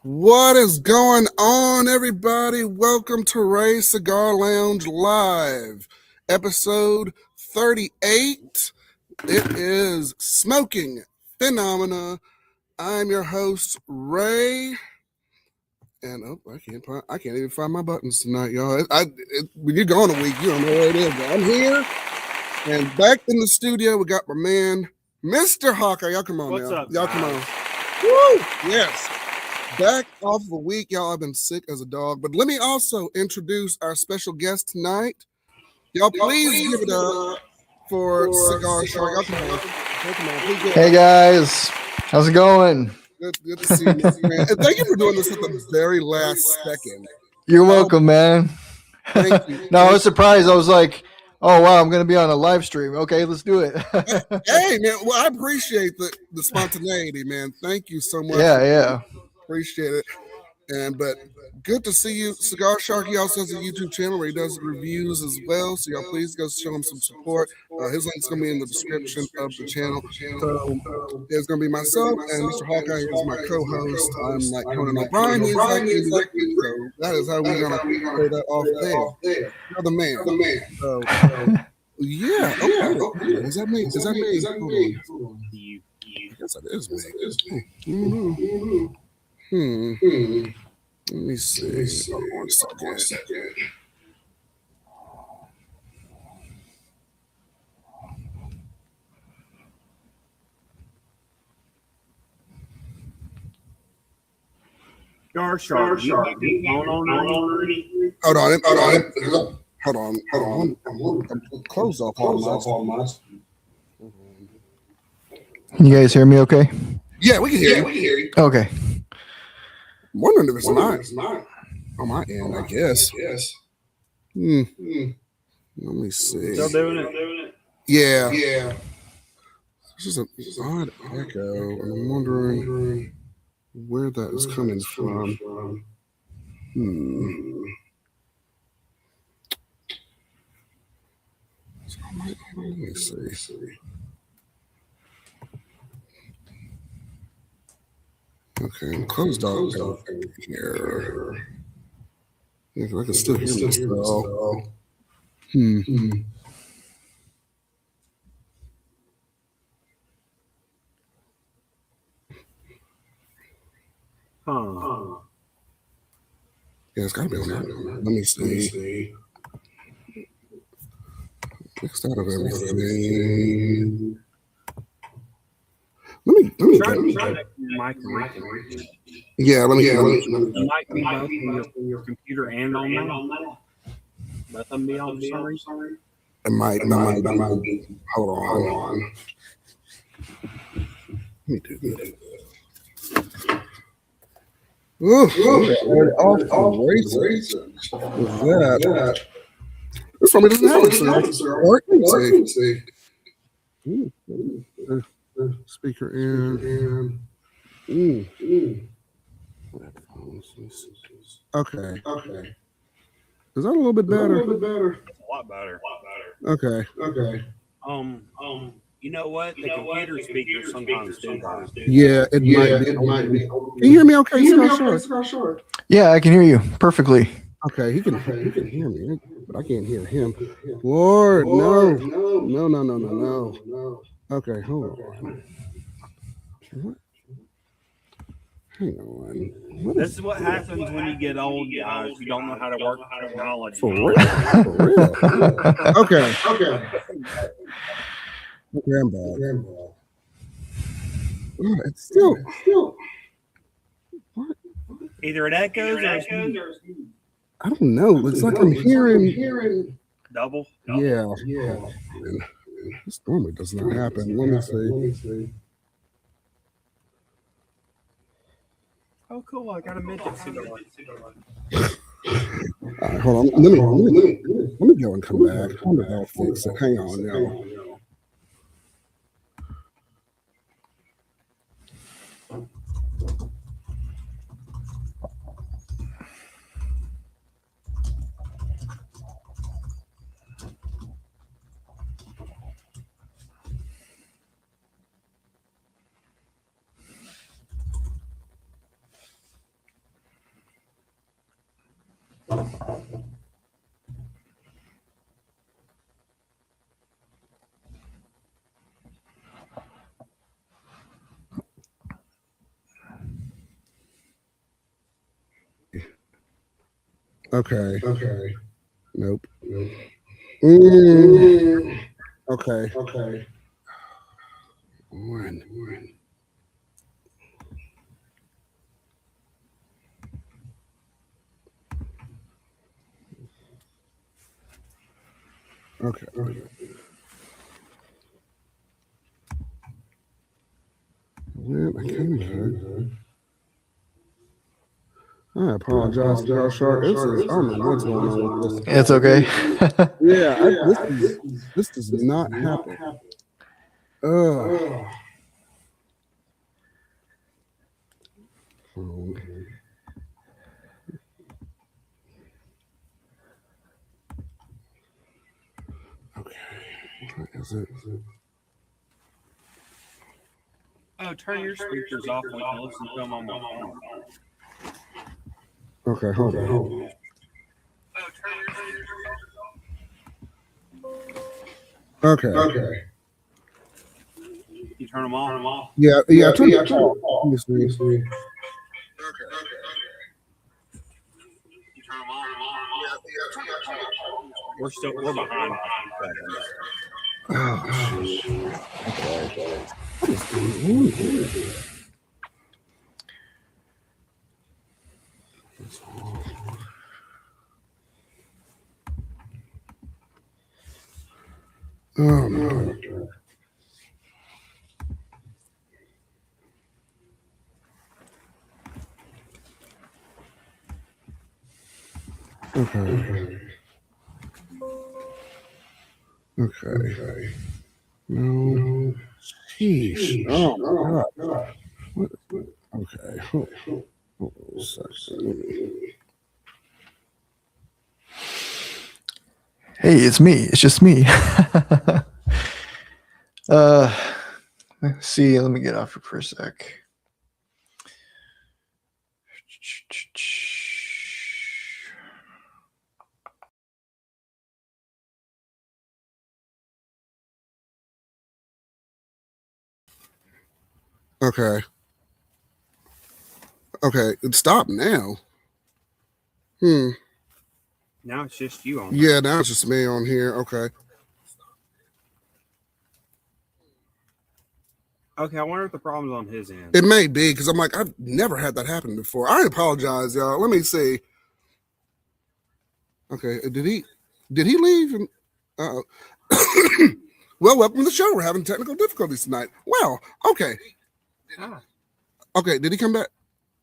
What is going on, everybody? Welcome to Ray's Cigar Lounge Live, episode 38. It is Smoking Phenomena. I'm your host, Ray. And I can't even find my buttons tonight, y'all. When you're gone a week, you don't know where it is. But I'm here and back in the studio. We got my man, Mr. Hawkeye. Y'all come on. What's now. up, Y'all guys? come on. Woo! Yes. Back off a week, y'all. I've been sick as a dog. But let me also introduce our special guest tonight. Y'all, please give it up for Cigarshark. Y'all come on. Hey guys, how's it going? Good to see you, man. And thank you for doing this at the very last second. You're welcome, man. Thank you. No, I was surprised. I was like, oh wow, I'm gonna be on a live stream. Okay, let's do it. Hey man, well, I appreciate the spontaneity, man. Thank you so much. Yeah. Appreciate it. But good to see you. Cigarshark, he also has a YouTube channel where he does reviews as well. So y'all please go show him some support. His link's gonna be in the description of the channel. So there's gonna be myself and Mr. Hawkeye is my co-host. I'm like Conan O'Brien. He's like so that is how we're gonna play that off there. You're the man. So yeah. Okay. Is that me? Hold on. I guess that is me. Let me see. Hold on a second. Cigarshark. Hold on. I'm closed off all my. Can you guys hear me okay? Yeah, we can hear you. Okay. I'm wondering if it's not on my end, I guess. Let me see. Still doing it? Yeah. This is an odd echo, and I'm wondering where that is coming from. Let me see. Okay, I'm closed off here. Yeah, I can still hear myself. Yeah, it's gotta be on that. Let me see. Mixed out of everything. Let me Yeah, let me. The mic be both on your computer and on that. Let them be on the sorry. It might be. Hold on. Let me do this. Off races. With that. This probably doesn't have a cigar. Let me see. Speaker in. Okay. Is that a little bit better? A lot better. Okay. You know what? The computer speakers sometimes do that. Yeah, it might be. Can you hear me okay, Cigarshark? Yeah, I can hear you perfectly. Okay, he can hear me, but I can't hear him. Lord, no. Okay, hold on. What? Hang on. This is what happens when you get old, guys. You don't know how to work technology. For real. Okay, I'm back. It's still. What? Either it echoes or I don't know. It's like I'm hearing. double. Yeah. This normally does not happen. Let me see. Oh, cool! I got a midget cigar. All right, hold on. Let me go and come back. I wonder if I'll fix it. Hang on now. Okay. Nope. Okay. One. Okay. Man, I came back. I apologize, Cigar Shark. This is, I don't know what's going on with this. It's okay. Yeah, this does not happen. Ugh. Okay. What is it? Oh, turn your speakers off when you listen to them on my phone. Okay, hold on. Oh, turn your speakers off. Okay. You turn them off? Yeah, turn it off. Let me see. You turn them on? We're behind. Oh, shit. Oh, no. Okay. No. Sheesh. Oh, my God. What? Okay. Hold on a second. Hey, it's me. It's just me. Let's see. Let me get off for a sec. Okay. It stopped now. Now it's just you on. Yeah, now it's just me on here. Okay. Okay, I wonder if the problem's on his end. It may be because I'm like, I've never had that happen before. I apologize, y'all. Let me see. Okay, did he leave? Uh-oh. Well, welcome to the show. We're having technical difficulties tonight. Well, okay. Okay, did he come back?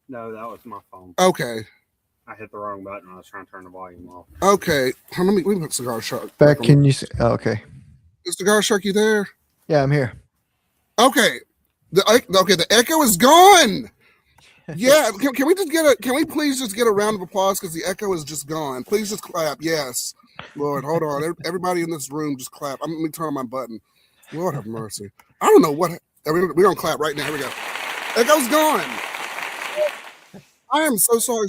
No, that was my phone. Okay. I hit the wrong button. I was trying to turn the volume off. Okay. Let me put Cigar Shark Back, can you see? Oh, okay. Is Cigar Shark, you there? Yeah, I'm here. Okay. The echo is gone. Yeah, can we please just get a round of applause because the echo is just gone. Please just clap. Yes. Lord, hold on. Everybody in this room just clap. Let me turn on my button. Lord have mercy. I don't know what we're gonna clap right now. Here we go. Echo's gone. I am so sorry,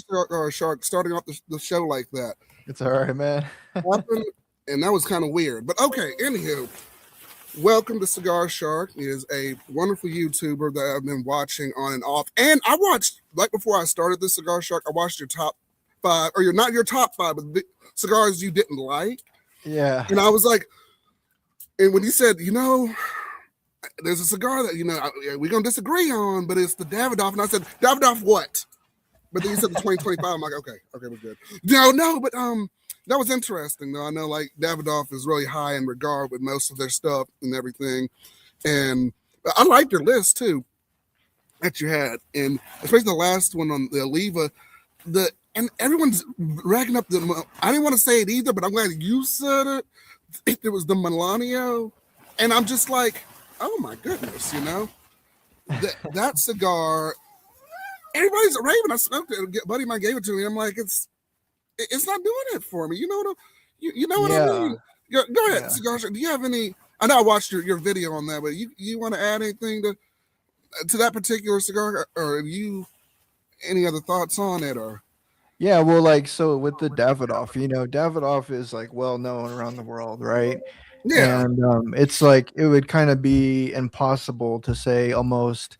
Shark, starting off the show like that. It's all right, man. Happened, and that was kind of weird. But okay, anywho. Welcome to Cigar Shark. He is a wonderful YouTuber that I've been watching on and off. And I watched, right before I started this Cigar Shark, I watched your top 5, or not your top 5, but the cigars you didn't like. Yeah. And I was like, and when you said, there's a cigar that, we're going to disagree on, but it's the Davidoff. And I said, Davidoff what? But then you said the 2025. I'm like, okay, we're good. No, but that was interesting, though. I know, like, Davidoff is really high in regard with most of their stuff and everything. And I liked your list, too, that you had. And especially the last one on the Oliva. And everyone's racking up I didn't want to say it either, but I'm glad you said it. It was the Milanio. And I'm just like, oh, my goodness, that cigar, everybody's raving. I smoked it. A buddy of mine gave it to me. I'm like, it's not doing it for me. You know what I mean? Go ahead, Yeah. Cigar Shark. Do you have any? I know I watched your video on that, but you want to add anything to that particular cigar, or have you any other thoughts on it? Or Yeah, well, like so with the Davidoff, Davidoff is like well known around the world, right? Yeah, And it's like it would kind of be impossible to say almost,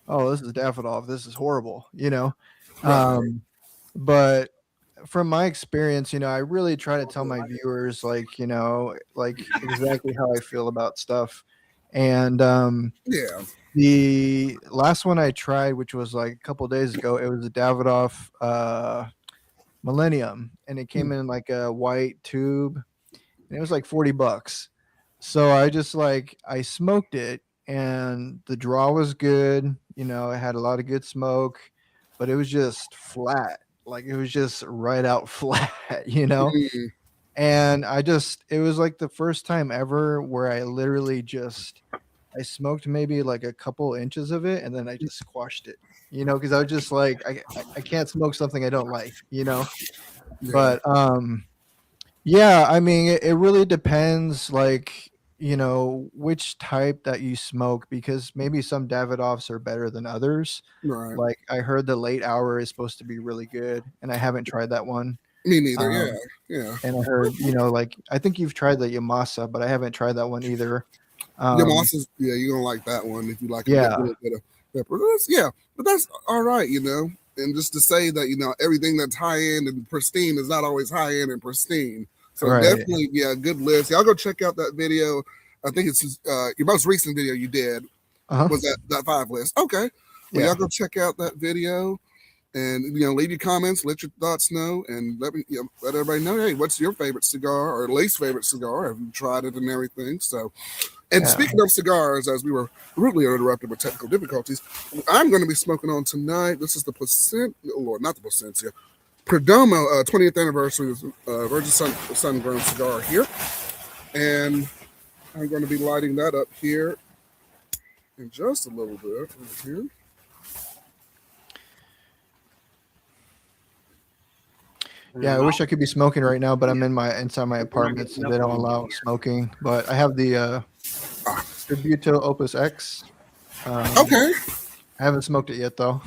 oh, this is Davidoff, this is horrible. right. Um, but from my experience, I really try to tell my viewers like exactly how I feel about stuff. And Yeah. the last one I tried, which was like a couple days ago, it was a Davidoff Millennium, and it came in like a white tube, and it was like $40. So I just like I smoked it, and the draw was good. It had a lot of good smoke, but it was just flat. Like it was just right out flat. Mm, And it was like the first time ever where I literally just I smoked maybe like a couple inches of it, and then I just squashed it. Because I was just like I can't smoke something I don't like. yeah. But yeah, I mean, it really depends, like, which type that you smoke, because maybe some Davidoffs are better than others. Right. Like, I heard the late hour is supposed to be really good, and I haven't tried that one. Me neither. Yeah. Um, Yeah. and I heard, like, I think you've tried the Yamasa, but I haven't tried that one either. Your Um, moss is, yeah, you're gonna like that one if you like a good yeah, little bit of pepper. Yeah, but that's all right, And just to say that, everything that's high end and pristine is not always high end and pristine. So right. definitely, yeah, good list. Y'all go check out that video. I think it's your most recent video you did Uh-huh. was that 5 list. Okay. Well, y'all Yeah. go check out that video and leave your comments, let your thoughts know, and let everybody know, hey, what's your favorite cigar or least favorite cigar? Have you tried it and everything? So, and Yeah. speaking of cigars, as we were rudely interrupted with technical difficulties, I'm going to be smoking on tonight. This is the not the Placencia, Perdomo 20th anniversary Virgin Sun-Grown cigar here. And I'm going to be lighting that up here in just a little bit right here. Yeah, I wish I could be smoking right now, but I'm inside my apartment, so they don't allow smoking. But I have the Tributo Opus X. Okay. I haven't smoked it yet, though.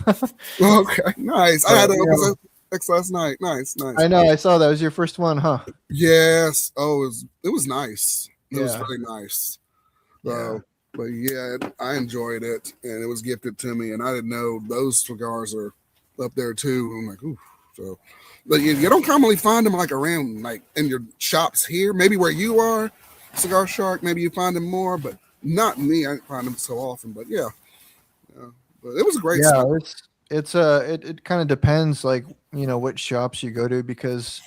Okay. Nice. I had But, an Opus X last night. Nice. I know, I saw that. It was your first one, huh? Yes. Oh, it was nice. It was Yeah. really nice. Yeah. So, but yeah, I enjoyed it, and it was gifted to me, and I didn't know those cigars are up there too. I'm like, ooh. So, but you don't commonly find them like around, like in your shops here. Maybe where you are, Cigar Shark. Maybe you find them more, but not me. I didn't find them so often. But yeah. But it was a great Yeah, smoke. it kind of depends, like, which shops you go to, because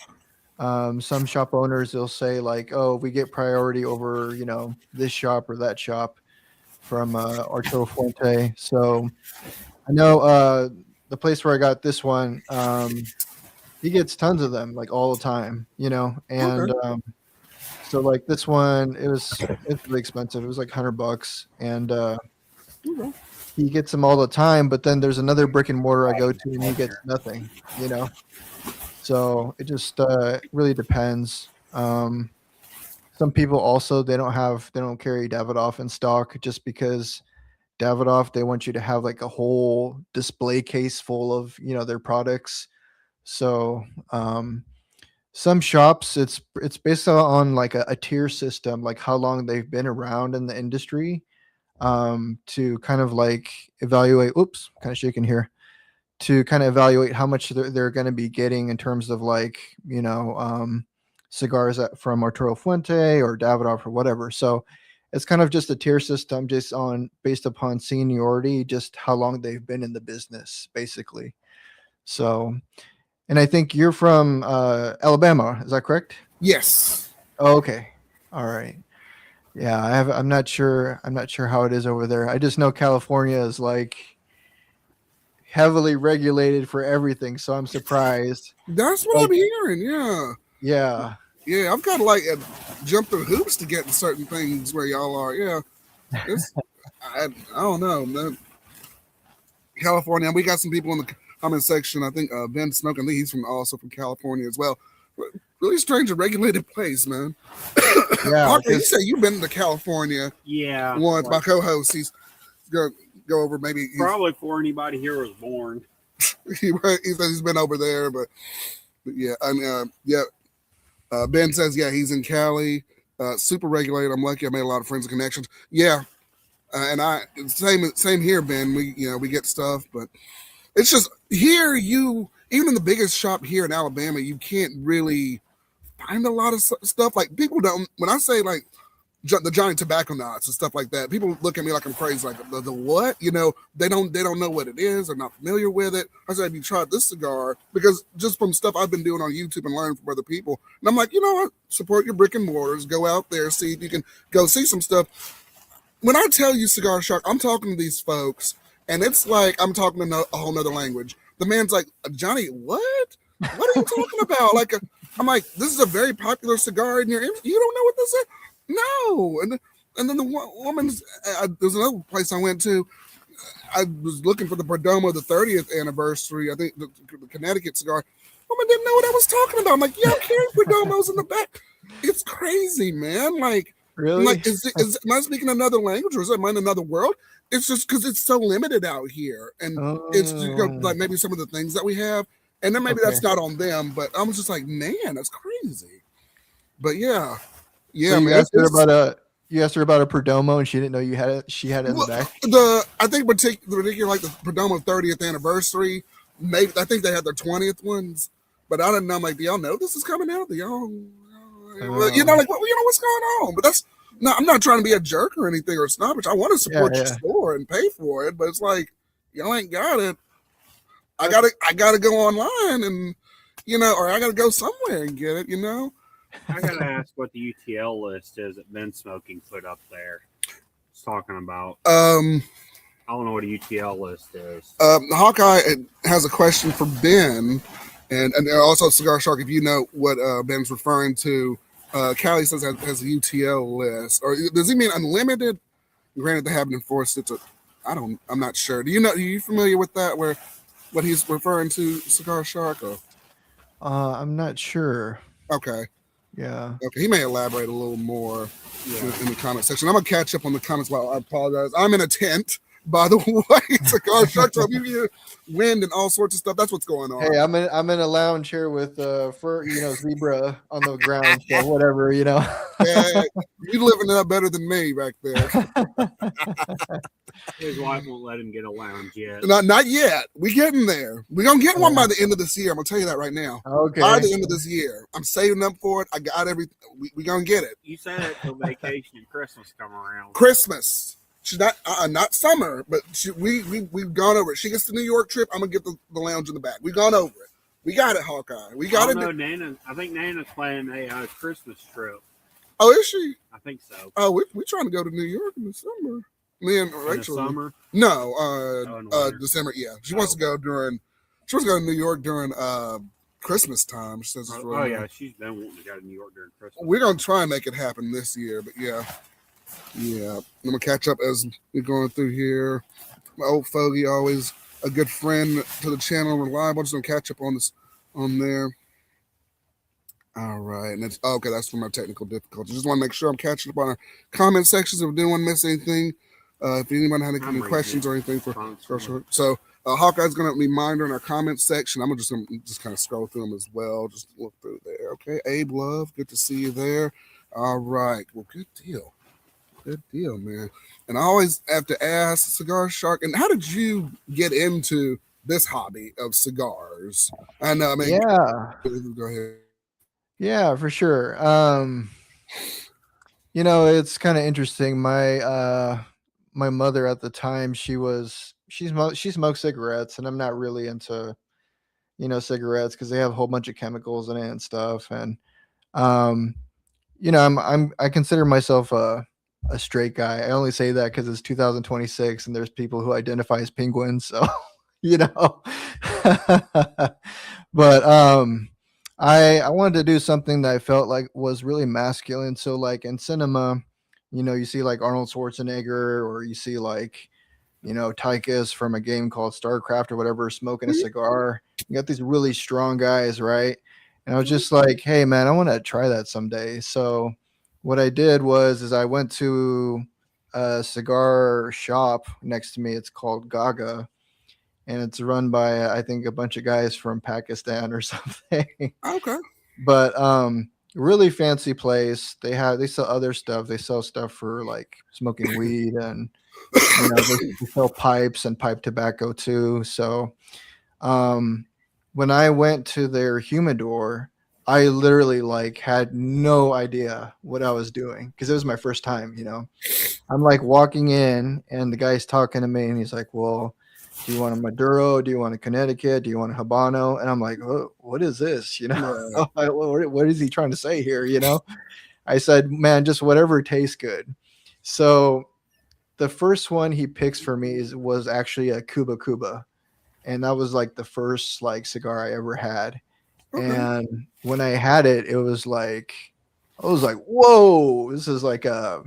some shop owners, they'll say like, oh, we get priority over, this shop or that shop from Arturo Fuente. So I know the place where I got this one, he gets tons of them like all the time, and Okay. so like this one, it's really expensive. It was like $100, and Okay. he gets them all the time. But then there's another brick and mortar I go to, and he gets nothing. So it just really depends. Some people also, they don't carry Davidoff in stock, just because Davidoff, they want you to have like a whole display case full of their products. So some shops, it's based on like a tier system, like how long they've been around in the industry, to kind of like evaluate. Oops, kind of shaking here. To kind of evaluate how much they're going to be getting in terms of like cigars from Arturo Fuente or Davidoff or whatever. So it's kind of just a tier system, just based upon seniority, just how long they've been in the business, basically. So, and I think you're from Alabama, is that correct? Yes. Oh, okay, all right. Yeah, I'm not sure. I'm not sure how it is over there. I just know California is like heavily regulated for everything, so I'm surprised. That's what Like, I'm hearing. Yeah. yeah, Yeah. I've got to like jump through hoops to get to certain things where y'all are. Yeah. It's, I don't know, man. California. We got some people in the comment section. I think Ben Smoke, I think he's also from California as well. Really strange and regulated place, man. yeah, Parker, you say you've been to California Yeah. once. My co-host, he's go over maybe. Probably before anybody here was born. he says he's been over there, but yeah, I mean, yeah. Ben says, yeah, he's in Cali, super regulated. I'm lucky I made a lot of friends and connections. Yeah, and I same here, Ben. We get stuff, but it's just here. Even in the biggest shop here in Alabama, you can't really find a lot of stuff. Like people don't. When I say like the giant tobacco knots and stuff like that, people look at me like I'm crazy. Like the what? They don't know what it is. They're not familiar with it. I said, have you tried this cigar? Because just from stuff I've been doing on YouTube and learning from other people, and I'm like, you know what? Support your brick and mortars. Go out there, see if you can go see some stuff. When I tell you Cigar Shark, I'm talking to these folks, and it's like I'm talking a whole nother language. The man's like, Johnny, what? What are you talking about? I'm like, this is a very popular cigar in your image. You don't know what this is? No. And then the woman's, there's another place I went to. I was looking for the Perdomo, the 30th anniversary. I think the Connecticut cigar. Woman didn't know what I was talking about. I'm like, yeah, I'm carrying Perdomos in the back. It's crazy, man. Like, Really? like, am I speaking another language, or is it in another world? It's just because it's so limited out here, and it's like maybe some of the things that we have, and then maybe that's not on them. But I was just like, man, that's crazy. But yeah, So you man. asked her about a Perdomo, and she didn't know you had it. She had it in the back. I think particular like the Perdomo 30th anniversary. Maybe I think they had their 20th ones, but I didn't know. I'm like, do y'all know this is coming out? Do y'all? Like what's going on? But that's no. I'm not trying to be a jerk or anything or snobbish. I want to support your store and pay for it, but it's like y'all ain't got it. I gotta go online and or I gotta go somewhere and get it. I gotta ask what the UTL list is that Ben Smoking put up there. It's talking about. I don't know what a UTL list is. Hawkeye has a question for Ben, and also Cigar Shark. If you know what Ben's referring to, Callie says has a UTL list, or does he mean unlimited? Granted, they haven't enforced it. I'm not sure. Do you know? Are you familiar with that? Where what he's referring to, Cigar Shark? Or? I'm not sure. Okay. Yeah. Okay. He may elaborate a little more in the comment section. I'm gonna catch up on the comments. While I apologize. I'm in a tent. By the way, Cigar Shark, so you hear wind and all sorts of stuff. That's what's going on. Hey, I'm in a lounge here with zebra on the ground, so whatever, Yeah, you living it up better than me back there. His wife won't let him get a lounge yet. Not yet. We getting there. We're gonna get one by the end of this year. I'm gonna tell you that right now. Okay. By the end of this year, I'm saving up for it. I got everything. We gonna get it. You said it till vacation and Christmas come around. Christmas. She's not summer, but we've gone over it. She gets the New York trip. I'm gonna get the lounge in the back. We've gone over it. We got it, Hawkeye. We got it. Nana. I think Nana's planning a Christmas trip. Oh, is she? I think so. Oh, we're trying to go to New York in the summer. Me and Rachel. In the summer? No, December. Yeah, she wants to go during. She wants to go to New York during Christmas time. She says. Yeah, she's been wanting to go to New York during Christmas. We're gonna try and make it happen this year, but yeah. I'm gonna catch up as we're going through here. My old fogey, always a good friend to the channel, reliable. Just gonna catch up on there. All right, and it's okay. That's from our technical difficulties. Just want to make sure I'm catching up on our comment sections. If we didn't want to miss anything, if anyone had any questions or anything for sure. So Hawkeye's gonna be minder in our comment section. I'm gonna just kind of scroll through them as well. Just look through there. Okay, Abe Love, good to see you there. All right, well, good deal. Good deal, man. And I always have to ask Cigar Shark, and how did you get into this hobby of cigars? I know, yeah. Go ahead. Yeah, for sure. It's kind of interesting. My mother at the time, she smoked cigarettes, and I'm not really into, cigarettes because they have a whole bunch of chemicals in it and stuff. And, I consider myself a straight guy. I only say that because it's 2026 and there's people who identify as penguins. So, but I wanted to do something that I felt like was really masculine. So like in cinema, you see like Arnold Schwarzenegger, or you see like, Tychus from a game called StarCraft or whatever, smoking a cigar. You got these really strong guys, right? And I was just like, hey man, I want to try that someday. So what I did is I went to a cigar shop next to me. It's called Gaga. and it's run by I think a bunch of guys from Pakistan or something. Okay. But really fancy place. They sell other stuff. They sell stuff for like smoking weed, and they sell pipes and pipe tobacco too. So when I went to their humidor, I literally like had no idea what I was doing because it was my first time. I'm like walking in, and the guy's talking to me, and he's like, "Well, do you want a Maduro? Do you want a Connecticut? Do you want a Habano?" And I'm like, "Oh, what is this?" What is he trying to say here? I said, "Man, just whatever tastes good." So the first one he picks for me was actually a Cuba Cuba, and that was like the first like cigar I ever had. Okay. And when I had it, I was like, "Whoa, this is like a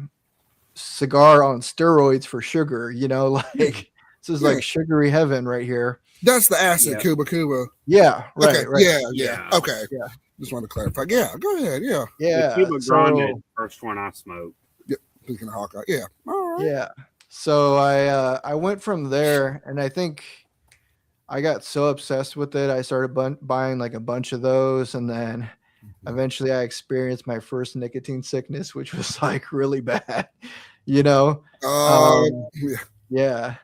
cigar on steroids for sugar." Like this is like sugary heaven right here. That's the acid Cuba Cuba. Yeah, right, okay. right. Yeah. Okay. Yeah. Just want to clarify. Yeah, go ahead. Yeah. The Cuba Grande is the first one I smoked. Yeah. Speaking of Hawkeye. Yeah. All right. Yeah. So I went from there, and I think I got so obsessed with it, I started buying like a bunch of those, and then eventually I experienced my first nicotine sickness, which was like really bad, Yeah. Yeah.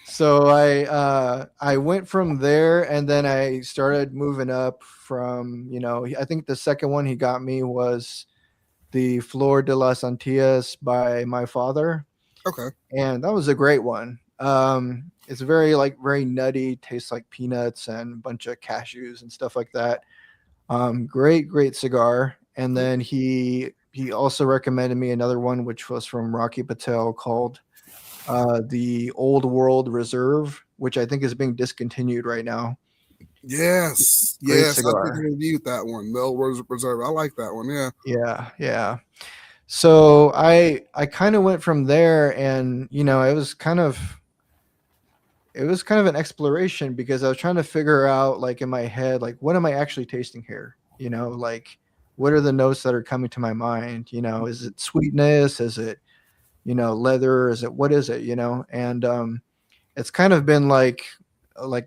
So I went from there, and then I started moving up from, I think the second one he got me was the Flor de las Antillas by my father. Okay. And that was a great one. It's very nutty, tastes like peanuts and a bunch of cashews and stuff like that. Great cigar. And then he also recommended me another one, which was from Rocky Patel, called the Old World Reserve, which I think is being discontinued right now. Yes. Great Yes. cigar. I think I reviewed that one. The Old World Reserve. I like that one. Yeah. Yeah. So I kind of went from there, and it was kind of an exploration because I was trying to figure out, like, in my head, like, what am I actually tasting here? Like, what are the notes that are coming to my mind? Is it sweetness? Is it, leather? What is it? And it's kind of been like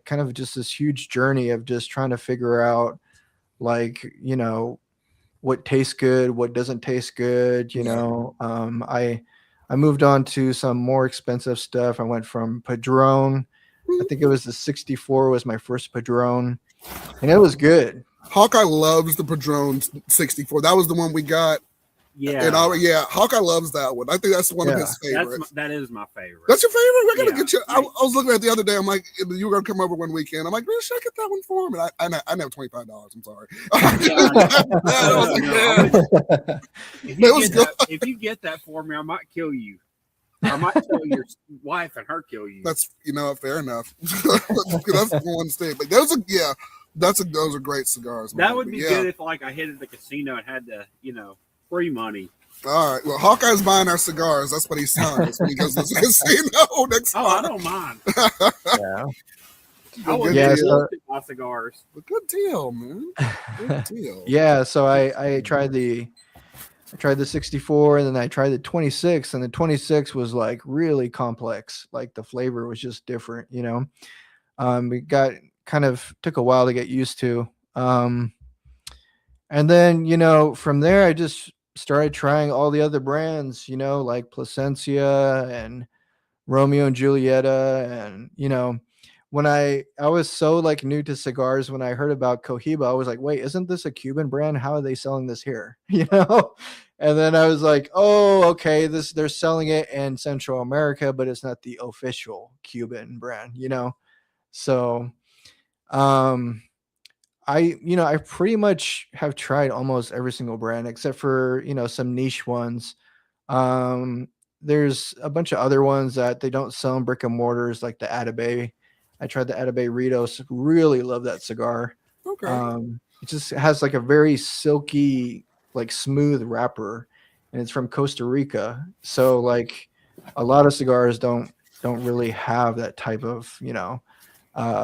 kind of just this huge journey of just trying to figure out, like, what tastes good, what doesn't taste good. I moved on to some more expensive stuff. I went from Padron. I think it was the 64 was my first Padron, and it was good. Hawkeye loves the Padron 64. That was the one we got. Yeah. And Hawkeye loves that one. I think that's one of his favorites. That is my favorite. That's your favorite? We're gonna get you. I was looking at it the other day. I'm like, you were gonna come over one weekend. I'm like, man, should I get that one for him? And I know $25. I'm sorry. If you get that for me, I might kill you. I might tell your wife and her kill you. That's fair enough. That's one thing. But those are great cigars. That would be good if like I hit at the casino and had to, free money. All right. Well, Hawkeye's buying our cigars. That's what he's telling us when he goes to the casino next time. I don't mind. Yeah. I would my cigars. A good deal, man. Good deal. Yeah. So I tried the 64, and then I tried the 26, and the 26 was like really complex. Like the flavor was just different, it took a while to get used to. And then, from there, I just started trying all the other brands, like Plasencia and Romeo and Julieta. And, when I was so like new to cigars, when I heard about Cohiba, I was like, wait, isn't this a Cuban brand? How are they selling this here? And then I was like, oh, okay, they're selling it in Central America, but it's not the official Cuban brand, So, I pretty much have tried almost every single brand except for, some niche ones. There's a bunch of other ones that they don't sell in brick and mortars, like the Atabey. I tried the Atabey Ritos. Really love that cigar. Okay. It just has like a very silky, like smooth wrapper, and it's from Costa Rica. So like a lot of cigars don't really have that type of,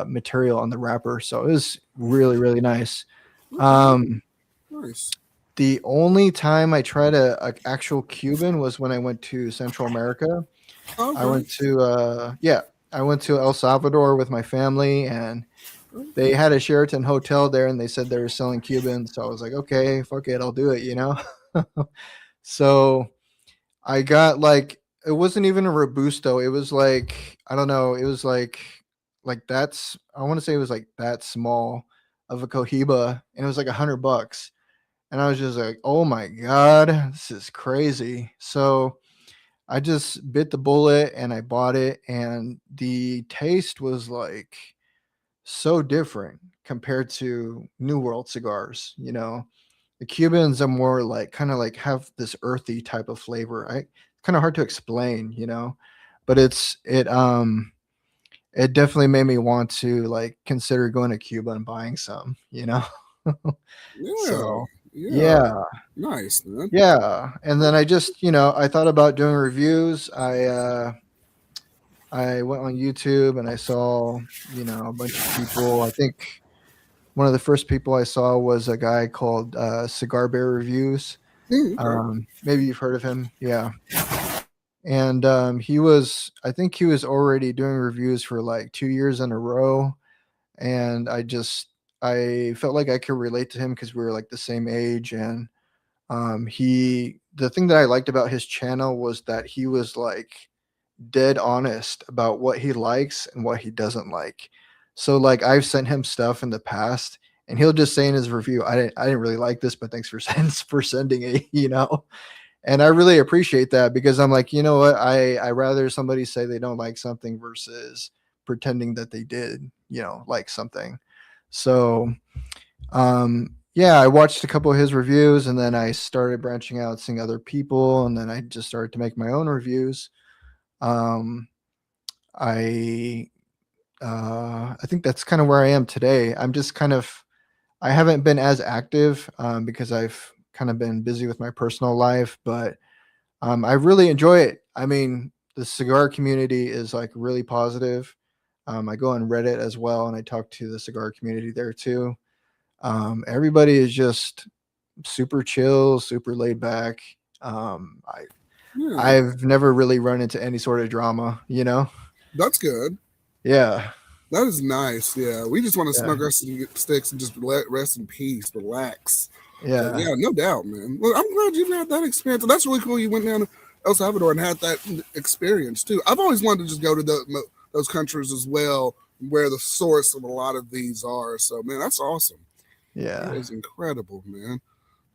material on the wrapper. So it was really, really nice. Nice. The only time I tried a actual Cuban was when I went to Central America. Okay. I went to I went to El Salvador with my family, and they had a Sheraton hotel there, and they said they were selling Cubans. So I was like, okay, fuck it, I'll do it, you know? So I got like, it wasn't even a Robusto. It was like, I don't know. It was like I want to say it was like that small of a Cohiba, and it was like $100. And I was just like, oh my God, this is crazy. So I just bit the bullet and I bought it, and the taste was like so different compared to New World cigars. You know, the Cubans are more like kind of like have this earthy type of flavor. Kind of hard to explain, you know, but it definitely made me want to like consider going to Cuba and buying some, you know. Yeah, So yeah, yeah, nice, man. yeah, and then I just, you know, I thought about doing reviews. I went on YouTube and I saw, you know, a bunch of people. I think one of the first people I saw was a guy called Cigar Bear Reviews. Okay. Maybe you've heard of him, yeah. And I think he was already doing reviews for like 2 years in a row, and I felt like I could relate to him because we were like the same age. And the thing that I liked about his channel was that he was like dead honest about what he likes and what he doesn't like. So like I've sent him stuff in the past, and he'll just say in his review, I didn't really like this, but thanks for for sending it, you know. And I really appreciate that, because I'm like, you know what, I rather somebody say they don't like something versus pretending that they did, you know, like something. So yeah, I watched a couple of his reviews, and then I started branching out, seeing other people, and then I just started to make my own reviews. um I I think that's kind of where I am today. I'm just kind of, I haven't been as active because I've kind of been busy with my personal life, but I really enjoy it. I mean, the cigar community is like really positive. I go on Reddit as well, and I talk to the cigar community there too. Everybody is just super chill, super laid back. Um, I Yeah, I've never really run into any sort of drama, you know? that's good. Yeah. That is nice. Yeah, we just want to Yeah. smoke our sticks and just let rest in peace, relax. So Yeah. yeah, no doubt, man. Well, I'm glad you've had that experience. And that's really cool. You went down to El Salvador and had that experience too. I've always wanted to just go to those countries as well, where the source of a lot of these are. So man, that's awesome. That Yeah. is incredible, man.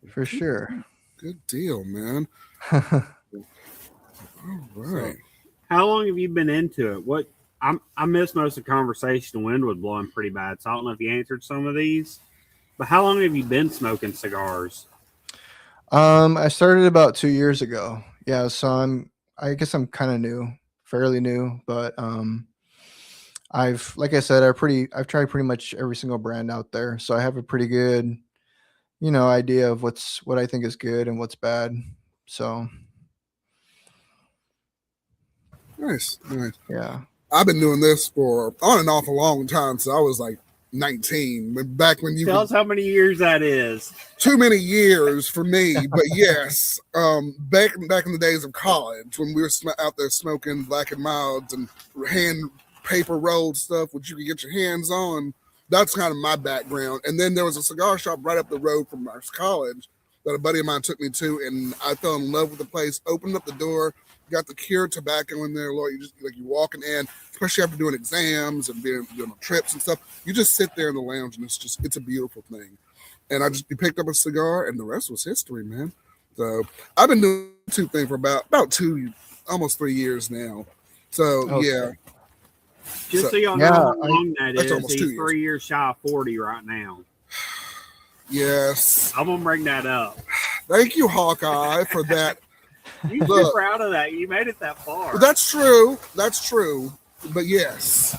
For sure. Good deal, man. All right. So, how long have you been into it? I missed most of the conversation. The wind was blowing pretty bad, so I don't know if you answered some of these. But how long have you been smoking cigars? I started about 2 years ago. Yeah, so I guess I'm kind of new, fairly new, but like I said, I've tried pretty much every single brand out there, so I have a pretty good, you know, idea of what I think is good and what's bad. So Nice, nice. yeah. I've been doing this for on and off a long time. So I was like 19, back when you Tell could us how many years that is. too many years for me, but yes, back in the days of college when we were out there smoking black and milds and hand paper rolled stuff, which you could get your hands on. That's kind of my background. And then there was a cigar shop right up the road from our college that a buddy of mine took me to, and I fell in love with the place. Opened up the door, got the cured tobacco in there. Lord, you just like you walking in, especially after doing exams and doing trips and stuff. You just sit there in the lounge, and it's a beautiful thing. And you picked up a cigar, and the rest was history, man. So I've been doing the YouTube thing for about almost 3 years now. So Okay. yeah, Just so y'all know Yeah, how long that that's is, almost 2 he's years. 3 years shy of 40 right now. Yes. I'm gonna bring that up. Thank you, Hawkeye, for that. You should be Look. proud of that. You made it that far. That's true. That's true. But yes.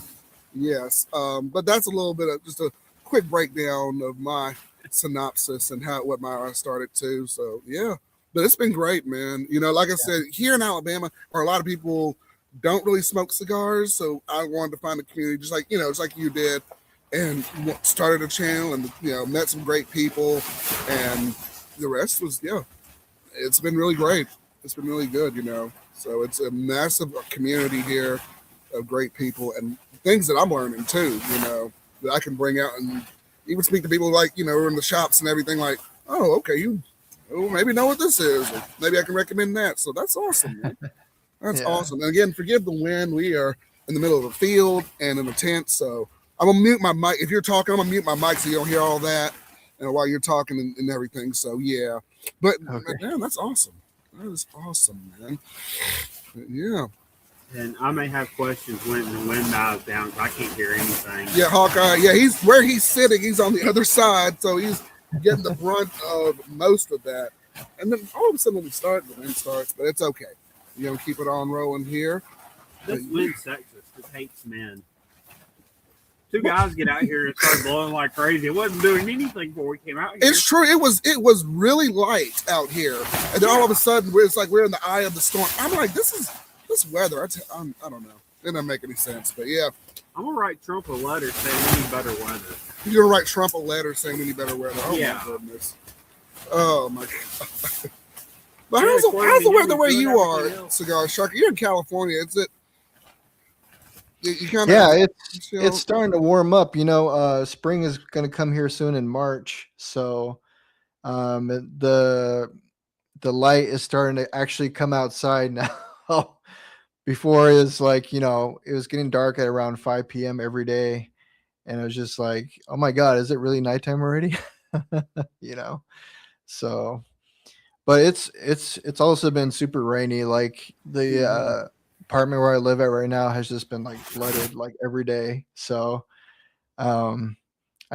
But that's a little bit of just a quick breakdown of my synopsis and what my started to. So yeah. But it's been great, man. You know, like I said, here in Alabama, where a lot of people don't really smoke cigars, so I wanted to find a community just like you did, and started a channel, and met some great people, and the rest was it's been really great. It's been really good, So it's a massive community here. of great people and things that I'm learning too, you know, that I can bring out and even speak to people like, you know, in the shops and everything like, oh, okay, you maybe know what this is. Or maybe I can recommend that. So that's awesome, man. That's awesome. And again, forgive the wind. We are in the middle of a field and in a tent. So I'm going to mute my mic. If you're talking, I'm going to mute my mic so you don't hear all that while you're talking and everything. So, yeah. But, man, that's awesome. That is awesome, man. Yeah. And I may have questions when the wind dies down because I can't hear anything. Yeah, Hawkeye. Yeah, he's where he's sitting. He's on the other side. So he's getting the brunt of most of that. And then all of a sudden when we start, the wind starts. But it's okay. You know, keep it on rolling here. This wind's sexist. It hates men. Two guys get out here and start blowing like crazy. It wasn't doing anything before we came out here. It's true. It was really light out here, and then all of a sudden, it's like we're in the eye of the storm. I'm like, this weather. I don't know. It doesn't make any sense. But yeah, I'm gonna write Trump a letter saying we need better weather. You're gonna write Trump a letter saying we need better weather. Oh yeah. My goodness. Oh my god. But how's the weather where you are, Cigarshark? You're in California. Is it? You kind of, it's starting to warm up. You know, spring is going to come here soon in March. So the light is starting to actually come outside now. Before it was like, you know, it was getting dark at around 5 p.m. every day. And it was just like, oh my God, is it really nighttime already? You know, so, but it's also been super rainy. Like the apartment where I live at right now has just been like flooded like every day. So I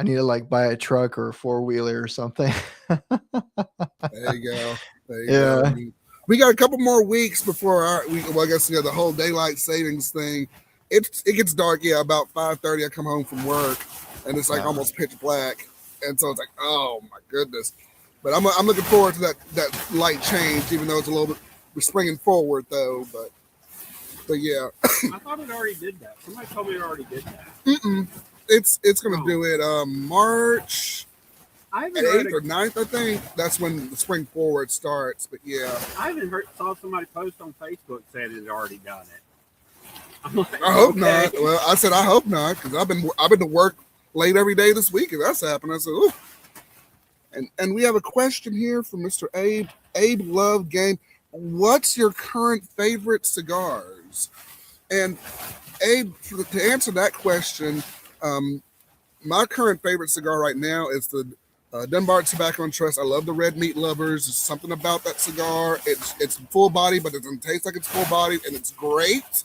need to like buy a truck or a 4-wheeler or something. There you go. There you go. We got a couple more weeks before I guess the whole daylight savings thing. It gets dark, about 5:30. I come home from work and it's like almost pitch black. And so it's like, oh my goodness. But I'm looking forward to that light change, even though it's a little bit, we're springing forward though, but yeah. I thought it already did that. Somebody told me it already did that. It's going to do it March 8th or 9th, I think. That's when the spring forward starts. But yeah. I haven't saw somebody post on Facebook saying it had already done it. I'm like, I hope not. Well, I said I hope not because I've been to work late every day this week. If that's happened, I said, ooh. And we have a question here from Mr. Abe. Abe Love Game. What's your current favorite cigars? And Abe, to answer that question, my current favorite cigar right now is the Dunbar Tobacco and Trust. I love the red meat lovers. There's something about that cigar. It's full body, but it doesn't taste like it's full bodied, and it's great.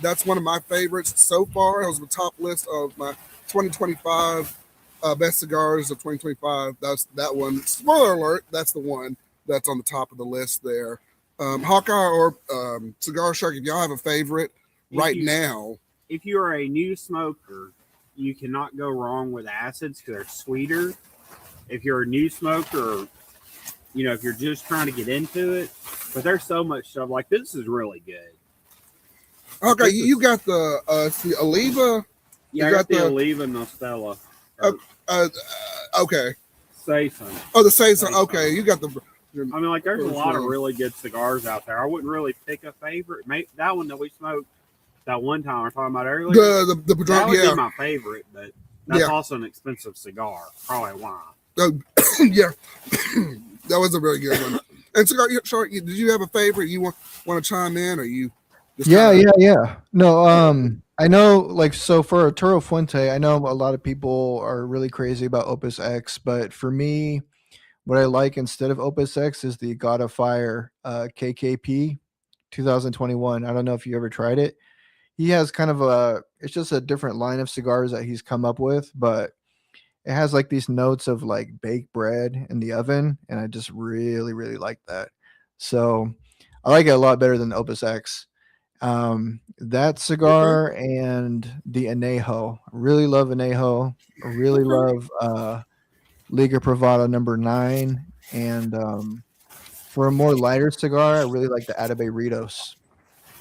That's one of my favorites so far. It was the top list of my 2025 best cigars of 2025. That's that one. Spoiler alert, that's the one that's on the top of the list there. Hawkeye or Cigarshark, if y'all have a favorite now. If you're a new smoker, you cannot go wrong with acids because they're sweeter. If you're a new smoker, you know, if you're just trying to get into it, but there's so much stuff. Like, this is really good. Okay, you got the Oliva. Yeah, I got the Oliva Nostella. Okay. Saison. Oh, the Saison. Okay, you got the. I mean, like, there's a lot of really good cigars out there. I wouldn't really pick a favorite. Maybe that one that we smoked that one time we were talking about earlier. The that would be my favorite, but that's also an expensive cigar. Probably why. Yeah, that was a very good one. And Cigarshark, did you have a favorite? You want to chime in, or you? Yeah. No, I know, like, so for Toro Fuente, I know a lot of people are really crazy about Opus X, but for me, what I like instead of Opus X is the God of Fire KKP 2021. I don't know if you ever tried it. He has kind of it's just a different line of cigars that he's come up with, but it has like these notes of like baked bread in the oven, and I just really, really like that. So I like it a lot better than the Opus X. That cigar and the Anejo. I really love Anejo. I really love Liga Privada number 9. And for a more lighter cigar, I really like the Atabey Ritos.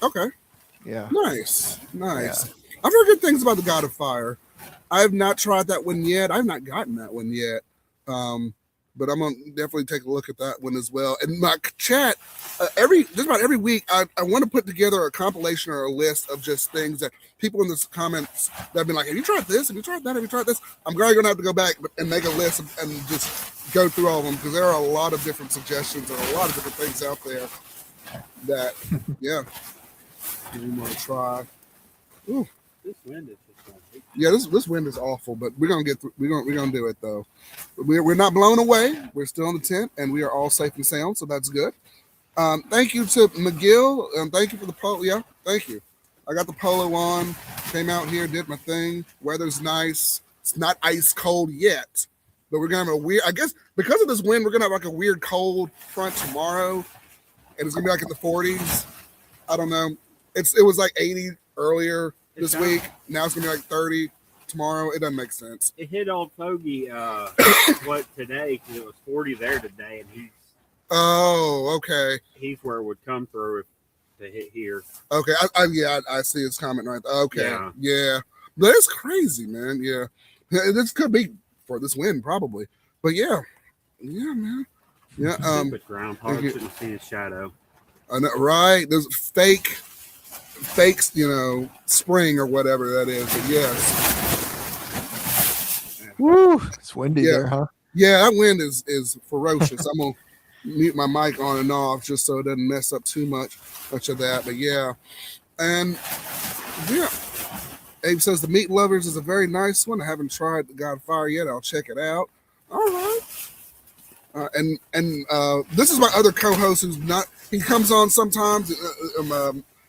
Okay. Yeah. Nice. Yeah. I've heard good things about the God of Fire. I have not tried that one yet. I've not gotten that one yet. but I'm gonna definitely take a look at that one as well. And my chat, just about every week, I want to put together a compilation or a list of just things that people in the comments that have been like, have you tried this? Have you tried that? Have you tried this? I'm probably gonna have to go back and make a list and just go through all of them, because there are a lot of different suggestions and a lot of different things out there that, yeah, we want to try. Ooh. This wind is just going to Yeah, this wind is awful, but we're gonna get through. We're gonna do it though. We're not blown away. We're still in the tent, and we are all safe and sound, so that's good. Thank you to McGill, and thank you for the polo. Yeah, thank you. I got the polo on. Came out here, did my thing. Weather's nice. It's not ice cold yet, but we're gonna have a weird. I guess because of this wind, we're gonna have like a weird cold front tomorrow, and it's gonna be like in the 40s. I don't know. It was like 80 earlier this week. Now it's gonna be like 30 tomorrow. It doesn't make sense. It hit old Fogey today, because it was 40 there today, and okay. he's where it would come through to hit here. Okay, I see his comment right there. Okay, yeah. But it's crazy, man. Yeah, this could be for this win probably, but yeah, man. Yeah, Stupid groundhog shouldn't have seen his shadow. I know, right? There's fakes, spring or whatever that is. But yes. Woo! It's windy there, huh? Yeah, that wind is ferocious. I'm gonna mute my mic on and off just so it doesn't mess up too much of that. But yeah, and yeah. Abe says the Meat Lovers is a very nice one. I haven't tried the Godfire yet. I'll check it out. All right. And this is my other co-host who's not. He comes on sometimes.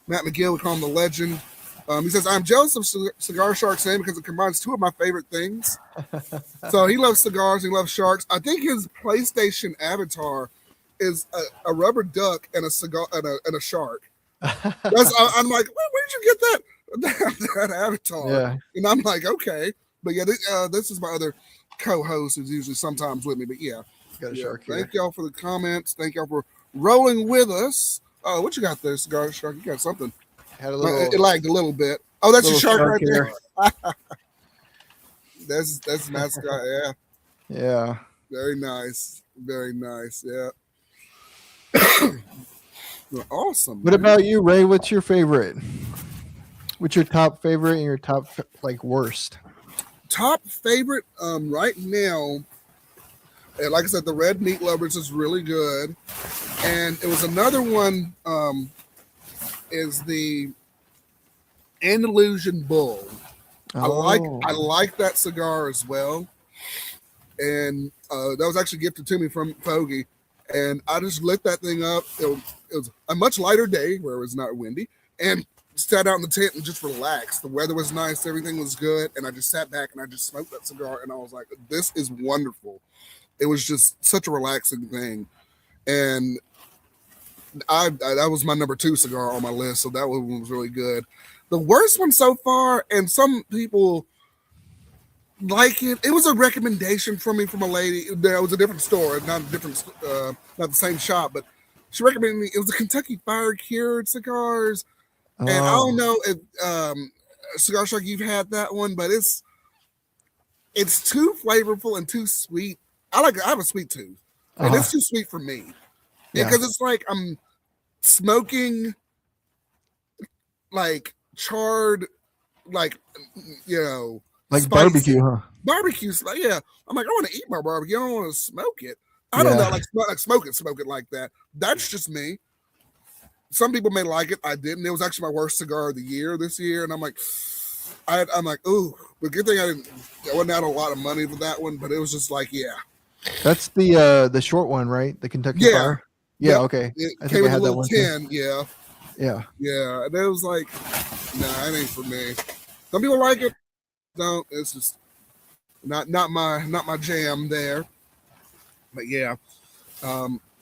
Matt McGill, we call him the legend. He says, I'm jealous of Cigar Shark's name because it combines two of my favorite things. So he loves cigars, he loves sharks. I think his PlayStation avatar is a rubber duck and a cigar and a shark. I'm like, where'd you get that avatar? Yeah. And I'm like, okay. But yeah, this is my other co-host who's usually sometimes with me. But yeah. Got a shark here. Thank y'all for the comments. Thank y'all for rolling with us. Oh, what you got there, Cigar Shark? You got something. Had a little, it lagged a little bit. Oh, that's your shark right here. there. That's mascot. Yeah. Yeah. Very nice. Very nice. Yeah. Awesome. What about you, Ray? What's your favorite? What's your top favorite and your top worst? Top favorite right now. And like I said, the Red Meat Lovers is really good. And it was another one is the Andalusian Bull. Oh. I like that cigar as well. And that was actually gifted to me from Fogey. And I just lit that thing up. It was a much lighter day where it was not windy. And sat out in the tent and just relaxed. The weather was nice. Everything was good. And I just sat back and I just smoked that cigar. And I was like, this is wonderful. It was just such a relaxing thing. And that was my number 2 cigar on my list. So that one was really good. The worst one so far, and some people like it. It was a recommendation from me from a lady. That was a different store, not the same shop, but she recommended me. It was the Kentucky Fire Cured cigars. And I don't know if Cigar Shark, you've had that one, but it's too flavorful and too sweet. I have a sweet tooth, and it's too sweet for me. Because it's like I'm smoking like charred, like like barbecue, huh? Barbecue, yeah. I'm like, I want to eat my barbecue. I don't want to smoke it. I don't know, like smoke it like that. That's just me. Some people may like it. I didn't. It was actually my worst cigar of the year this year, and I'm like, ooh. But good thing I wasn't out a lot of money for that one. But it was just like, yeah. That's the short one, right? The Kentucky Fire. Yeah. Okay. It came with a little tin. Yeah. Yeah. Yeah. And it was like, nah, it ain't for me. Some people like it. Don't. It's just not my jam there. But yeah.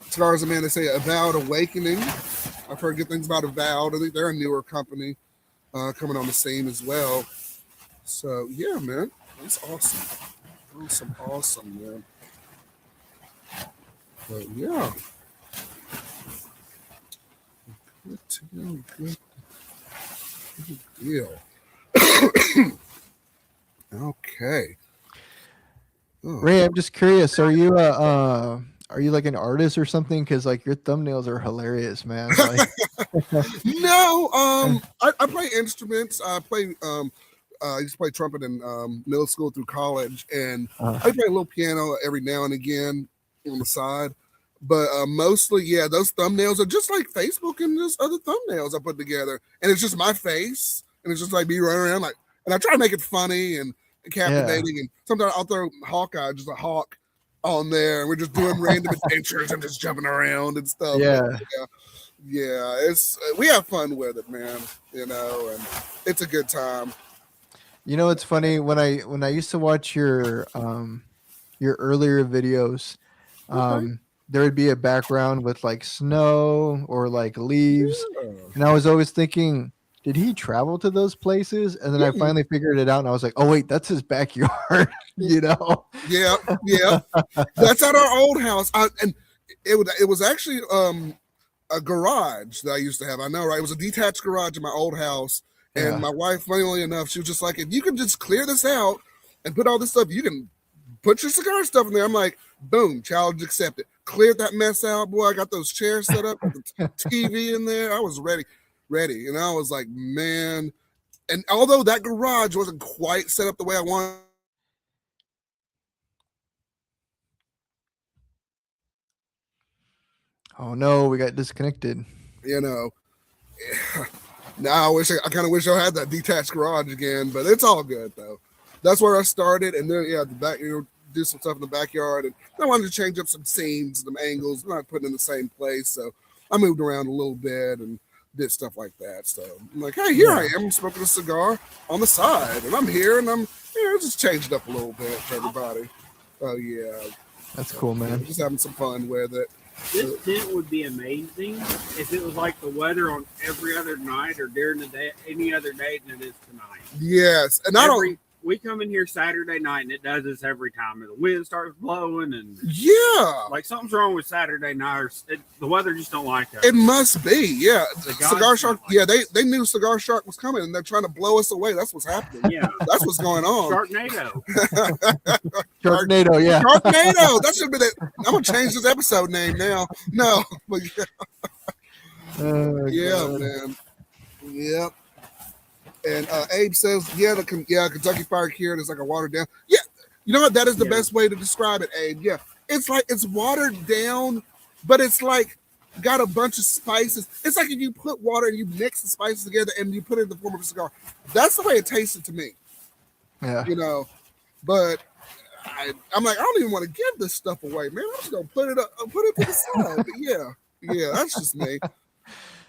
Cigars, man, they say Avowed Awakening. I've heard good things about Avowed. I think they're a newer company coming on the scene as well. So yeah, man, that's awesome. Awesome, man. But yeah. Good deal. Okay. Oh. Ray, I'm just curious. Are you like an artist or something? Because like your thumbnails are hilarious, man. Like, No, I play instruments. I used to play trumpet in middle school through college, and I play a little piano every now and again on the side. But mostly, yeah, those thumbnails are just like Facebook and just other thumbnails I put together, and it's just my face, and it's just like me running around like, and I try to make it funny and captivating, and sometimes I'll throw Hawkeye, just a hawk, on there, and we're just doing random adventures and just jumping around and stuff. yeah. Yeah, it's we have fun with it, man. You know, and it's a good time. You know, it's funny when I used to watch your earlier videos, there would be a background with like snow or like leaves, and I was always thinking, did he travel to those places? And then I finally figured it out, and I was like, oh wait, that's his backyard. You know? Yeah. That's at our old house, and it was actually a garage that I used to have. I know, right? It was a detached garage in my old house. And my wife, funnily enough, she was just like, if you can just clear this out and put all this stuff, you can put your cigar stuff in there. I'm like, boom, challenge accepted. Cleared that mess out, boy. I got those chairs set up, with the TV in there. I was ready. And I was like, man. And although that garage wasn't quite set up the way I wanted, Oh no, we got disconnected. you know. Now I kind of wish I had that detached garage again, but it's all good though. That's where I started, and then the back, do some stuff in the backyard, and I wanted to change up some scenes, some angles, not putting in the same place. So I moved around a little bit and did stuff like that. So I'm like, hey, here I am smoking a cigar on the side, and I'm here, and I'm just changed up a little bit for everybody. Oh yeah, that's cool, man. Just having some fun with it. This tent would be amazing if it was like the weather on every other night or during the day, any other day than it is tonight. Yes, and we come in here Saturday night and it does this every time. And the wind starts blowing and like something's wrong with Saturday night. Or the weather just don't like us. It must be, yeah. Cigar Shark, they knew Cigar Shark was coming and they're trying to blow us away. That's what's happening. Yeah, that's what's going on. Sharknado. Sharknado, yeah. Sharknado. That should be it. I'm gonna change this episode name now. No, but God. man. Yep. And Abe says, Kentucky Fried Cured is like a watered down. Yeah, you know what? That is the best way to describe it, Abe. Yeah, it's like it's watered down, but it's like got a bunch of spices. It's like if you put water and you mix the spices together and you put it in the form of a cigar. That's the way it tasted to me. Yeah, but I'm like, I don't even want to give this stuff away, man. I'm just gonna put it to the side. But yeah, that's just me.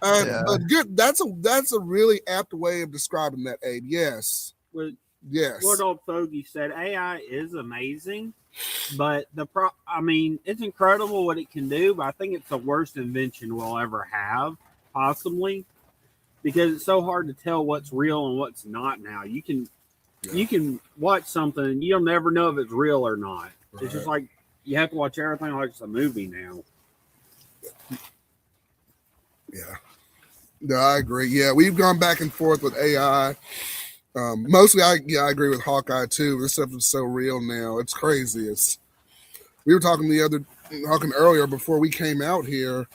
But good. That's a really apt way of describing that, Abe. Yes. Yes. What old Fogey said, AI is amazing, but it's incredible what it can do, but I think it's the worst invention we'll ever have, possibly, because it's so hard to tell what's real and what's not now. You can watch something and you'll never know if it's real or not. Right. It's just like you have to watch everything like it's a movie now. Yeah. No, I agree. Yeah, we've gone back and forth with AI. Mostly, I agree with Hawkeye too. This stuff is so real now. It's crazy. We were talking earlier before we came out here.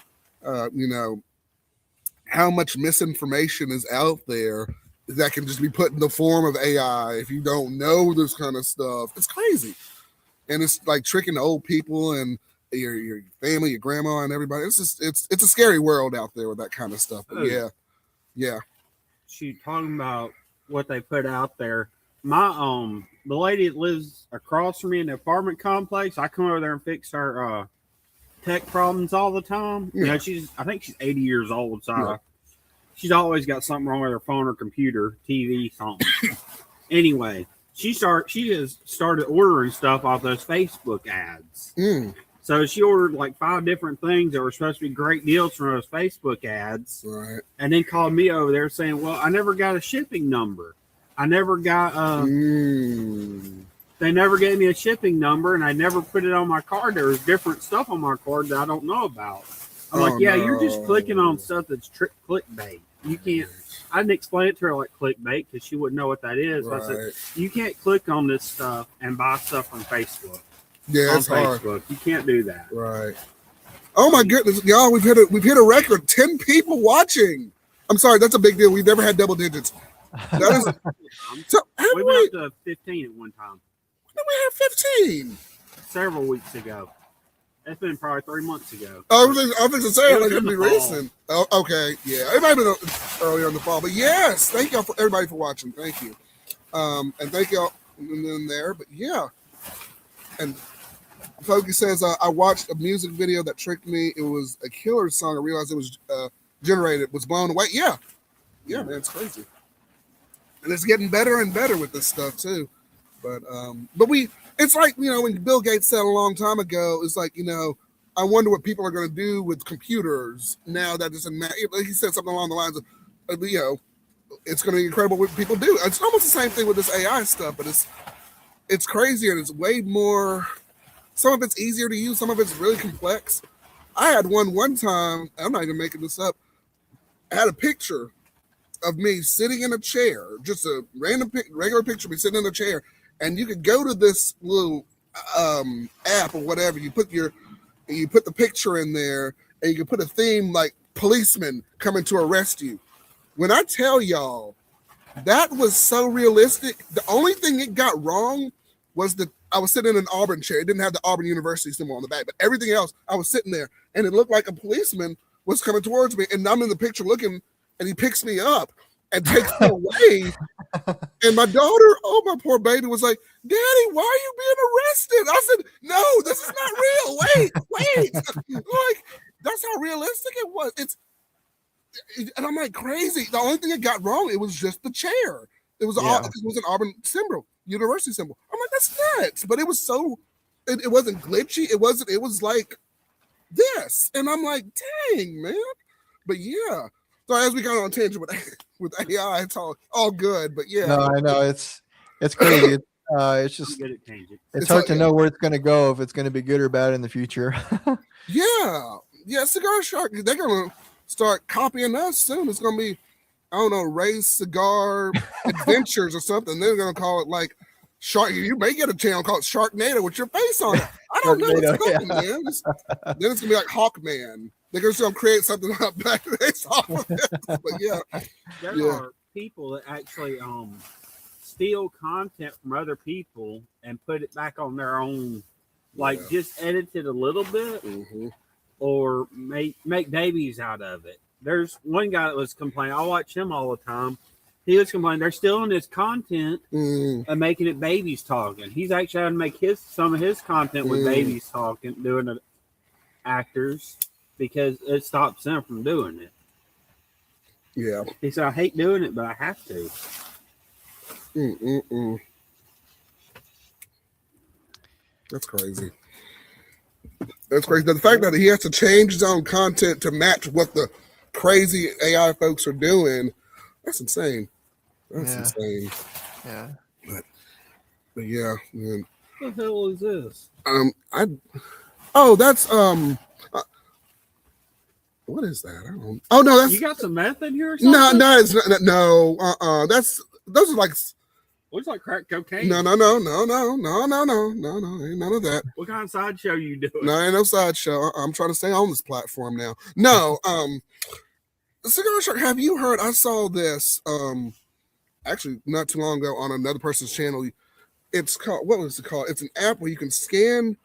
How much misinformation is out there that can just be put in the form of AI. If you don't know this kind of stuff, it's crazy, and it's like tricking the old people and your family, your grandma, and everybody. It's a scary world out there with that kind of stuff. But yeah. She talking about what they put out there. My the lady that lives across from me in the apartment complex, I come over there and fix her tech problems all the time. Yeah. I think she's 80 years old, so she's always got something wrong with her phone or computer, TV, something. Anyway, she has started ordering stuff off those Facebook ads. So she ordered like 5 different things that were supposed to be great deals from those Facebook ads. Right. And then called me over there saying, well, I never got a shipping number. I never got they never gave me a shipping number, and I never put it on my card. There was different stuff on my card that I don't know about. I'm you're just clicking on stuff that's clickbait. you can't. I didn't explain it to her like clickbait because she wouldn't know what that is. Right. I said, you can't click on this stuff and buy stuff from Facebook. Yeah, it's hard. Facebook. You can't do that. Right. Oh my goodness, y'all! We've hit a record. 10 people watching. I'm sorry, that's a big deal. We've never had double digits. That is. So, We went up to 15 at one time. when did we have 15? Several weeks ago. That's been probably 3 months ago. I was going to say, It was like, in it'd be the fall. recent. Oh, okay, yeah, it might have been earlier in the fall, but yes, thank y'all for everybody for watching. Thank you, and thank y'all in there. But yeah, and Foky says I watched a music video that tricked me. It was a killer song. I realized it was generated. Was blown away. Yeah, man, it's crazy, and it's getting better and better with this stuff too. But it's like, when Bill Gates said a long time ago, it's like, I wonder what people are going to do with computers now that doesn't matter. He said something along the lines of, it's going to be incredible what people do. It's almost the same thing with this AI stuff, but it's crazier and it's way more. Some of it's easier to use. Some of it's really complex. I had one time, I'm not even making this up. I had a picture of me sitting in a chair, just a random regular picture of me sitting in a chair. And you could go to this little app or whatever. You put the picture in there, and you can put a theme like policemen coming to arrest you. When I tell y'all, that was so realistic. The only thing it got wrong was that I was sitting in an Auburn chair. It didn't have the Auburn University symbol on the back, but everything else, I was sitting there, and it looked like a policeman was coming towards me. And I'm in the picture looking, and he picks me up and takes me away. And my daughter, oh, my poor baby, was like, Daddy, why are you being arrested? I said, no, this is not real. Wait. Like, that's how realistic it was. And I'm like, crazy. The only thing it got wrong, it was just the chair. It was an Auburn symbol, university symbol. I'm like, that's nuts. But it was it wasn't glitchy. It was like this. And I'm like, dang, man. But yeah. So as we got on a tangent with AI, it's all good, but yeah. No, I know it's crazy. It's just it's hard to know where it's going to go, if it's going to be good or bad in the future. Yeah, Cigarshark, they're going to start copying us soon. It's going to be, I don't know, Ray's Cigar Adventures or something. They're going to call it like Shark. You may get a channel called SHARKNAAAAADER with your face on it. I don't know what's coming, man. Then it's going to be like Hawkman. They're going to create something back off of it. But yeah. There are people that actually steal content from other people and put it back on their own, like just edit it a little bit or make babies out of it. There's one guy that was complaining. I watch him all the time. He was complaining they're stealing his content and making it babies talking. He's actually trying to make some of his content with babies talking, doing the actors, because it stops them from doing it. Yeah. He said, I hate doing it, but I have to. That's crazy. That's crazy. The fact that he has to change his own content to match what the crazy AI folks are doing, that's insane. That's insane. Yeah. But yeah, man. What the hell is this? That's what is that? I don't. Oh no, that's. You got some meth in here or something? No, it's not. No, those are like. Looks like crack cocaine. No. Ain't none of that. What kind of sideshow you doing? No, ain't no sideshow. I'm trying to stay on this platform now. No, Cigarshark, have you heard? I saw this actually not too long ago on another person's channel. It's called, what was it called? It's an app where you can scan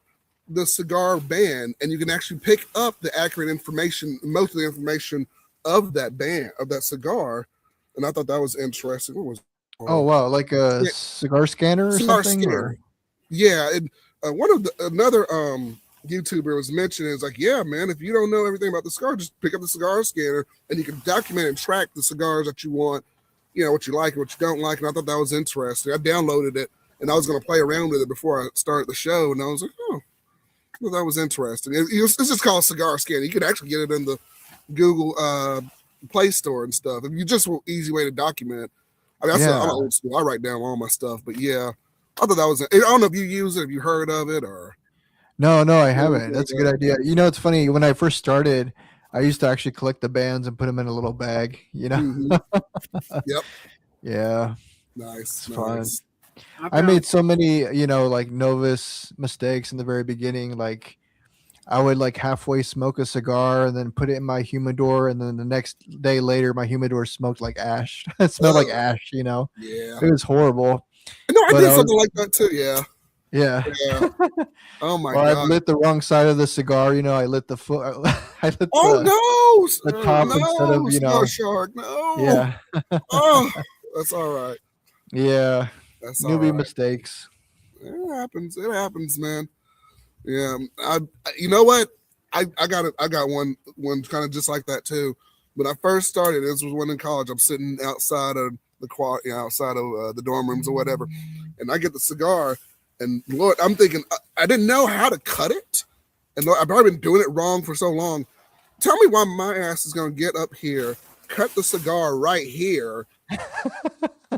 the cigar band and you can actually pick up the accurate information, most of the information of that band, of that cigar. And I thought that was interesting. What was Oh wow, like a cigar scanner or something? Scanner. Yeah, and another YouTuber was mentioning, it's like, yeah, man, if you don't know everything about the cigar, just pick up the cigar scanner and you can document and track the cigars that you want, what you like and what you don't like. And I thought that was interesting. I downloaded it and I was going to play around with it before I started the show. And I was like, oh, well, that was interesting. It's just called Cigar Scanner. You can actually get it in the Google Play Store and stuff. If you just want an easy way to document it. I mean, I'm old school. I write down all my stuff, but yeah, I thought that was. I don't know if you use it, if you heard of it, or. No, I haven't. That's a good idea. It's funny. When I first started, I used to actually collect the bands and put them in a little bag. Mhm. Yep. Yeah, Nice. it's fun. I I found made so many, like novice mistakes in the very beginning. Like I would like halfway smoke a cigar and then put it in my humidor, and then the next day later, my humidor smoked like ash. It smelled like Oh, ash. yeah. It was horrible. No, I But did I was, something like that too. Yeah. yeah. Yeah. Oh my Or I god. lit the wrong side of the cigar. I lit the foot. I lit Oh no, the top instead of, no, Cigar Shark. No. yeah, Oh, that's all right. yeah. That's all Newbie right. mistakes. It happens. It happens, man. Yeah. You know what? I got one kind of just like that too. When I first started, this was one in college. I'm sitting outside of the outside of the dorm rooms or whatever, and I get the cigar, and Lord, I'm thinking I didn't know how to cut it, and Lord, I've probably been doing it wrong for so long. Tell me why my ass is gonna get up here, cut the cigar right here,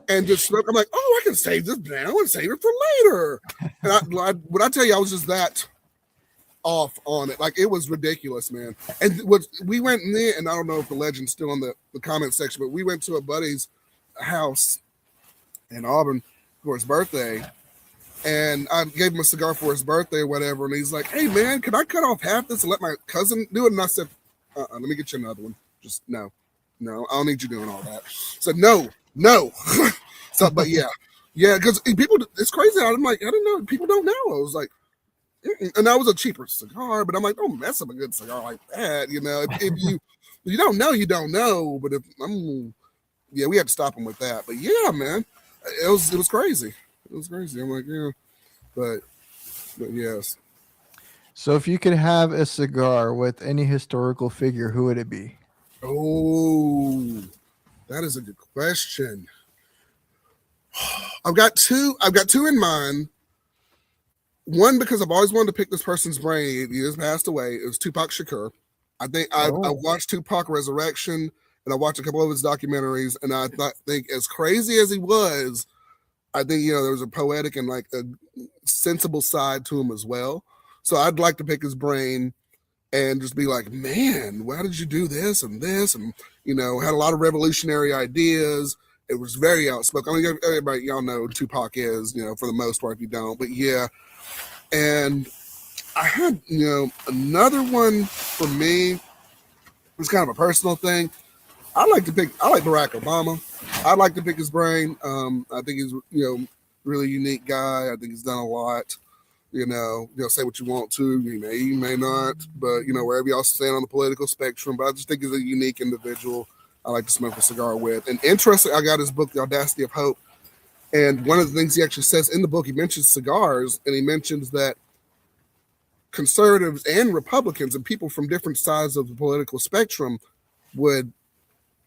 and just smoke. I'm like, oh, I can save this now and save it for later. And when I tell you, I was just that off on it. Like, it was ridiculous, man. And what we went in there, and I don't know if the legend's still in the comment section, but we went to a buddy's house in Auburn for his birthday. And I gave him a cigar for his birthday or whatever. And he's like, hey, man, can I cut off half this and let my cousin do it? And I said, let me get you another one. Just no, I don't need you doing all that. So no. So, but yeah, because people, it's crazy. I'm like, I didn't know. People don't know. I was like, and that was a cheaper cigar, but I'm like, don't mess up a good cigar like that. If you don't know, you don't know. But we had to stop him with that. But yeah, man, it was crazy. It was crazy. I'm like, yeah, but yes. So if you could have a cigar with any historical figure, who would it be? Oh, that is a good question. I've got two in mind. One, because I've always wanted to pick this person's brain. He just passed away. It was Tupac Shakur. I think I watched Tupac Resurrection, and I watched a couple of his documentaries, and I think as crazy as he was, I think there was a poetic and like a sensible side to him as well. So I'd like to pick his brain and just be like, man, why did you do this and this? And had a lot of revolutionary ideas. It was very outspoken. I mean, everybody, y'all know who Tupac is, for the most part, if you don't. But yeah. And I had, another one for me. It was kind of a personal thing. I like Barack Obama. I'd like to pick his brain. I think he's, really unique guy. I think he's done a lot. Say what you want to. You may not. But, wherever y'all stand on the political spectrum. But I just think he's a unique individual I like to smoke a cigar with. And interesting, I got his book, The Audacity of Hope. And one of the things he actually says in the book, he mentions cigars, and he mentions that conservatives and Republicans and people from different sides of the political spectrum would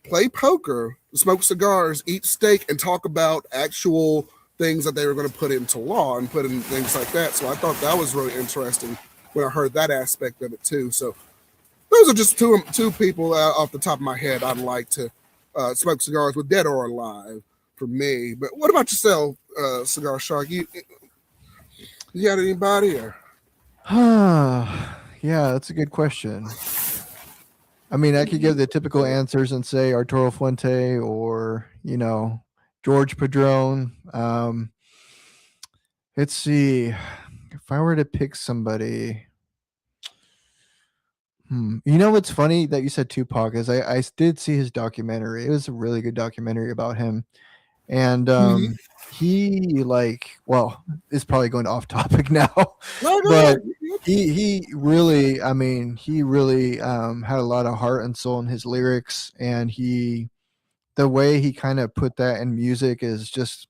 play poker, smoke cigars, eat steak, and talk about actual things that they were going to put into law and put in things like that. So I thought that was really interesting when I heard that aspect of it too. So those are just two people off the top of my head I'd like to smoke cigars with, dead or alive, for me. But what about yourself, Cigar Shark? You got anybody? Or? Yeah, that's a good question. I mean, I could give the typical answers and say Arturo Fuente or, George Padron. Let's see. If I were to pick somebody, what's funny that you said Tupac is I did see his documentary. It was a really good documentary about him. And he is probably going off topic now, but he really had a lot of heart and soul in his lyrics, and the way he kind of put that in music is just,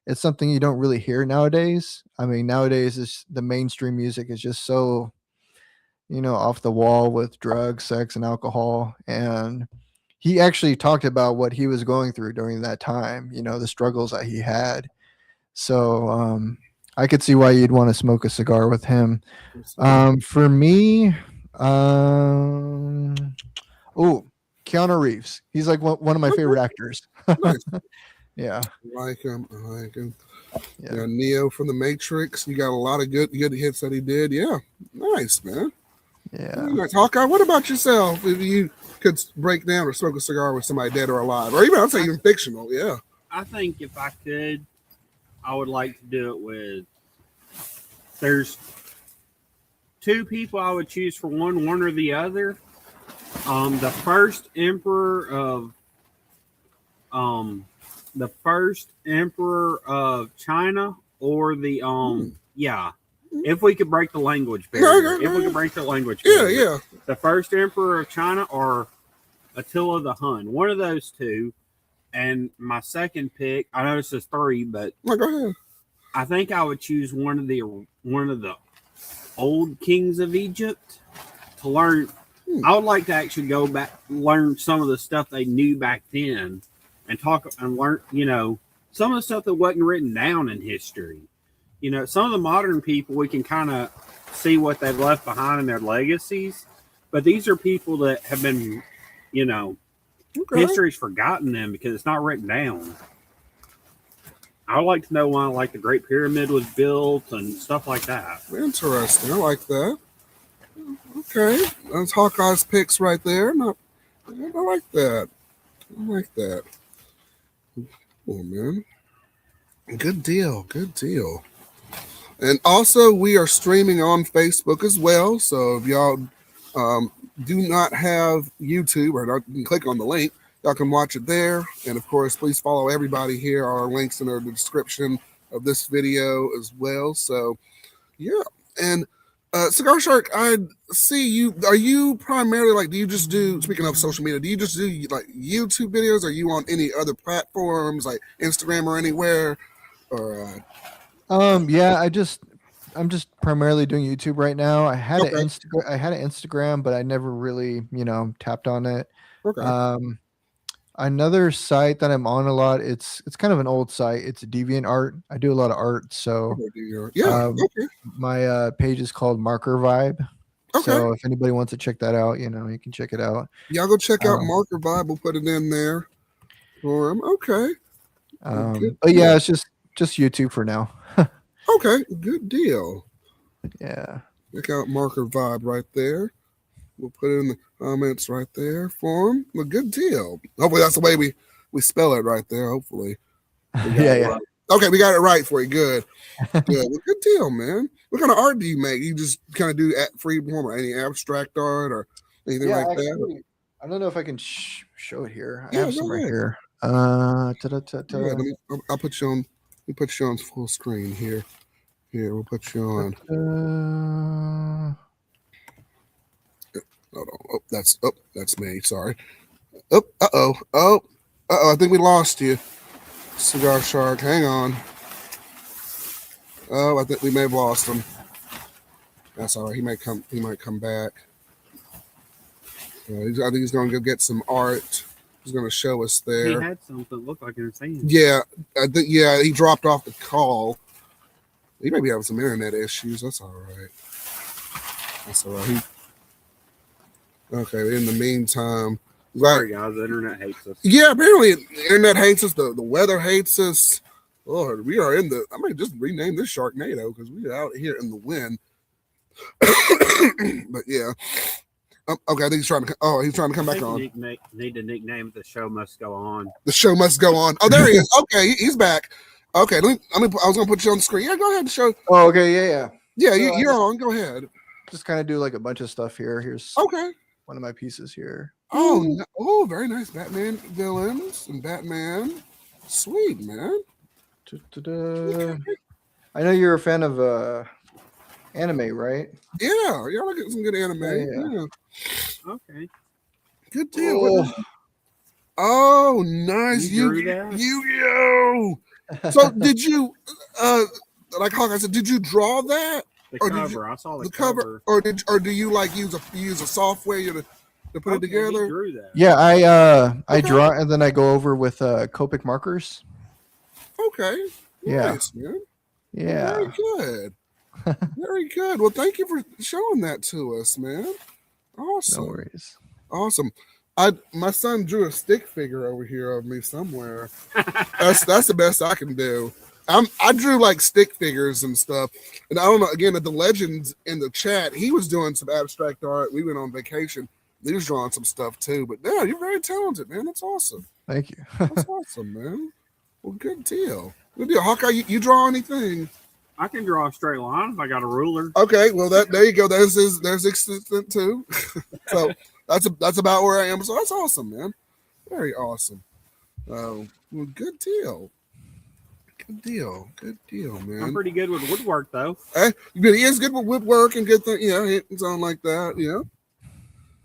it's something you don't really hear nowadays. I mean, nowadays the mainstream music is just so, off the wall with drugs, sex, and alcohol. And he actually talked about what he was going through during that time, the struggles that he had. So I could see why you'd want to smoke a cigar with him. For me, Keanu Reeves. He's like one of my favorite actors. Nice. Yeah. I like him. Yeah. Neo from the Matrix. You got a lot of good hits that he did. Yeah. Nice, man. Yeah. Very nice. Hawkeye, what about yourself? If you could break down or smoke a cigar with somebody dead or alive, or even I'd say even fictional, yeah. I think if I could, I would like to do it with. There's two people I would choose for one or the other. The first emperor of China, or the yeah. If we could break the language barrier, if we could break the language barrier, Yeah. the first emperor of China or Attila the Hun, one of those two. And my second pick, I know this is three, but Go ahead. I think I would choose one of the old kings of Egypt to learn. I would like to actually go back, learn some of the stuff they knew back then, and talk and learn. Some of the stuff that wasn't written down in history. Some of the modern people, we can kind of see what they've left behind in their legacies, but these are people that have been, history's forgotten them because it's not written down. I would like to know why, like, the Great Pyramid was built and stuff like that. Interesting. I like that. Okay, that's Hawkeye's picks right there. I like that. I like that. Oh man, good deal. Good deal. And also, we are streaming on Facebook as well. So if y'all do not have YouTube, or you can click on the link, y'all can watch it there. And of course, please follow everybody here. Our links in the description of this video as well. So yeah. And Cigar Shark, I see you. Are you primarily like? Do you just do? Speaking of social media, do you just do like YouTube videos? Are you on any other platforms like Instagram or anywhere? Or Yeah, I'm just primarily doing YouTube right now. I had Okay. an Instagram, but I never really, tapped on it. okay, Another site that I'm on a lot, it's kind of an old site. It's DeviantArt. I do a lot of art, so yeah, okay, my page is called Marker Vibe. okay. So if anybody wants to check that out, you can check it out. Y'all go check out Um, Marker Vibe. We'll put it in there for him. Okay, but yeah, it's just YouTube for now. okay, good deal. Yeah. Check out Marker Vibe right there. We'll put it in the comments right there for him. A good deal. Hopefully that's the way we spell it right there. Hopefully. Yeah. Right. Okay, we got it right for you. Good. Good. Well, good deal, man. What kind of art do you make? You just kind of do free form or any abstract art or anything like that? Actually, I don't know if I can show it here. I Yeah, have some go right ahead. here. I'll put you on. We put you on full screen here. Here, we'll put you on. Hold on. That's me. Sorry. I think we lost you, Cigar Shark. Hang on. Oh, I think we may have lost him. That's all right. He might come back. I think he's going to go get some art. He's going to show us there. He had something look like in his hand. Yeah, I think. Yeah, he dropped off the call. He may be having some internet issues. That's all right. Okay. In the meantime, Sorry, guys. The internet hates us. yeah, apparently the internet hates us. The weather hates us. Lord, we are in the. I might just rename this Sharknado because we are out here in the wind. But yeah. Okay, I think he's trying to. Oh, he's trying to come back on. Need to nickname it. The show must go on. The show must go on. Oh, there he is. Okay, he's back. Okay, I was gonna put you on the screen. Yeah, go ahead and show. Oh, okay, yeah. Yeah, So you're on. Go ahead. Just kind of do like a bunch of stuff here. Here's Okay. one of my pieces here. Oh, very nice. Batman villains and Batman. Sweet, man. Ta-da. I know you're a fan of anime, right? Yeah, look at some good anime. Yeah. Okay. Good deal. Oh, nice. You drew that? Yu-Gi-Oh! So did you like Hawkeye said, did you draw that? The Or did cover. I saw The cover, or do you like use a software to put it together? He drew that. Yeah, I Okay. draw and then I go over with Copic markers. Okay. Yeah. Nice, man. Yeah. Very good. Very good. Well, thank you for showing that to us, man. Awesome. No worries. Awesome. My son drew a stick figure over here of me somewhere. That's the best I can do. I drew like stick figures and stuff, and I don't know. Again, at the legends in the chat, he was doing some abstract art. We went on vacation. He was drawing some stuff too. But yeah, you're very talented, man. That's awesome. Thank you. That's awesome, man. Well, good deal. Good deal. Hawkeye, you draw anything? I can draw a straight line if I got a ruler. Okay, well there you go. There's existent too. So that's about where I am. So that's awesome, man. Very awesome. Well, good deal. Good deal, man. I'm pretty good with woodwork though. Hey, he is good with woodwork and good thing, hitting something like that,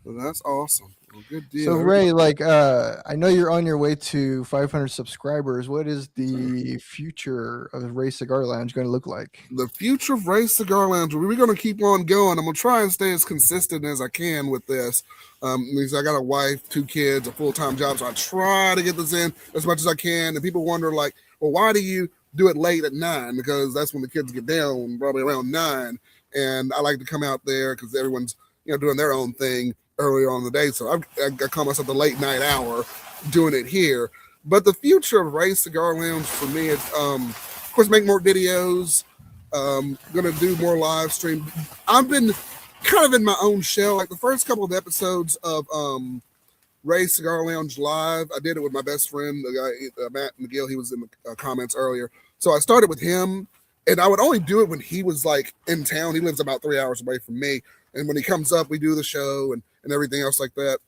Well, that's awesome. Well, good deal. So Ray, like, I know you're on your way to 500 subscribers. What is the future of Ray Cigar Lounge going to look like? The future of Ray Cigar Lounge, we're going to keep on going. I'm going to try and stay as consistent as I can with this. Because I got a wife, 2 kids, a full-time job, so I try to get this in as much as I can. And people wonder, like, well, why do you do it late at 9? Because that's when the kids get down, probably around 9. And I like to come out there because everyone's, doing their own thing earlier on in the day. So I call myself the late night hour doing it here. But the future of Ray Cigar Lounge for me is, of course, make more videos. Going to do more live stream. I've been kind of in my own shell. Like the first couple of episodes of Ray Cigar Lounge Live, I did it with my best friend, the guy, Matt McGill. He was in the comments earlier. So I started with him, and I would only do it when he was like in town. He lives about 3 hours away from me. And when he comes up, we do the show and everything else like that.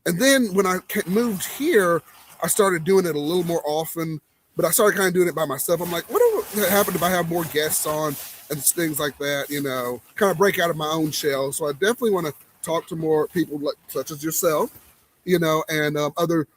And then when I moved here, I started doing it a little more often, but I started kind of doing it by myself. I'm like, what would happen if I have more guests on and things like that, kind of break out of my own shell. So I definitely want to talk to more people such as yourself, and other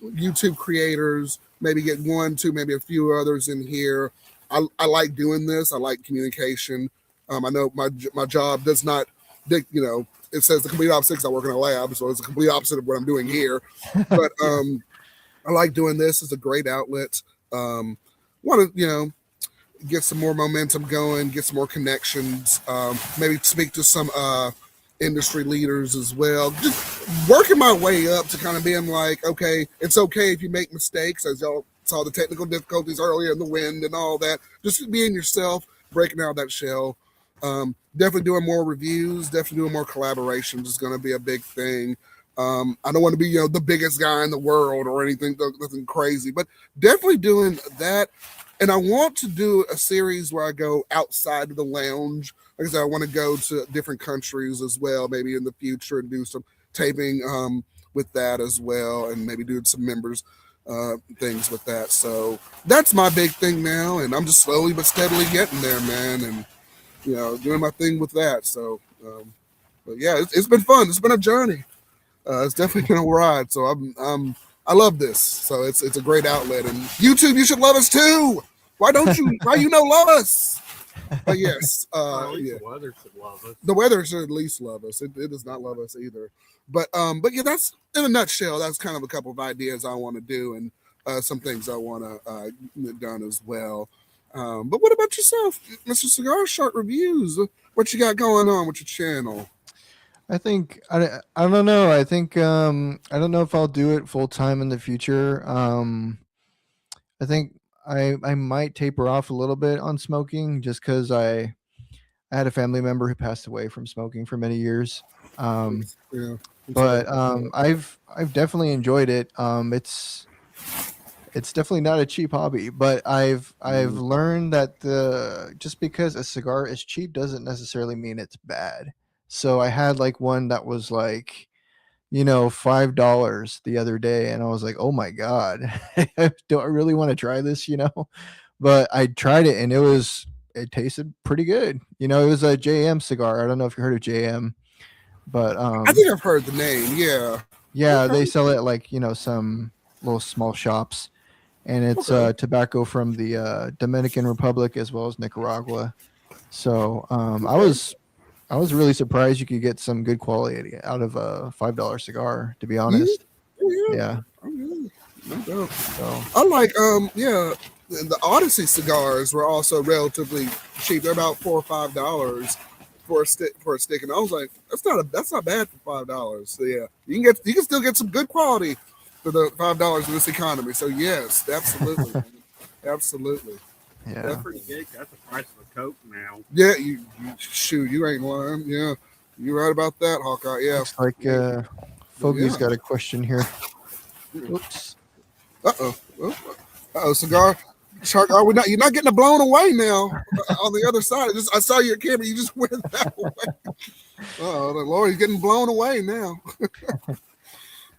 YouTube creators, maybe get 1, 2, maybe a few others in here. I like doing this. I like communication. I know my job does not, it says the complete opposite because I work in a lab, so it's the complete opposite of what I'm doing here. But I like doing this. It's a great outlet. Want to, get some more momentum going, get some more connections, maybe speak to some industry leaders as well. Just working my way up to kind of being like, okay, it's okay if you make mistakes, as y'all saw the technical difficulties earlier in the wind and all that. Just being yourself, breaking out of that shell. Definitely doing more reviews, definitely doing more collaborations is going to be a big thing. I don't want to be, the biggest guy in the world or anything, nothing crazy, but definitely doing that. And I want to do a series where I go outside of the lounge. Like I said, I want to go to different countries as well, maybe in the future, and do some taping with that as well, and maybe do some members things with that. So that's my big thing now, and I'm just slowly but steadily getting there, man, and doing my thing with that. So, but yeah, it's been fun. It's been a journey. It's definitely been a ride. So I love this. So it's a great outlet, and YouTube, you should love us too. Why don't you? Why love us? Yes. The weather should love us. The weather should at least love us. It does not love us either. But yeah, that's in a nutshell. That's kind of a couple of ideas I want to do, and some things I want to get done as well. But what about yourself, Mr. Cigarshark Reviews? What you got going on with your channel? I think I don't know. I think I don't know if I'll do it full time in the future. I think I might taper off a little bit on smoking just because I had a family member who passed away from smoking for many years. Yeah. But I've definitely enjoyed it. It's definitely not a cheap hobby, but I've learned that just because a cigar is cheap doesn't necessarily mean it's bad. So I had like one that was like, $5 the other day, and I was like, oh my God, do I really want to try this, But I tried it, and it tasted pretty good. It was a JM cigar. I don't know if you heard of JM, but I think I've heard the name. Yeah. Yeah, they sell it at like, some little small shops. And it's tobacco from the Dominican Republic as well as Nicaragua. So I was really surprised you could get some good quality out of a $5 cigar, to be honest. Yeah. No doubt. So. I like the Odyssey cigars were also relatively cheap. They're about $4 or $5 for a stick, and I was like, that's not bad for $5. So yeah, you can still get some good quality for the $5 in this economy. So yes, absolutely. Absolutely. Yeah. That's pretty good. That's the price of a Coke now. Yeah, shoot, you ain't lying. Yeah, you're right about that, Hawkeye. Yeah, Looks like but Fogey's yeah. got a question here. Oops. Cigar Shark. Are we not? You're not getting blown away now. On the other side, I saw your camera. You just went that way. Oh, the Lord, he's getting blown away now.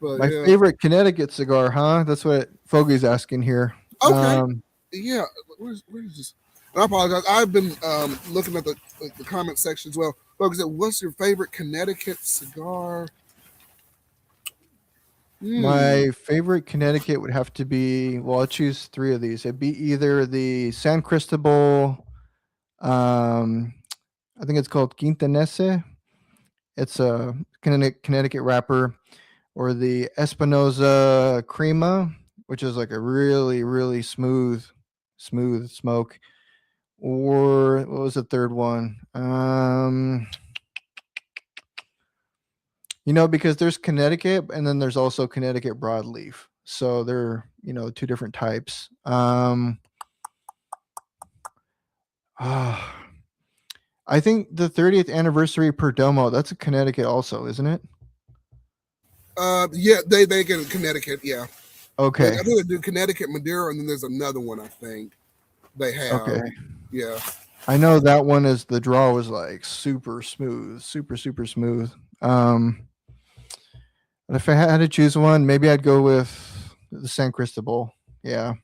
But My yeah. favorite Connecticut cigar, huh? That's what Fogey's asking here. Okay. Yeah. Where's this? And I apologize. I've been looking at the comment section as well. Folks, what's your favorite Connecticut cigar? My favorite Connecticut would have to be, well, I'll choose 3 of these. It'd be either the San Cristobal, I think it's called Quintanese. It's a Connecticut wrapper, or the Espinosa Crema, which is like a really, really smooth smoke. Or what was the third one? Because there's Connecticut and then there's also Connecticut broadleaf. So they're, 2 different types. I think the 30th anniversary Perdomo, that's a Connecticut also, isn't it? Yeah, they get in Connecticut, yeah. Okay. I think they do Connecticut Madeira, and then there's another one I think they have. Okay. Yeah. I know that one is, the draw was like super smooth, super smooth. But if I had to choose one, maybe I'd go with the San Cristobal. Yeah.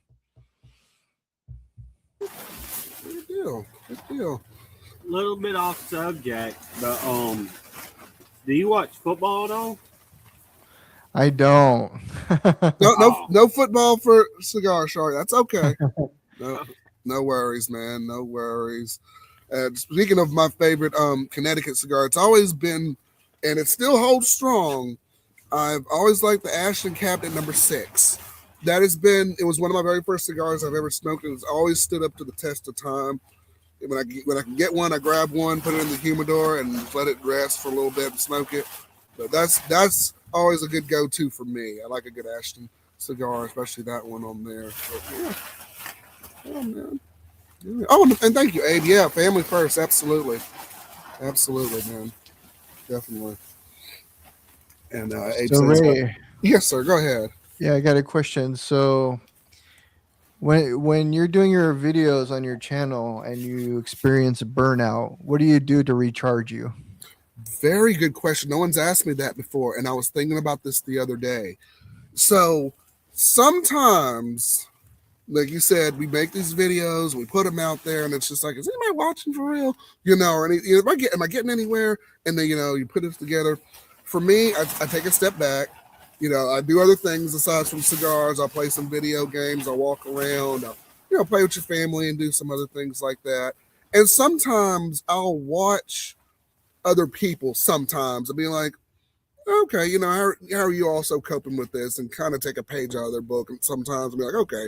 Good deal. A little bit off subject, but do you watch football at all? I don't. No football for Cigar Shark. That's okay. No worries, man. No worries. Speaking of my favorite Connecticut cigar, it's always been, and it still holds strong. I've always liked the Ashton Cabinet number 6. It was one of my very first cigars I've ever smoked, and it's always stood up to the test of time. When I can get one, I grab one, put it in the humidor, and let it rest for a little bit and smoke it. But that's always a good go-to for me. I like a good Ashton cigar, especially that one on there. But yeah. Oh man. Yeah. Oh, and thank you, Abe. Yeah, family first. Absolutely, man. Definitely. And Abe So says, Ray, yes, sir. Go ahead. Yeah, I got a question. So when you're doing your videos on your channel and you experience a burnout, what do you do to recharge you? Very good question. No one's asked me that before, and I was thinking about this the other day. So sometimes, like you said, we make these videos, we put them out there, and it's just like, is anybody watching for real? Or am I getting anywhere? And then you put it together. For me, I take a step back. I do other things aside from cigars. I'll play some video games. I'll walk around. I'll play with your family and do some other things like that. And sometimes I'll watch other people sometimes and be like, okay, how are you also coping with this? And kind of take a page out of their book. And sometimes I'll be like, okay,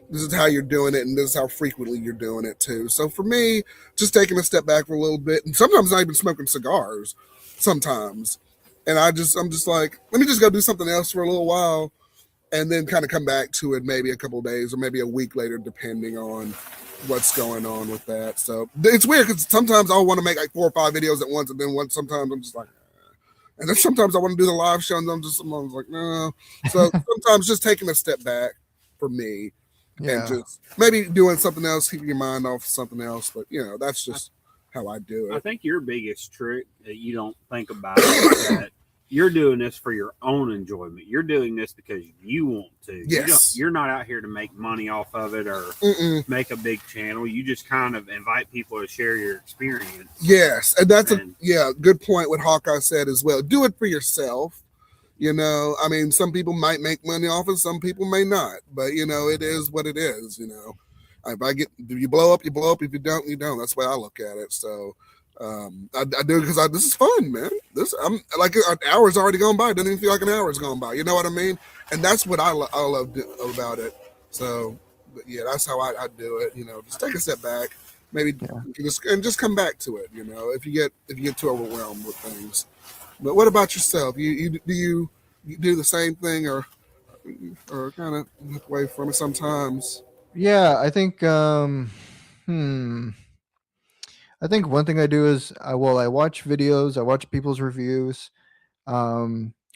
this is how you're doing it, and this is how frequently you're doing it too. So for me, just taking a step back for a little bit, and sometimes not even smoking cigars, sometimes. And I'm just like, let me just go do something else for a little while, and then kind of come back to it maybe a couple of days or maybe a week later, depending on what's going on with that. So it's weird because sometimes I'll want to make like 4 or 5 videos at once, and then sometimes I'm just like, and then sometimes I want to do the live show, and I'm like, no. So sometimes just taking a step back for me. Yeah. And just maybe doing something else, keeping your mind off something else. But, that's just how I do it. I think your biggest trick that you don't think about is that you're doing this for your own enjoyment. You're doing this because you want to. Yes. You're not out here to make money off of it or make a big channel. You just kind of invite people to share your experience. Yes. And that's good point what Hawkeye said as well. Do it for yourself. I mean, some people might make money off it, some people may not, but it is what it is. If you blow up, you blow up. If you don't, you don't. That's the way I look at it. So I do it because this is fun, man. I'm like, an hour's already gone by. It doesn't even feel like an hour's gone by. You know what I mean? And that's what I love about it. So, but yeah, that's how I do it. Just take a step back, maybe just come back to it. If you get too overwhelmed with things. But what about yourself? Do you do the same thing or kind of look away from it sometimes? Yeah, I think I think one thing I do is I watch videos, I watch people's reviews. I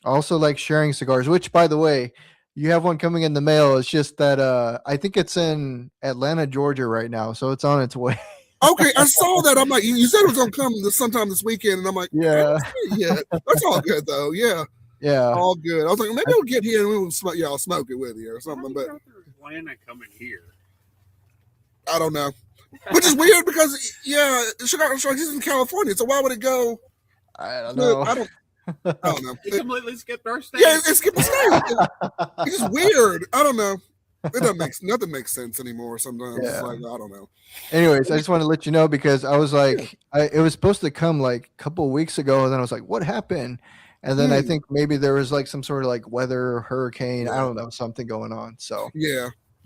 also like sharing cigars, which by the way, you have one coming in the mail. It's just that I think it's in Atlanta, Georgia right now, so it's on its way. Okay, I saw that. I'm like, you said it was gonna come sometime this weekend, and I'm like, Yeah. yeah, that's all good though. Yeah, Yeah. all good. I was like, maybe we'll get here and we'll smoke. Yeah, I'll smoke it with you or something. But Atlanta coming here. I don't know, which is weird because Cigar Shark is in California, so why would it go? I don't know. I don't know. It completely skipped our state. Yeah, it skipped the state. It's just weird. I don't know. It doesn't nothing makes sense anymore. Sometimes it's like I don't know. Anyways, I just want to let you know because I was like, it was supposed to come like a couple of weeks ago, and then I was like, what happened? And then I think maybe there was like some sort of like weather, hurricane, I don't know, something going on. So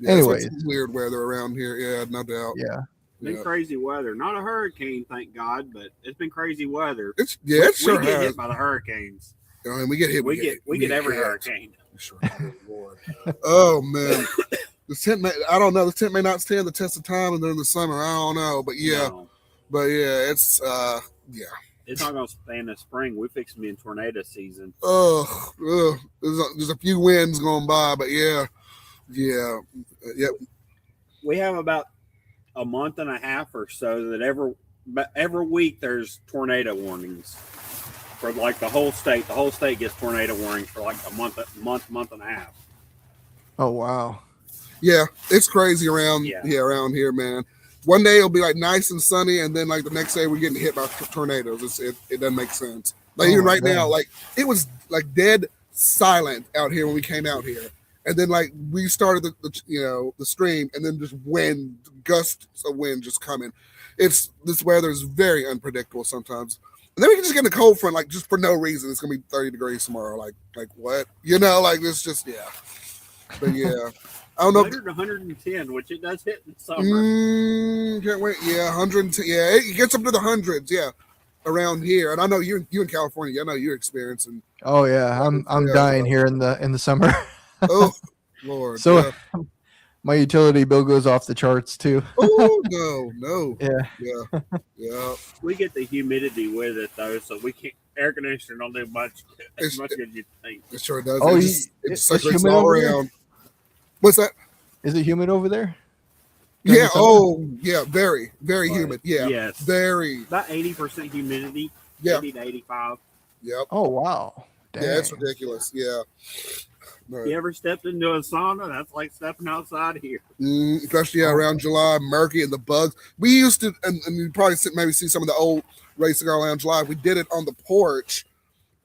anyways, it's weird weather around here. Yeah, no doubt. Yeah. It's been crazy weather. Not a hurricane, thank God, but it's been crazy weather. We get hit by the hurricanes. I mean, we get hit. We get every hurricane. Sure. Lord. Oh man, the tent may, I don't know. The tent may not stand the test of time during the summer. I don't know, but it's It's not gonna stand the spring. We fixed to be in tornado season. There's a few winds going by, but yeah. We have about a month and a half or so that every week there's tornado warnings for like the whole state. The whole state gets tornado warnings for like a month and a half. Oh wow. Yeah, it's crazy around here, man. One day it'll be like nice and sunny, and then like the next day we're getting hit by tornadoes. It doesn't make sense. Like even right now, like it was like dead silent out here when we came out here, and then like we started the stream, and then just gusts of wind just coming. This weather is very unpredictable sometimes. And then we can just get in a cold front, like just for no reason. It's gonna be 30 degrees tomorrow. Like what? Like it's just But yeah, I don't know. 100 to 110, which it does hit in the summer. Can't wait. Yeah, 110. Yeah, it gets up to the hundreds. Yeah, around here. And I know you in California. I know you're experiencing. Oh yeah, I'm dying here in the summer. Oh Lord. So my utility bill goes off the charts too. Oh no. Yeah. We get the humidity with it though, so we can't. Air conditioner don't do much as much as you think. It sure does. Oh, it circulates all around. What's that? Is it humid over there? Yeah. Oh, yeah. Very, very humid. Yeah. Yes. Very. About 80% humidity. Yeah. 80 to 85. Yep. Oh wow. Dang. Yeah, it's ridiculous. Yeah. No. You ever stepped into a sauna? That's like stepping outside here. Especially around July, murky and the bugs. We used to, and you probably maybe see some of the old Ray Cigar Lounge live. We did it on the porch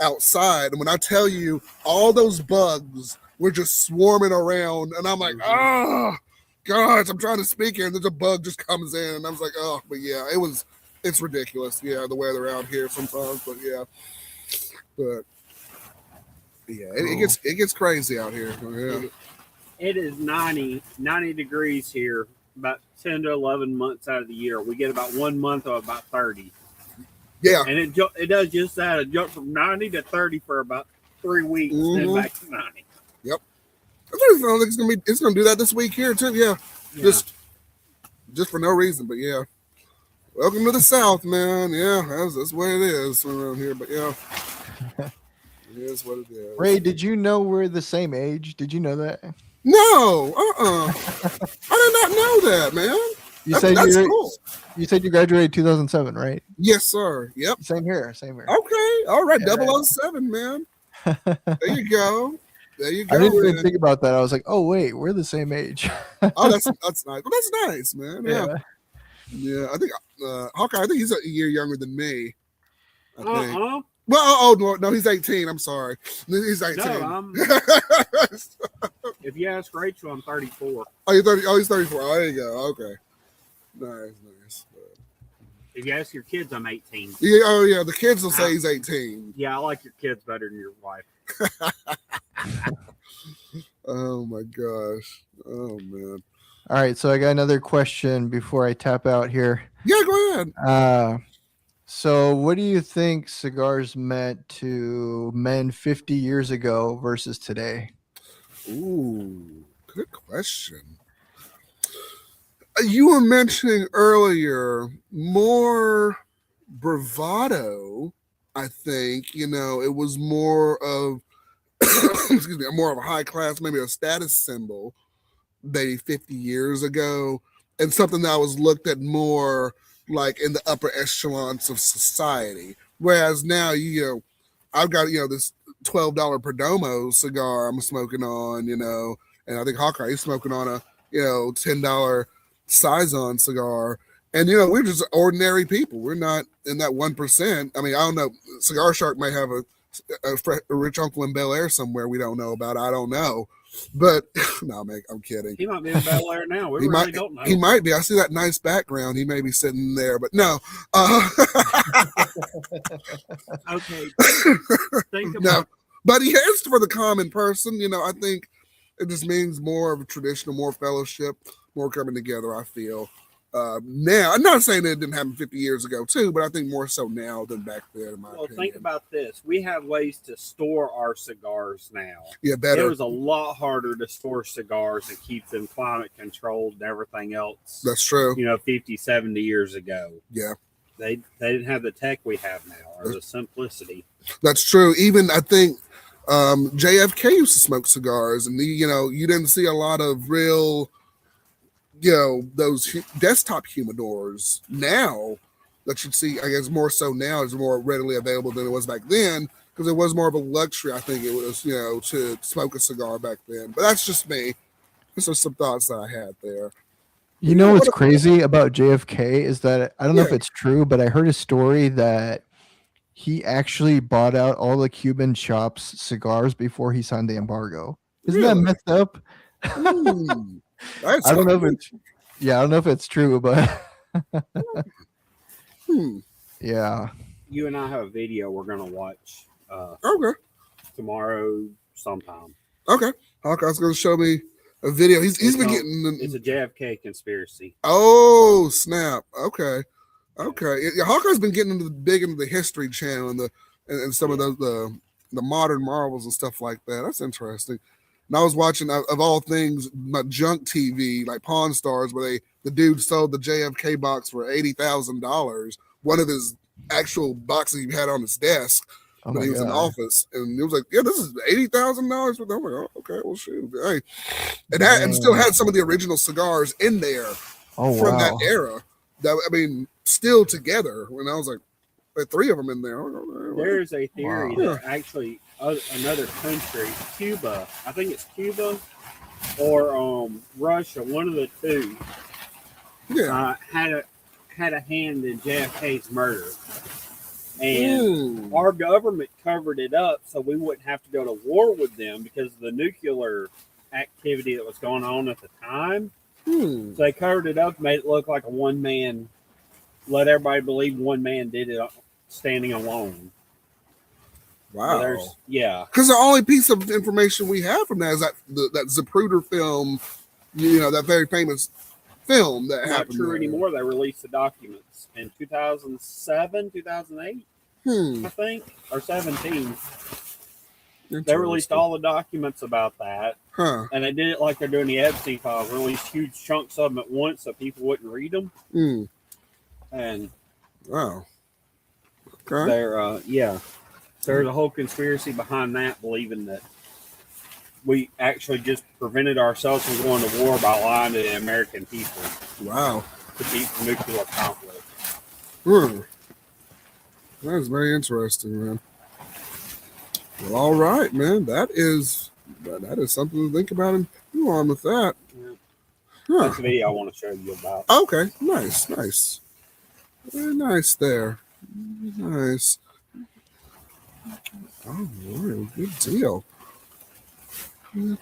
outside, and when I tell you, all those bugs were just swarming around, and I'm like, oh gosh, I'm trying to speak here, and there's a bug just comes in, and I was like, oh, but yeah, it's ridiculous. Yeah, the weather out here sometimes, but yeah. It gets crazy out here. Yeah. It is 90 degrees here about 10 to 11 months out of the year. We get about 1 month of about 30. Yeah. And it does just that. It jumped from 90 to 30 for about 3 weeks, then back to 90. Yep. I think it's gonna do that this week here too. Yeah. Just for no reason, but yeah. Welcome to the South, man. Yeah, that's what it is around here. But yeah. It is what it is. Ray, did you know we're the same age? Did you know that? No. I did not know that, man. That's cool. You said you graduated 2007, right? Yes, sir. Yep. Same here. Okay. All right. Yeah. 007, man. There you go. I didn't even think about that. I was like, oh wait, we're the same age. Oh, that's nice. Well, that's nice, man. Yeah. I think Hawkeye. I think he's a year younger than me. I think. Well, no, he's 18. I'm sorry. He's 18. No, if you ask Rachel, I'm 34. Oh, you're 30. Oh, he's 34. Oh, there you go. Okay. Nice. If you ask your kids, I'm 18. Yeah. Oh, yeah. The kids will say he's 18. Yeah, I like your kids better than your wife. Oh my gosh. Oh man. All right. So I got another question before I tap out here. Yeah, go ahead. So what do you think cigars meant to men 50 years ago versus today? Ooh, good question. You were mentioning earlier more bravado. I think it was more of excuse me, more of a high class, maybe a status symbol, maybe 50 years ago, and something that was looked at more like in the upper echelons of society. Whereas now, I've got this $12 Perdomo cigar I'm smoking on, and I think Hawkeye is smoking on a $10 Saison cigar. And we're just ordinary people. We're not in that 1%. I mean, I don't know. Cigar Shark may have a rich uncle in Bel Air somewhere we don't know about. I don't know. But no, man, I'm kidding. He might be in Bel Air now. We really don't know. He might be. I see that nice background. He may be sitting there, but no. Okay. Think about No, but he is for the common person. I think it just means more of a traditional, more fellowship, more coming together. I feel now. I'm not saying that it didn't happen 50 years ago too, but I think more so now than back then. In my opinion. Think about this. We have ways to store our cigars now. Yeah, better. It was a lot harder to store cigars and keep them climate controlled and everything else. That's true. 50, 70 years ago. Yeah. They didn't have the tech we have now, or the simplicity. That's true. Even I think JFK used to smoke cigars, and you didn't see a lot of real, those desktop humidors now that you'd see. I guess more so now is more readily available than it was back then, because it was more of a luxury. I think it was to smoke a cigar back then. But that's just me. Those are some thoughts that I had there. You know what's crazy about JFK is that I don't know if it's true, but I heard a story that he actually bought out all the Cuban shops' cigars before he signed the embargo. Isn't that messed up? I don't know if it's true, but yeah. You and I have a video we're gonna watch. Okay. Tomorrow sometime. Okay. Hawkeye's gonna show me a video. He's been getting. It's a JFK conspiracy. Oh snap! Okay. Yeah, Hawkeye's been getting into the History Channel and some of the modern marvels and stuff like that. That's interesting. And I was watching, of all things, my junk TV, like Pawn Stars, where the dude sold the JFK box for $80,000. One of his actual boxes he had on his desk when he was in office, and it was like, yeah, this is $80,000. I'm like, oh, okay, well, shoot, hey, and still had some of the original cigars in there from that era. That still together. When I was like, there are 3 of them in there. There's a theory that actually another country, Cuba, I think it's Cuba or Russia, one of the two, had a hand in JFK's murder. And our government covered it up so we wouldn't have to go to war with them because of the nuclear activity that was going on at the time. So they covered it up, made it look like a one-man, let everybody believe one man did it standing alone. Wow. Yeah. Because the only piece of information we have from that is that Zapruder film, that very famous film that happened. Not true anymore. They released the documents in 2007, 2008, I think, or 17. They released all the documents about that. And they did it like they're doing the Epstein files, released huge chunks of them at once so people wouldn't read them. And wow. Okay. There's a whole conspiracy behind that, believing that we actually just prevented ourselves from going to war by lying to the American people. Wow. To beat the nuclear conflict. That's very interesting, man. Well, all right, man. That is something to think about and go on with that. Yeah. That's the video I want to show you about. Okay. Nice. Very nice there. Nice. Oh, boy, good deal. All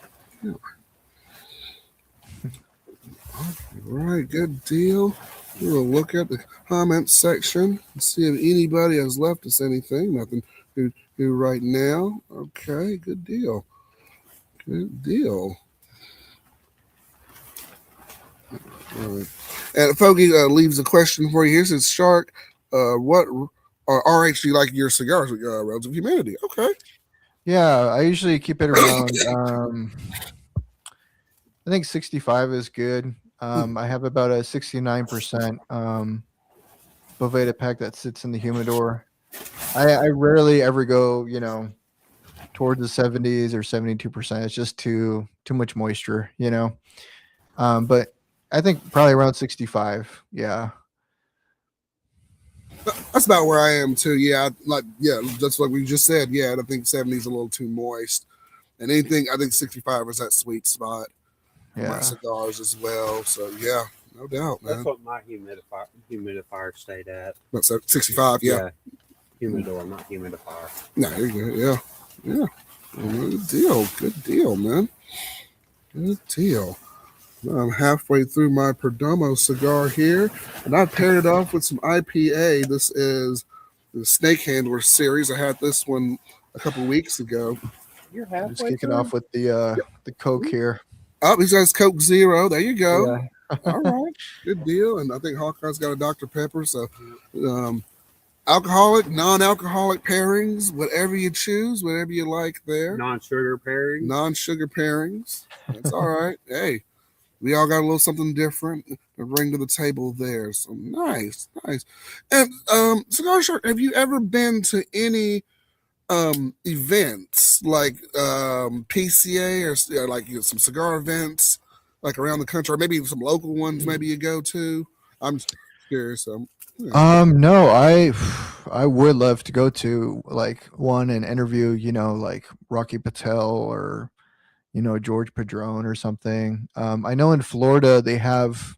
right, good deal. We'll look at the comment section and see if anybody has left us anything. Nothing to do right now. Okay, good deal. Good deal. All right. And Fogey leaves a question for you here. Says, Shark, what or RH do you like your cigars, Roads of Humanity? Okay. Yeah, I usually keep it around. I think 65 is good. I have about a 69% Boveda pack that sits in the humidor. I rarely ever go, towards the 70s or 72%. It's just too much moisture, But I think probably around 65. Yeah. That's about where I am too. Yeah, that's like we just said. Yeah, I think 70 is a little too moist, and anything I think 65 is that sweet spot for my Yeah. cigars as well. So yeah, no doubt, man. That's what my humidifier stayed at. That's 65. Yeah. Humidor, not humidifier. No, you're good. Yeah, yeah. Well, good deal, man. Good deal. I'm halfway through my Perdomo cigar here, and I paired it off with some IPA. This is the Snake Handler series. I had this one a couple weeks ago. You're halfway Just kicking through? off with the Coke here. Oh, he says Coke Zero. There you go. Yeah. All right, good deal. And I think Hawkeye's got a Dr. Pepper. So, alcoholic, non-alcoholic pairings, whatever you choose, whatever you like there. Non-sugar pairing. Non-sugar pairings. That's all right. Hey, we all got a little something different to bring to the table there. So nice. And Cigar Shark, have you ever been to any events like PCA or like some cigar events like around the country, or maybe some local ones maybe you go to? I'm curious. No, I would love to go to like one and interview, like Rocky Patel or George Padron or something. I know in Florida they have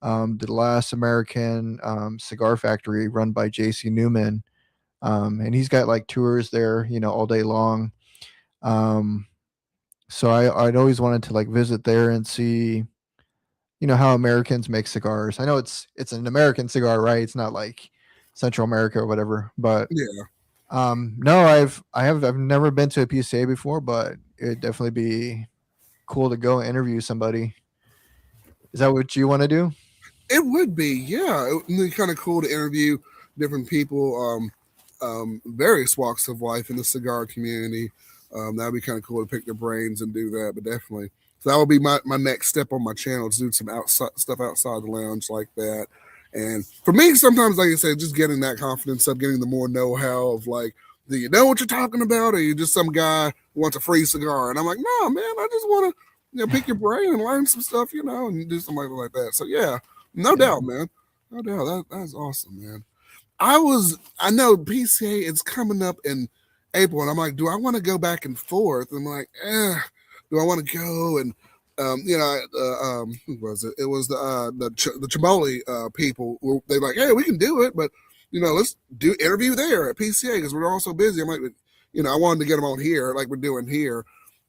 the last American cigar factory run by JC Newman. And he's got like tours there, all day long. So I'd always wanted to like visit there and see, how Americans make cigars. I know it's an American cigar, right? It's not like Central America or whatever. But yeah, no, I've never been to a PCA before, but it'd definitely be cool to go interview somebody. Is that what you want to do? it would be. Yeah, it would be kind of cool to interview different people. Various walks of life in the cigar community. That would be kind of cool to pick their brains and do that, but definitely. So that would be my next step on my channel, to do some stuff outside the lounge like that. And for me, sometimes, like I said, just getting that confidence up, getting the more know-how of like, do you know what you're talking about? Or are you just some guy who wants a free cigar? And I'm like, no, man, I just want to pick your brain and learn some stuff, and do something like that. So yeah, no doubt, man. No doubt. That's awesome, man. I know PCA is coming up in April, and I'm like, do I want to go back and forth? I'm like, do I want to go? And who was it? It was the Chimoli people. They're like, hey, we can do it, but let's do interview there at PCA because we're all so busy. I'm like, I wanted to get them on here, like we're doing here,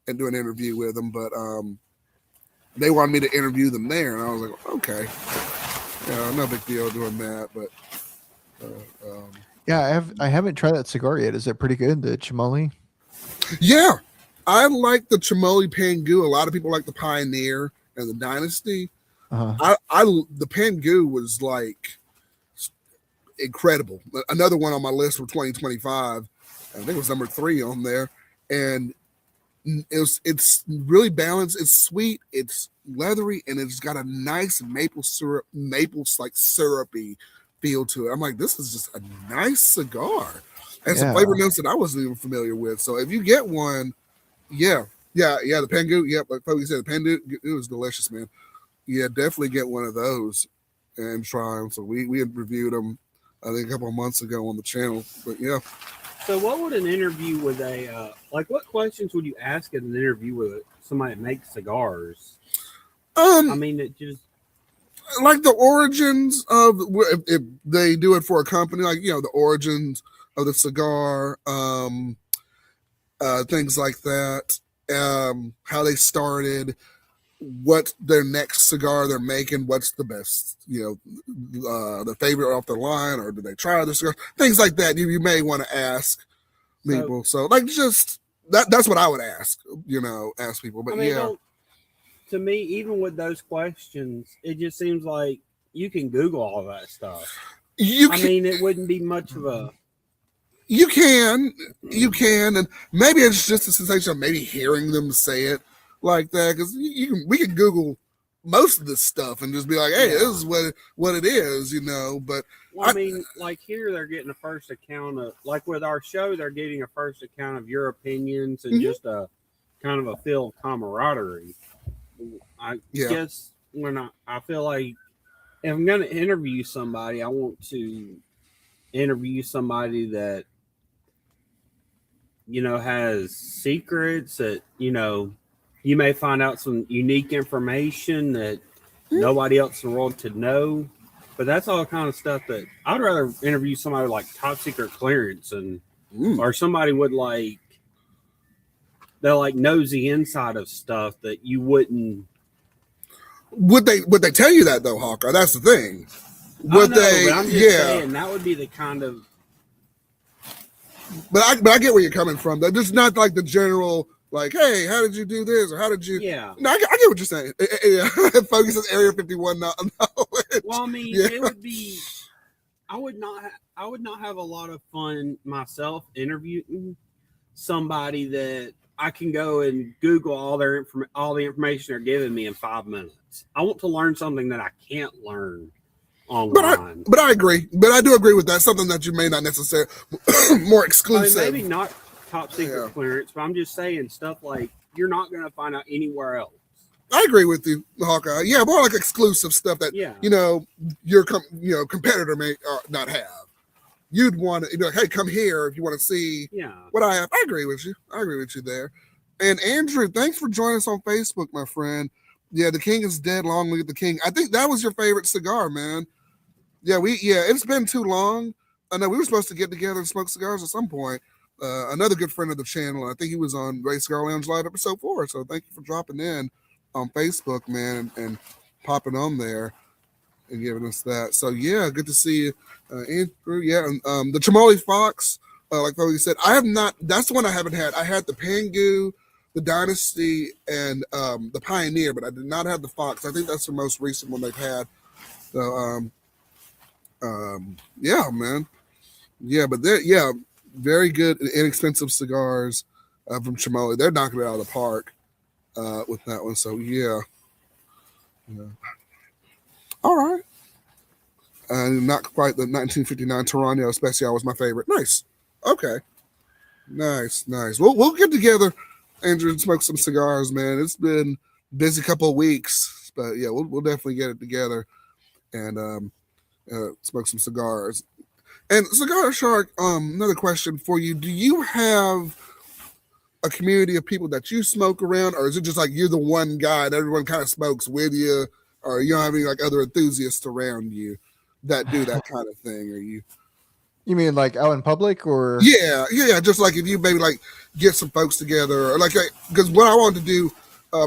and do an interview with them, but they wanted me to interview them there, and I was like, okay, no big deal doing that, but. Yeah, I haven't tried that cigar yet. Is it pretty good, the Chimoli? Yeah, I like the Chimoli Pangu. A lot of people like the Pioneer and the Dynasty. Uh-huh. The Pangu was like incredible. Another one on my list for 2025. I think it was number 3 on there, and it's really balanced. It's sweet. It's leathery, and it's got a nice maple like syrupy feel to it. I'm like, this is just a nice cigar, and some flavor notes that I wasn't even familiar with. So if you get one, the Pangu, like Toby said, the Pangu, it was delicious, man. Yeah, definitely get one of those and try them. So we had reviewed them, I think, a couple of months ago on the channel. But yeah. So what would an interview with what questions would you ask in an interview with somebody that makes cigars? I mean, it just like the origins of, if they do it for a company, like the origins of the cigar, things like that, how they started, what their next cigar they're making, what's the best, the favorite off the line, or do they try the cigar, things like that. You may want to ask people. So like, just that's what I would ask people. But to me, even with those questions, it just seems like you can Google all that stuff. I mean, it wouldn't be much of a. You can, and maybe it's just a sensation of maybe hearing them say it like that, because we can Google most of this stuff and just be like, hey, Yeah. this is what it is, you know. But Well, I mean, like here, they're getting a first account of, like with our show, they're getting a first account of your opinions and Mhm. just a kind of a feel of camaraderie. I Yeah. guess I feel like if I'm going to interview somebody, I want to interview somebody that, you know, has secrets that, you know, you may find out some unique information that nobody else in the world could know. But that's all kind of stuff that I'd rather interview somebody like top secret clearance and or somebody with like that like knows the inside of stuff that you wouldn't. Would they tell you that though, Hawkeye? That's the thing. Would I know, they? but I'm just saying that would be the kind of. But I get where you're coming from. That it's not like the general like, hey, how did you do this or how did you? Yeah. No, I get what you're saying. Yeah. Focus on Area 51 knowledge. Well, I mean, Yeah. it would be. I would not have a lot of fun myself interviewing somebody that I can go and Google all the information they're giving me in 5 minutes. I want to learn something that I can't learn online. But I agree. But I do agree with that. Something that you may not necessarily more exclusive. I mean, maybe not top secret clearance, but I'm just saying stuff like you're not going to find out anywhere else. I agree with you, Hawkeye. Yeah, more like exclusive stuff that you know your competitor may not have. You'd want to, hey, come here if you want to see what I have. I agree with you. I agree with you there. And Andrew, thanks for joining us on Facebook, my friend. Yeah, the king is dead. Long live the king. I think that was your favorite cigar, man. Yeah, it's been too long. I know we were supposed to get together and smoke cigars at some point. Another good friend of the channel, I think he was on Ray Cigar Lounge Live episode 4. So thank you for dropping in on Facebook, man, and popping on there and giving us that. So yeah, good to see you, Andrew. Yeah, and the Chamoli Fox, like you said, I have not. That's the one I haven't had. I had the Pangu, the Dynasty, and the Pioneer, but I did not have the Fox. I think that's the most recent one they've had. So yeah, man. Yeah, but they're very good and inexpensive cigars from Chamoli. They're knocking it out of the park with that one. So yeah. All right. Not quite the 1959 Toronto Special was my favorite. Nice. Okay. Nice. We'll get together, Andrew, and smoke some cigars, man. It's been a busy couple of weeks, but yeah, we'll definitely get it together and smoke some cigars. And Cigar Shark, another question for you. Do you have a community of people that you smoke around, or is it just like you're the one guy and everyone kind of smokes with you, or you don't have any like other enthusiasts around you that do that kind of thing? Or you mean like out in public, or yeah, just like if you maybe like get some folks together, or like because what I wanted to do,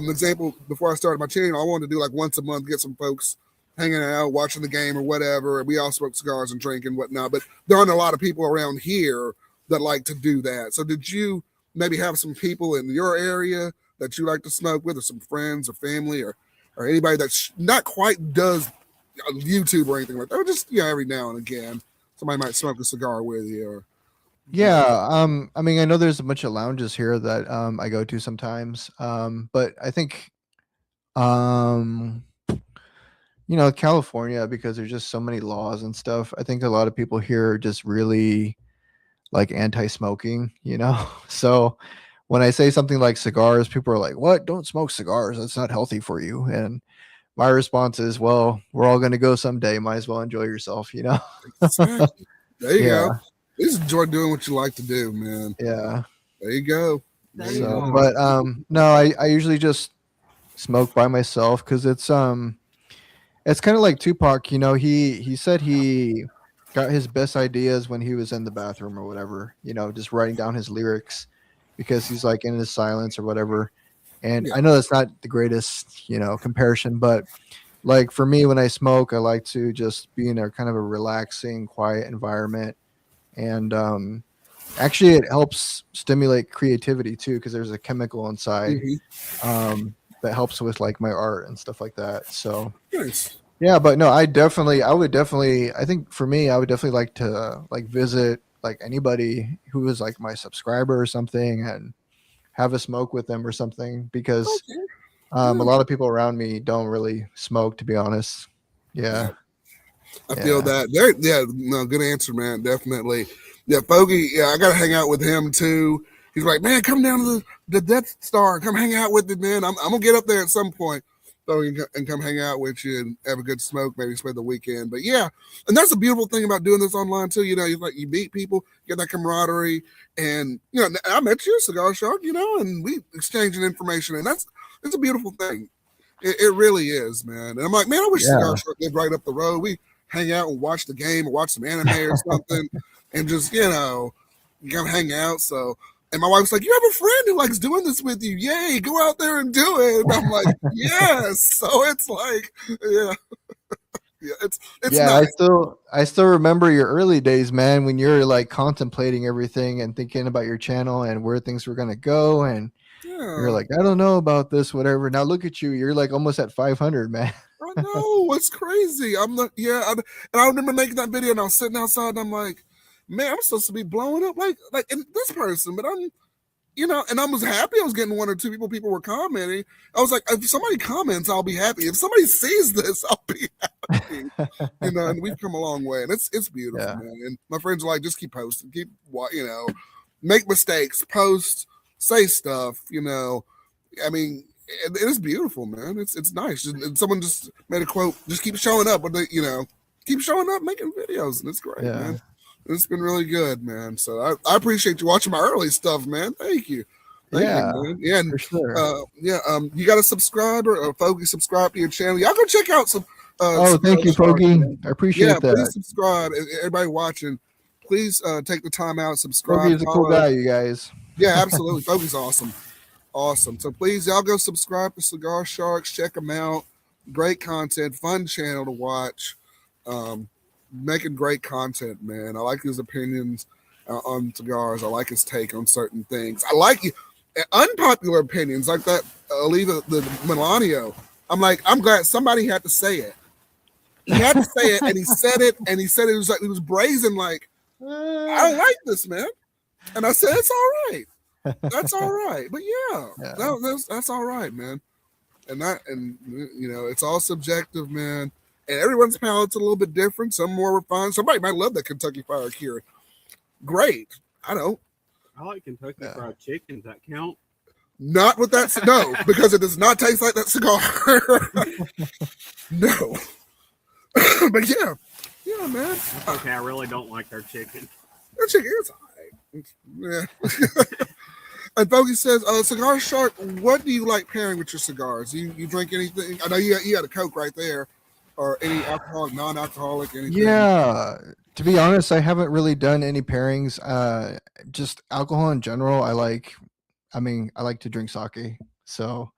example before I started my channel, I wanted to do like once a month, get some folks hanging out, watching the game or whatever. And we all smoke cigars and drink and whatnot, but there aren't a lot of people around here that like to do that. So did you maybe have some people in your area that you like to smoke with, or some friends or family or anybody that's not quite does YouTube or anything like that, or just every now and again somebody might smoke a cigar with you? Or I mean, I know there's a bunch of lounges here that I go to sometimes, but I think California, because there's just so many laws and stuff, I think a lot of people here are just really like anti-smoking, so when I say something like cigars, people are like, what? Don't smoke cigars, that's not healthy for you. And my response is, well, we're all going to go someday, might as well enjoy yourself. Exactly. There you Yeah. go. Just enjoy doing what you like to do, man. Yeah. There you go. So, but no, I usually just smoke by myself, because it's kind of like Tupac. He said he got his best ideas when he was in the bathroom or whatever, just writing down his lyrics, because he's like in his silence or whatever. And I know that's not the greatest comparison, but like for me, when I smoke, I like to just be in a kind of a relaxing, quiet environment. And actually it helps stimulate creativity too, because there's a chemical inside that helps with like my art and stuff like that. So Nice. yeah, but no, I think for me, I would definitely like to like visit like anybody who is like my subscriber or something and have a smoke with them or something, because A lot of people around me don't really smoke, to be honest. Yeah. I feel that. No, good answer, man. Definitely. Yeah, Fogey, yeah, I got to hang out with him too. He's like, man, come down to the Death Star. Come hang out with me, man. I'm going to get up there at some point and come hang out with you and have a good smoke, maybe spend the weekend. But yeah, and that's the beautiful thing about doing this online too. You know, you meet people, get that camaraderie. And, you know, I met you, Cigar Shark, you know, and we exchanging information. And it's a beautiful thing. It really is, man. And I'm like, man, I wish Cigar Shark lived right up the road. We hang out and watch the game or watch some anime or something and just, you know, come hang out. So, and my wife's like, you have a friend who likes doing this with you. Yay, go out there and do it. And I'm like, yes. So it's like, yeah. Yeah, it's nice. I still remember your early days, man, when you're like contemplating everything and thinking about your channel and where things were gonna go, and you're like, I don't know about this, whatever. Now look at you, you're like almost at 500, man. I know, it's crazy. I'm like, and I remember making that video and I was sitting outside and I'm like, man, I'm supposed to be blowing up like in this person, but I'm, you know, and I was happy I was getting one or two people were commenting. I was like, if somebody comments, I'll be happy. If somebody sees this, I'll be happy. You know, and we've come a long way, and it's beautiful, man. And my friends are like, just keep posting, you know, make mistakes, post, say stuff, you know. I mean, it is beautiful, man. It's nice. And someone just made a quote, just keep showing up, you know, keep showing up, making videos, and it's great, man. It's been really good, man. So I appreciate you watching my early stuff, man. Thank you. Thank you, man. Yeah, and, for sure. You got to subscribe or Fogey, subscribe to your channel. Y'all go check out some. Thank you, Fogey. I appreciate that. Please subscribe. Everybody watching, please take the time out, subscribe. Fogey is a cool guy, you guys. Yeah, absolutely. Fogey's awesome. Awesome. So please, y'all go subscribe to Cigar Sharks. Check them out. Great content, fun channel to watch. Making great content, man. I like his opinions on cigars. I like his take on certain things. I like unpopular opinions like that. Oliva the Milanio. I'm like, I'm glad somebody had to say it. He had to say it, and he said it, and he said it was like he was brazen. Like, I don't like this, man. And I said, it's all right. That's all right. But that's all right, man. And you know, it's all subjective, man. And everyone's palate's a little bit different. Some more refined. Somebody might love that Kentucky Fried Keurig. Great. I don't. I like Kentucky Fried Chicken. Does that count? Not with that. No, because it does not taste like that cigar. No. But yeah, man. That's okay. I really don't like their chicken. Their chicken is all right. Yeah. And Fogey says, Cigar Shark, what do you like pairing with your cigars? You drink anything? I know you got a Coke right there. Or any alcoholic, non-alcoholic, anything? Yeah, to be honest, I haven't really done any pairings. Just alcohol in general. I like to drink sake. So,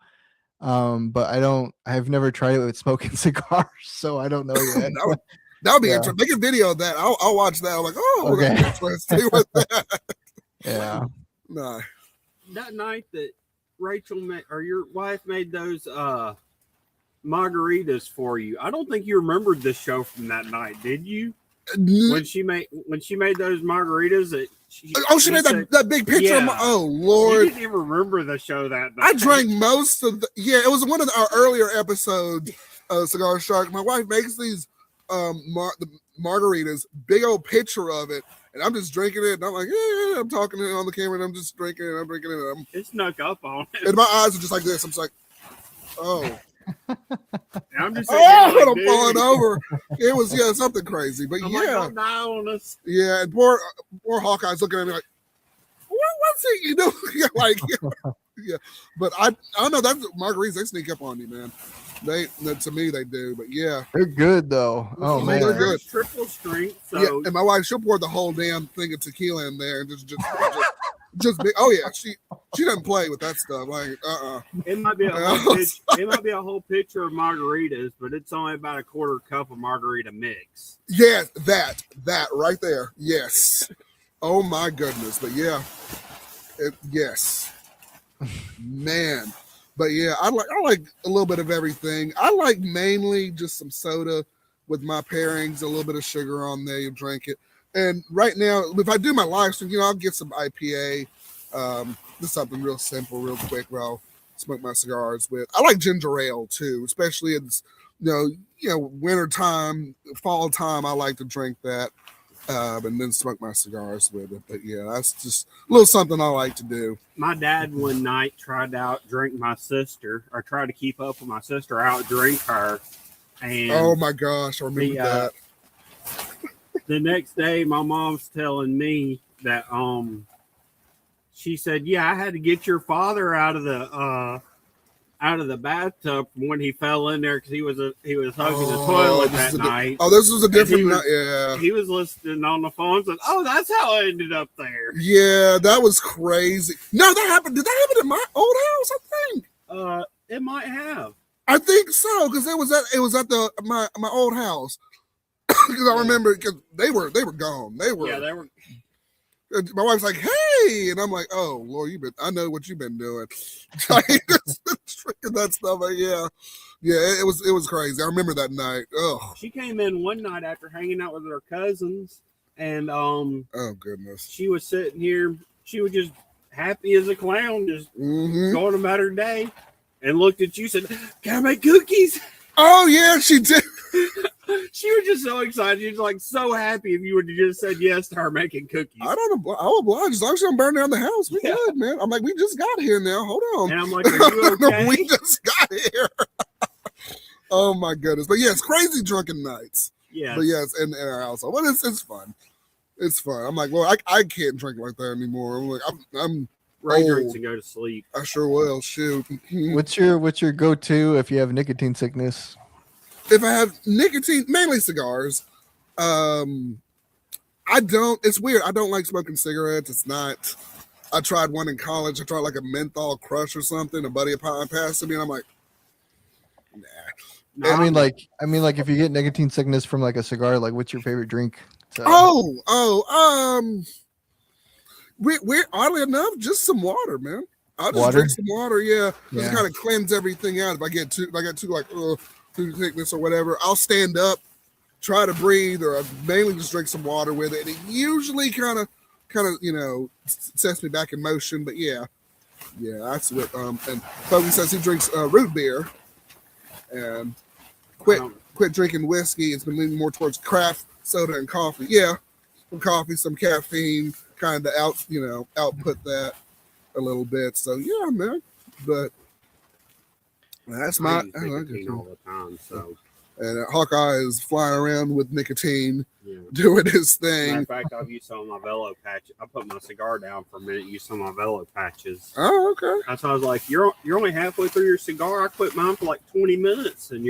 but I've never tried it with smoking cigars, so I don't know yet. that would be interesting. Make a video of that. I'll watch that. I'm like, oh, okay. That's interesting with that. Yeah. No. That night that Rachel or your wife made those margaritas for you. I don't think you remembered this show from that night, did you? When she made those margaritas, she made that big picture. Yeah. Oh Lord, you didn't even remember the show that night. I drank most of it was one of our earlier episodes of Cigar Shark. My wife makes these margaritas, big old picture of it, and I'm just drinking it, and I'm like, yeah, I'm talking on the camera, and I'm just drinking it, it snuck up on it. And my eyes are just like this. I'm just like, oh. I'm just I'm falling over. It was something crazy, but I'm like, don't die on us. Yeah, and poor Hawkeye's looking at me like, what's he? You know, yeah. But I don't know. That's margaritas. They sneak up on you, man. To me they do, but yeah, they're good though. Oh man, they're good. Triple strength. So yeah, and my wife, she'll pour the whole damn thing of tequila in there and just be, oh yeah, she doesn't play with that stuff. Like It might be a whole pitcher of margaritas, but it's only about a quarter cup of margarita mix. Yeah, that right there. Yes. Oh my goodness. But yeah. Yes. Man. But yeah, I like a little bit of everything. I like mainly just some soda with my pairings, a little bit of sugar on there. You drink it. And right now, if I do my live stream, I'll get some IPA. Just something real simple, real quick, where I'll smoke my cigars with. I like ginger ale too, especially it's winter time, fall time. I like to drink that. And then smoke my cigars with it. But yeah, that's just a little something I like to do. My dad one night tried to outdrink my sister, or tried to keep up with my sister, outdrink her. And oh my gosh, I remember that. The next day, my mom's telling me that she said, "Yeah, I had to get your father out of the bathtub when he fell in there because he was hugging the toilet that night." This was a different night. Yeah, he was listening on the phone. Said, "Oh, that's how I ended up there." Yeah, that was crazy. No, that happened. Did that happen in my old house? I think. It might have. I think so because it was at my old house. Because I remember because they were gone. They were. Yeah, they were. My wife's like, "Hey," and I'm like, "Oh Lord, I know what you've been doing." Drinking that stuff. Like, yeah, it was crazy. I remember that night. Oh, she came in one night after hanging out with her cousins, and oh goodness, she was sitting here. She was just happy as a clown, just going about her day, and looked at you, said, "Can I make cookies?" Oh yeah, she did. She was just so excited. She was like so happy if you would have just said yes to her making cookies. I'll oblige. As long as you don't burn down the house, we good, man. I'm like, we just got here now. Hold on. And I'm like, are you okay? We just got here. Oh my goodness. But yes, crazy drunken nights. Yeah. But yes, in our household. But it's fun. It's fun. I'm like, well, I can't drink like that anymore. I'm like, I'm Ray drinks and go to sleep. I sure will. Shoot. What's your go-to if you have nicotine sickness? If I have nicotine, mainly cigars. I don't. It's weird. I don't like smoking cigarettes. It's not. I tried one in college. I tried like a menthol crush or something. A buddy of mine passed to me, and I'm like, nah. I mean, like if you get nicotine sickness from like a cigar, like what's your favorite drink? We're oddly enough, just some water, man. I'll just Water? drink some water. Yeah, just Yeah. kind of cleanse everything out. If I get too like food sickness or whatever, I'll stand up, try to breathe, or I mainly just drink some water with it. And it usually kind of sets me back in motion. But yeah, that's what. And Foggy says he drinks root beer, and quit drinking whiskey. It's been leaning more towards craft soda and coffee. Yeah, some coffee, some caffeine, kind of output that a little bit. So yeah, man. But that's I my use nicotine all the time. So, and Hawkeye is flying around with nicotine, yeah. doing his thing. Matter of fact, I've used some of my Velo patches. I put my cigar down for a minute, use some of my Velo patches. Oh, okay. That's why I was like, you're only halfway through your cigar. I quit mine for like 20 minutes, and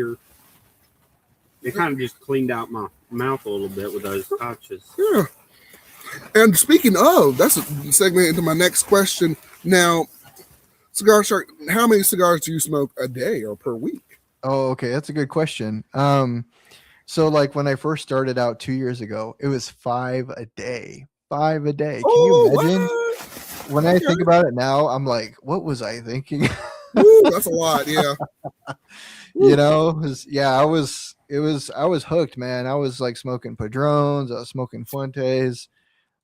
it kind of just cleaned out my mouth a little bit with those patches. Yeah. And speaking of, that's a segue into my next question. Now, Cigar Shark, how many cigars do you smoke a day or per week? Oh, okay, that's a good question. So like when I first started out 2 years ago, it was 5 a day. 5 a day. Can you imagine? What? When I think about it now, I'm like, what was I thinking? Ooh, that's a lot, yeah. I was hooked, man. I was like smoking Padrones, I was smoking Fuentes.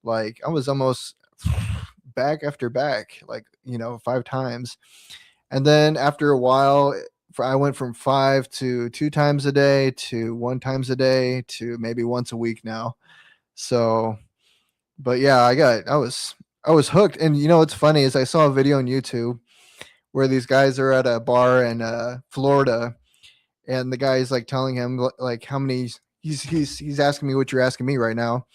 Like I was almost back after back, 5 times. And then after a while, I went from 5 to 2 times a day to 1 times a day to maybe once a week now. So, but yeah, I was hooked. And what's funny is I saw a video on YouTube where these guys are at a bar in Florida, and the guy's like telling him like how many he's asking me what you're asking me right now,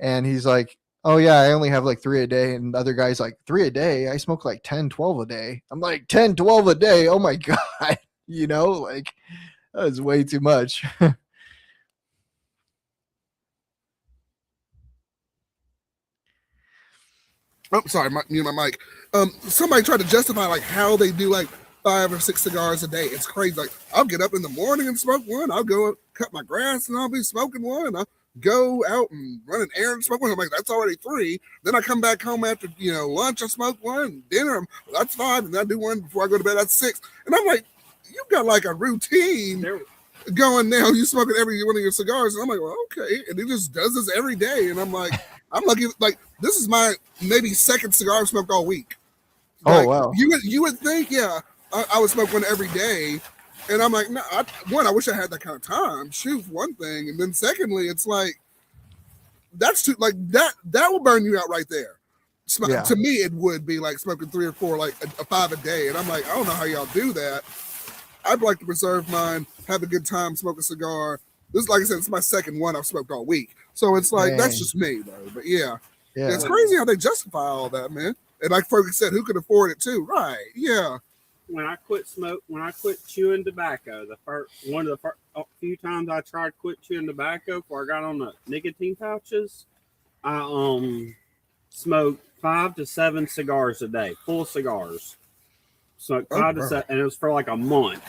and he's like, oh yeah, I only have like 3 a day. And the other guy's like, 3 a day? I smoke like 10, 12 a day. I'm like, 10, 12 a day. Oh my God. Like that was way too much. Oh, sorry, my mic. Somebody tried to justify like how they do like 5 or 6 cigars a day. It's crazy. Like I'll get up in the morning and smoke one. I'll go cut my grass and I'll be smoking one. I'll go out and run an errand and smoke one. I'm like, that's already 3. Then I come back home after lunch. I smoke one. Dinner, that's 5. And I do one before I go to bed. That's 6. And I'm like, you got like a routine going now. You smoking every one of your cigars. And I'm like, well, okay. And he just does this every day. And I'm like, I'm lucky. Like this is my maybe 2nd cigar I've smoked all week. Like, Oh wow. You would think, yeah, I would smoke one every day, and I'm like, no. I wish I had that kind of time. Shoot, one thing, and then secondly, it's like that's too like that will burn you out right there. Yeah. To me, it would be like smoking 3 or 4, like a 5 a day, and I'm like, I don't know how y'all do that. I'd like to preserve mine, have a good time, smoke a cigar. This, like I said, it's my second one I've smoked all week. So it's like, that's just me, though. But yeah, it's crazy how they justify all that, man. And like Fergus said, who could afford it too? Right. Yeah. When I quit chewing tobacco, one of the few times I tried to quit chewing tobacco before I got on the nicotine pouches, I smoked 5 to 7 cigars a day, full cigars. Smoked 5 to 7, and it was for like a month.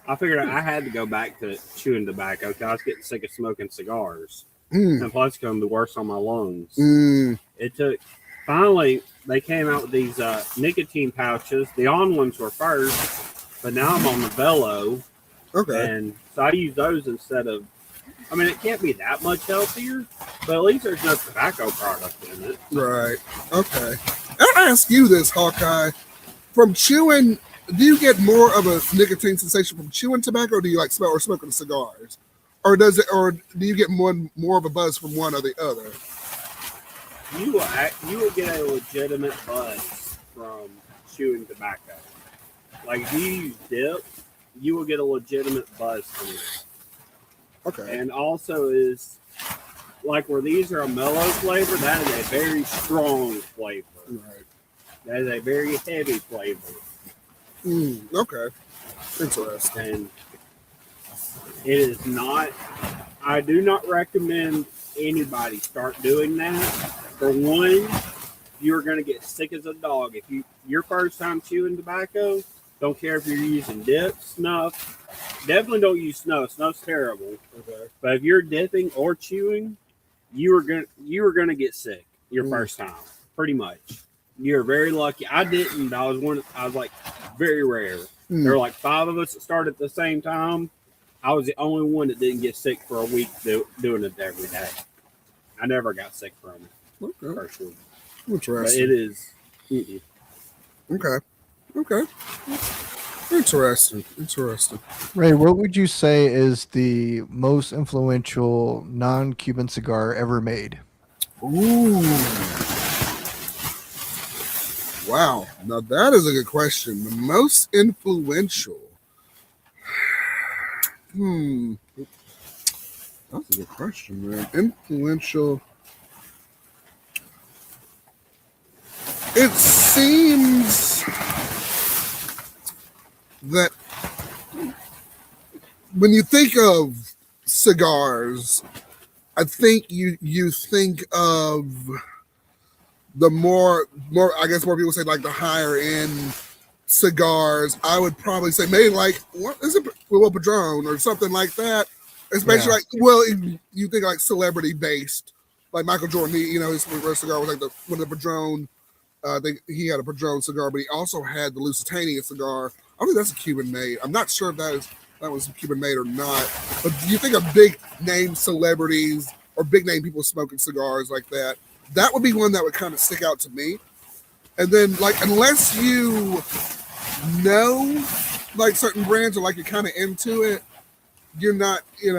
I figured I had to go back to chewing tobacco because I was getting sick of smoking cigars. And plus, it's going to be worse on my lungs. It took, finally, they came out with these nicotine pouches. The on ones were first, but now I'm on the Velo. Okay. And so I use those instead of, I mean, it can't be that much healthier, but at least there's no tobacco product in it. Right. Okay. I'll ask you this, Hawkeye. From chewing, do you get more of a nicotine sensation from chewing tobacco, or do you like smell or smoking cigars? Or do you get more of a buzz from one or the other? You will get a legitimate buzz from chewing tobacco. Like if you use dip, you will get a legitimate buzz from it. Okay. And also is like where these are a mellow flavor, that is a very strong flavor. Right. That is a very heavy flavor. Okay. Interesting. And it is not, I do not recommend anybody start doing that. For one, you're going to get sick as a dog. If your first time chewing tobacco, don't care if you're using dip, snuff. Definitely don't use snuff. Snuff's terrible. Okay. But if you're dipping or chewing, you are gonna get sick your first time. Pretty much. You're very lucky. I didn't. I was like very rare. There were like 5 of us that started at the same time. I was the only one that didn't get sick for a week doing it every day. I never got sick from it. Okay. First week. Interesting. But it is. Okay. Interesting. Ray, what would you say is the most influential non-Cuban cigar ever made? Ooh. Wow. Now that is a good question. The most influential. That's a good question, man. Influential. It seems that when you think of cigars, I think you think of the more I guess more people say like the higher end cigars. I would probably say maybe like what is it, well, Padron or something like that. Especially like you think like celebrity based, like Michael Jordan. His first cigar was like the Padron. I think he had a Padron cigar, but he also had the Lusitania cigar. I think that's a Cuban made. I'm not sure if that was Cuban made or not. But do you think of big name celebrities or big name people smoking cigars like that? That would be one that would kind of stick out to me. And then like unless you know like certain brands or like you're kind of into it, you're not you're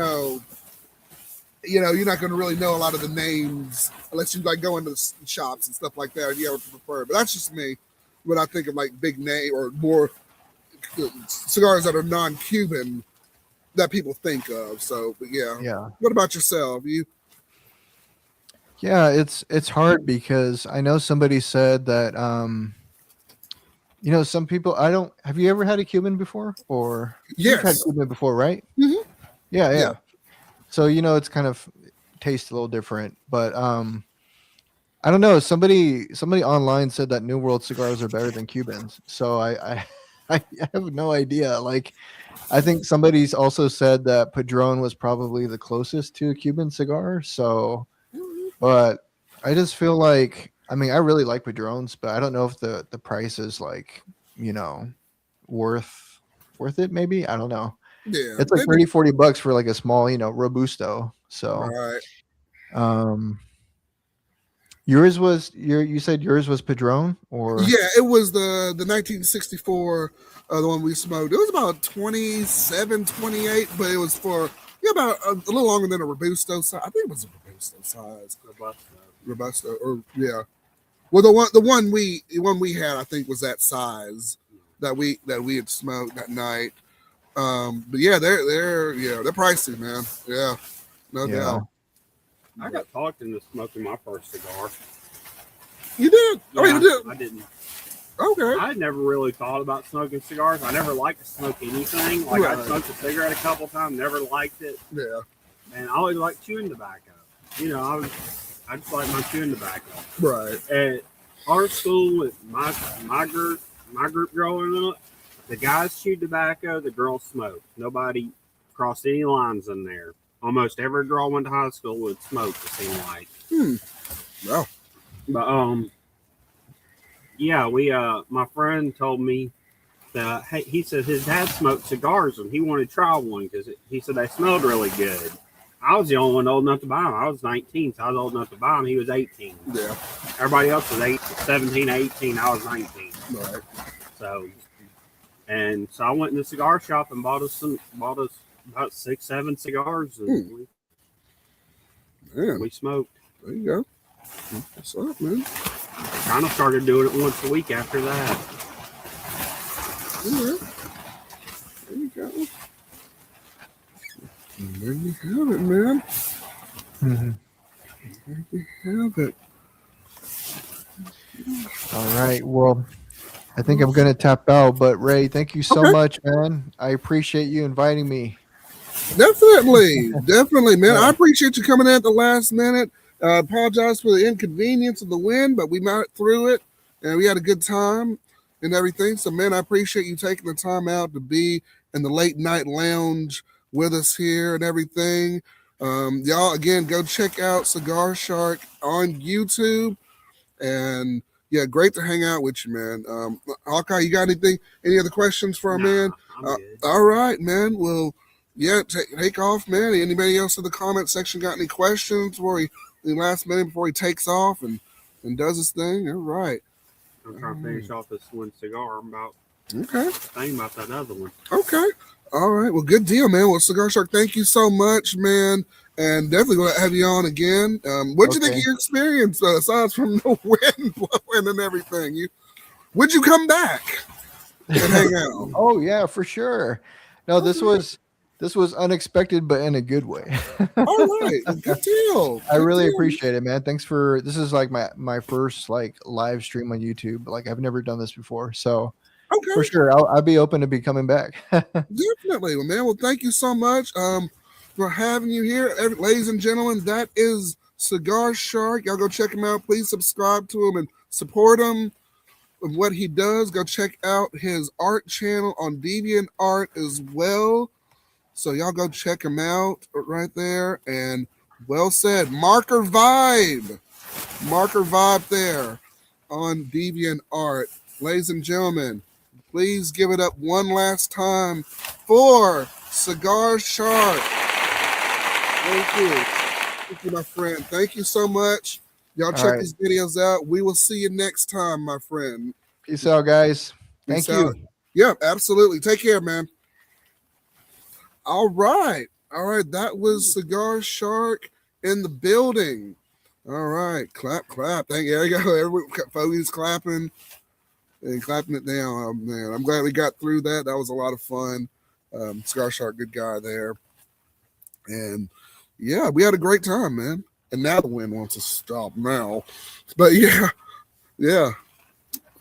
not going to really know a lot of the names unless you like go into the shops and stuff like that. You would prefer, but that's just me. When I think of like big name or more cigars that are non-Cuban that people think of. So, but yeah. What about yourself? Yeah, it's hard because I know somebody said that some people have you ever had a Cuban before? Or you've had Cuban before, right? Mm-hmm. Yeah. So it's kind of tastes a little different, but I don't know. Somebody online said that New World cigars are better than Cubans. So I have no idea. Like, I think somebody's also said that Padron was probably the closest to a Cuban cigar. So, but I just feel like, I mean, I really like Padrones, but I don't know if the price is like, worth it. Maybe, I don't know. Yeah, it's like $30-$40 for like a small, Robusto. So, right. You said yours was Padron, or Yeah, it was the 1964, the one we smoked. It was about 27, 28, but it was for about a little longer than a Robusto size. I think it was a Robusto size. Robusto, or yeah. Well, the one we had, I think, was that size that we had smoked that night. But yeah, they're pricey, man. Yeah, no doubt. I got talked into smoking my first cigar. You did? Yeah, You did? I didn't. Okay. I never really thought about smoking cigars. I never liked to smoke anything. Like I smoked a cigarette a couple times, never liked it. Yeah. And I always liked chewing tobacco. You know, I just like my chewing tobacco. Right. At our school, with my group growing up, the guys chewed tobacco, the girls smoked. Nobody crossed any lines in there. Almost every girl I went to high school would smoke, it seemed like. Wow. But yeah, my friend told me that he said his dad smoked cigars and he wanted to try one because he said they smelled really good. I was the only one old enough to buy them. I was 19, so I was old enough to buy them. He was 18. Yeah. Everybody else was 17, 18. I was 19. Right. So I went in the cigar shop and bought us about 6, 7 cigars, and we smoked. There you go. What's up, man? Kind of started doing it once a week after that. Yeah. There you go. And there you have it, man. Mm-hmm. There you have it. All right. Well, I think I'm gonna tap out. But Ray, thank you so much, man. I appreciate you inviting me. Definitely, man. I appreciate you coming in at the last minute. Apologize for the inconvenience of the wind, but we made it through it, and we had a good time and everything. So, man, I appreciate you taking the time out to be in the late night lounge with us here and everything. Y'all, again, go check out Cigar Shark on YouTube. And yeah, great to hang out with you, man. Hawkeye, you got any other questions for our man? I'm good. All right, man. Well, yeah, take off, man. Anybody else in the comment section got any questions before the last minute before he takes off and does his thing? All right. I'm trying to finish off this one cigar. I'm about thinking about that other one. Okay. All right. Well, good deal, man. Well, Cigar Shark, thank you so much, man. And definitely going to have you on again. What'd you think of your experience, aside from the wind blowing and everything? Would you come back and hang out? Oh yeah, for sure. No, this was unexpected, but in a good way. All right, good deal. I really appreciate it, man. Thanks for this is like my first like live stream on YouTube. Like I've never done this before, so for sure I'll be open to be coming back. Definitely, well, man. Well, thank you so much for having you here, ladies and gentlemen. That is Cigar Shark. Y'all go check him out. Please subscribe to him and support him and what he does. Go check out his art channel on DeviantArt as well. So y'all go check him out right there. And well said. Marker Vibe there on DeviantArt. Ladies and gentlemen, please give it up one last time for Cigar Shark. Thank you, my friend. Thank you so much. Y'all check these videos out. We will see you next time, my friend. Peace out, guys. Thank you. Yeah, absolutely. Take care, man. All right. That was Cigar Shark in the building. All right. Clap. There you go. Everyone, folks clapping and clapping it down. Oh, man, I'm glad we got through that. That was a lot of fun. Cigar Shark, good guy there. And yeah, we had a great time, man. And now the wind wants to stop now. But yeah.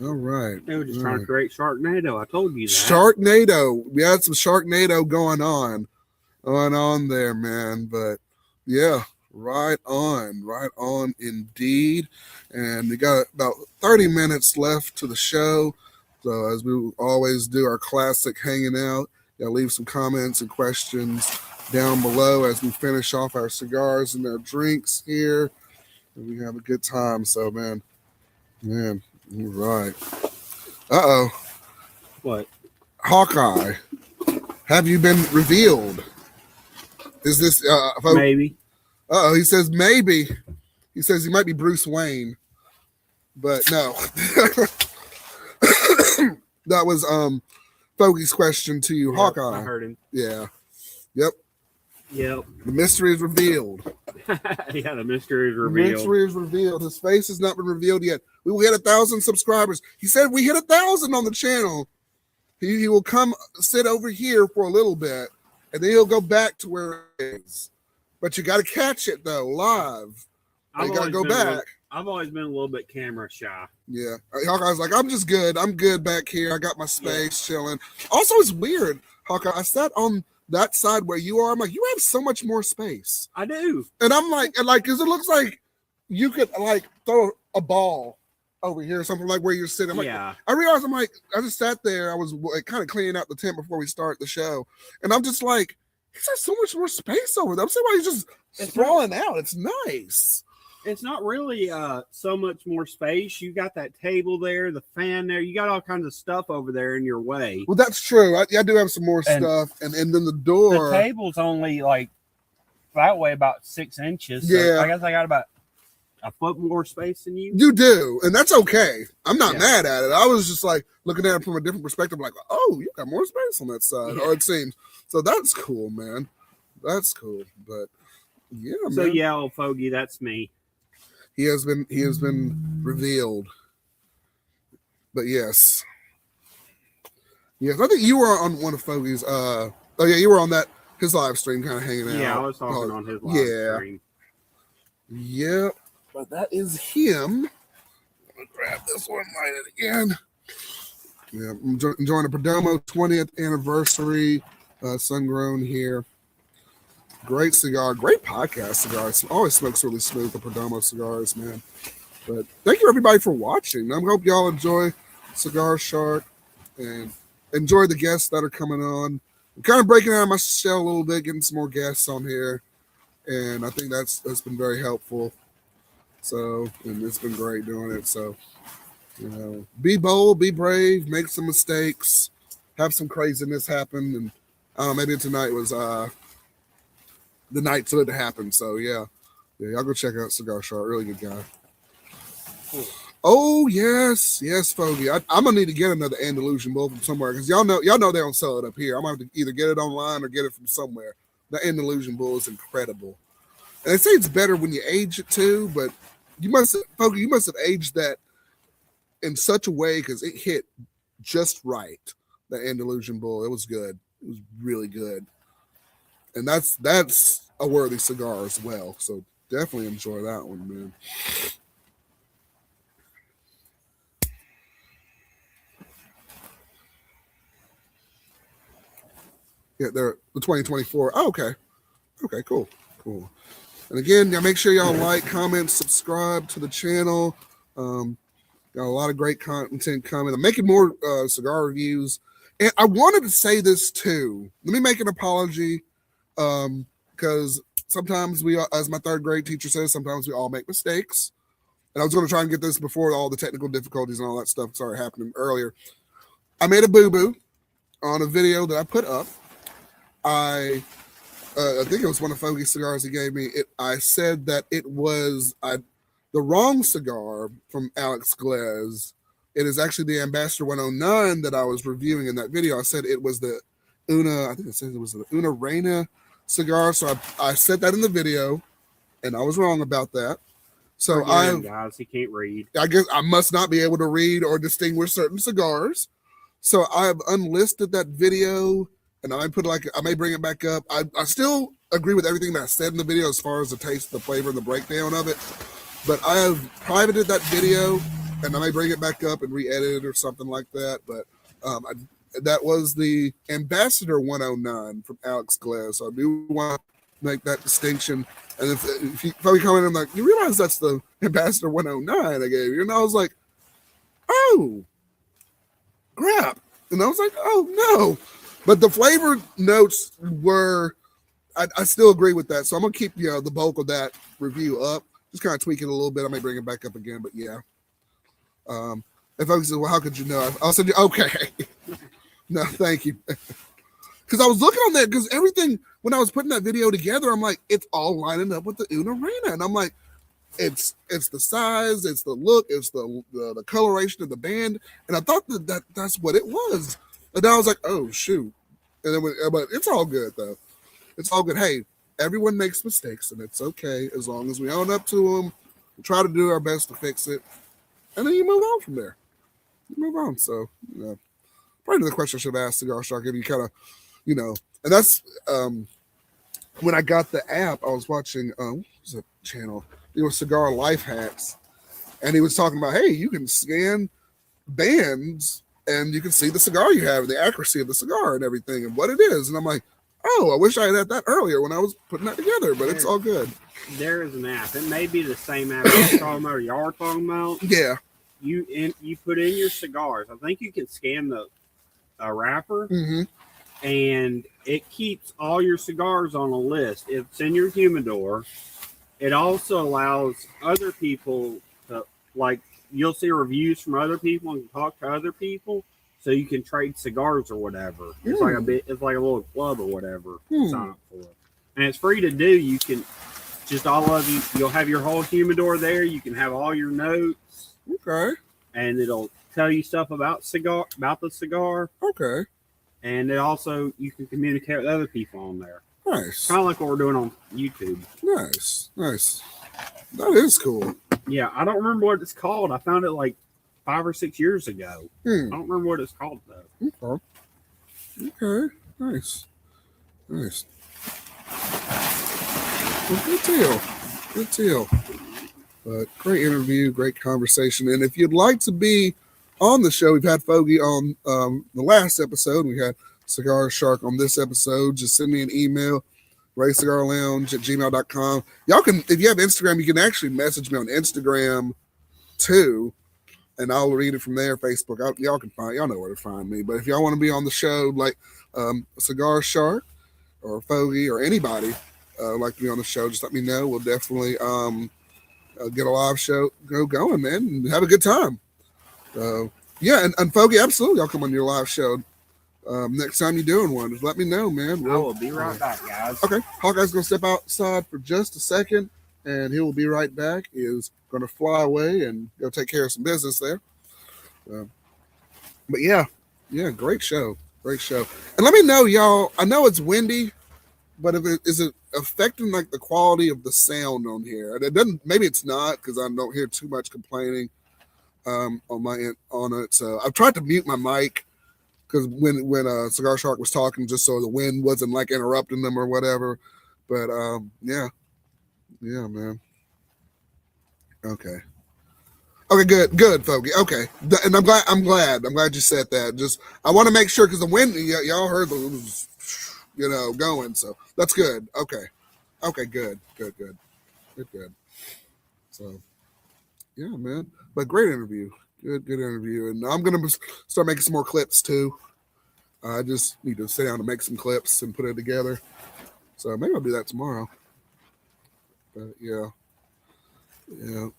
All right. They were just trying to create Sharknado. I told you that. Sharknado. We had some Sharknado going on there, man. But yeah, right on indeed. And we got about 30 minutes left to the show. So as we always do, our classic hanging out. Leave some comments and questions down below as we finish off our cigars and our drinks here. And we have a good time. So man. All right. Uh-oh. What? Hawkeye. Have you been revealed? Is this maybe? Uh-oh, he says maybe. He says he might be Bruce Wayne, but no. That was Fogey's question to you, Yep, Hawkeye. I heard him. Yeah. Yep. Yep. The mystery is revealed. Yeah, the mystery is The revealed. mystery is revealed. His face has not been revealed yet. We will hit 1,000 subscribers. He said we hit 1,000 on the channel. He will come sit over here for a little bit, and then he'll go back to where it is. But you got to catch it though, live. You got to go back. I've always been a little bit camera shy. Yeah, Hawkeye's like, I'm just good. I'm good back here. I got my space chilling. Also, it's weird, Hawkeye. I sat on that side where you are. I'm like, you have so much more space. I do. And I'm like, because it looks like you could like throw a ball over here, something like where you're sitting. I'm like, Yeah. I realized I just sat there. I was like, kind of cleaning out the tent before we start the show, and I'm just like, he's got so much more space over there. I'm saying why he's just sprawling out. It's nice. It's not really so much more space. You got that table there, the fan there. You got all kinds of stuff over there in your way. Well, that's true. I do have some more And stuff, and then the door. The table's only like that way about 6 inches. So Yeah. I guess I got about a foot more space than you. You do, and that's okay. I'm not Yeah. mad at it. I was just like looking at it from a different perspective, like, oh, you got more space on that side, Yeah. or it seems. So that's cool, man. That's cool. But yeah, So man. yeah, old fogey, that's me. He has been revealed. But yes. Yes, I think you were on one of Fogey's you were on his live stream kind of hanging out. Yeah, I was talking on his live stream. Yep. But that is him. I'm gonna grab this one, light it again. Yeah, I'm enjoying the Perdomo 20th anniversary, sun grown here. Great cigar, great podcast cigars. Always smokes really smooth, the Perdomo cigars, man. But thank you everybody for watching. I hope y'all enjoy Cigar Shark and enjoy the guests that are coming on. I'm kind of breaking out of my shell a little bit, getting some more guests on here, and I think that's been very helpful. So, and it's been great doing it. So, be bold, be brave, make some mistakes, have some craziness happen, and I don't know, maybe tonight was the night for it to happen. So yeah, y'all go check out Cigar Shark. Really good guy. Oh yes, Fogey. I'm gonna need to get another Andalusian bull from somewhere because y'all know they don't sell it up here. I'm gonna have to either get it online or get it from somewhere. The Andalusian bull is incredible, and they say it's better when you age it too. But you must have aged that in such a way because it hit just right. The Andalusian bull, it was good. It was really good. And that's a worthy cigar as well. So definitely enjoy that one, man. Yeah, they're the 2024. Oh, okay. Okay, cool. And again, make sure y'all like, comment, subscribe to the channel. Got a lot of great content coming. I'm making more cigar reviews. And I wanted to say this too. Let me make an apology. Because sometimes we, as my third grade teacher says, sometimes we all make mistakes. And I was going to try and get this before all the technical difficulties and all that stuff started happening earlier. I made a boo-boo on a video that I put up. I think it was one of Fogey's cigars he gave me. I said that it was the wrong cigar from Alex Glez. It is actually the Ambassador 109 that I was reviewing in that video. I said it was the Una, I think it says it was the Una Reina cigar. So I said that in the video, and I was wrong about that. So guys, he can't read. I guess I must not be able to read or distinguish certain cigars. So I've unlisted that video, and I may bring it back up. I still agree with everything that I said in the video as far as the taste, the flavor, and the breakdown of it. But I have privated that video, and I may bring it back up and re-edit it or something like that. But that was the Ambassador 109 from Alex Glez. So I do want to make that distinction. And if you probably comment, I'm like, you realize that's the Ambassador 109 I gave you? And I was like, oh, crap. And I was like, oh, no. But the flavor notes were, I still agree with that. So I'm going to keep the bulk of that review up. Just kind of tweak it a little bit. I may bring it back up again, but yeah. And folks said, well, how could you know? I'll send you, okay. No, thank you. Because I was looking on that, because everything, when I was putting that video together, I'm like, it's all lining up with the Una Reina. And I'm like, it's the size, it's the look, it's the coloration of the band, and I thought that's what it was, and then I was like, oh shoot, and then but it's all good though. It's all good. Hey, everyone makes mistakes, and it's okay as long as we own up to them, try to do our best to fix it, and then you move on from there. You move on. So, probably the question I should have asked Cigarshark if you kind of, and that's when I got the app. I was watching what was the channel? It was Cigar Life Hacks, and he was talking about, hey, you can scan bands and you can see the cigar you have, the accuracy of the cigar, and everything, and what it is. And I'm like, oh, I wish I had that earlier when I was putting that together, but it's all good. There is an app. It may be the same app you're talking about or you're talking about. Yeah. You put in your cigars. I think you can scan the wrapper, and it keeps all your cigars on a list. It's in your humidor. It also allows other people to, like, you'll see reviews from other people and talk to other people, so you can trade cigars or whatever. It's like it's like a little club or whatever. Sign up for it, and it's free to do. You can just all of you. You'll have your whole humidor there. You can have all your notes. Okay. And it'll tell you stuff about the cigar. Okay. And it also you can communicate with other people on there. Nice. Kind of like what we're doing on YouTube. Nice. That is cool. Yeah, I don't remember what it's called. I found it like 5 or 6 years ago. I don't remember what it's called though. Okay. Nice. Well, good deal. But great interview, great conversation. And if you'd like to be on the show, we've had Fogey on the last episode. We had Cigarshark on this episode. Just send me an email, raycigarlounge@gmail.com. Y'all can, if you have Instagram, you can actually message me on Instagram too, and I'll read it from there. Facebook, y'all know where to find me. But if y'all want to be on the show, like Cigarshark or Fogey or anybody like to be on the show, just let me know. We'll definitely get a live show going, man, and have a good time. Yeah, and Fogey, absolutely, I'll come on your live show next time you're doing one. Just let me know, man. I will be right back, guys. Okay, Hawkeye's going to step outside for just a second, and he will be right back. He is going to fly away and go take care of some business there. But yeah, great show. And let me know, y'all, I know it's windy, but is it affecting like the quality of the sound on here? And it doesn't. Maybe it's not because I don't hear too much complaining on my end on it. So I've tried to mute my mic because when Cigarshark was talking, just so the wind wasn't like interrupting them or whatever. But yeah, man. Okay, good, Fogey. Okay, and I'm glad you said that. Just I want to make sure because the wind, y'all heard the. Going. So that's good. Okay, good. So, yeah, man. But great interview. Good interview. And I'm going to start making some more clips too. I just need to sit down and make some clips and put it together. So maybe I'll do that tomorrow. But yeah. A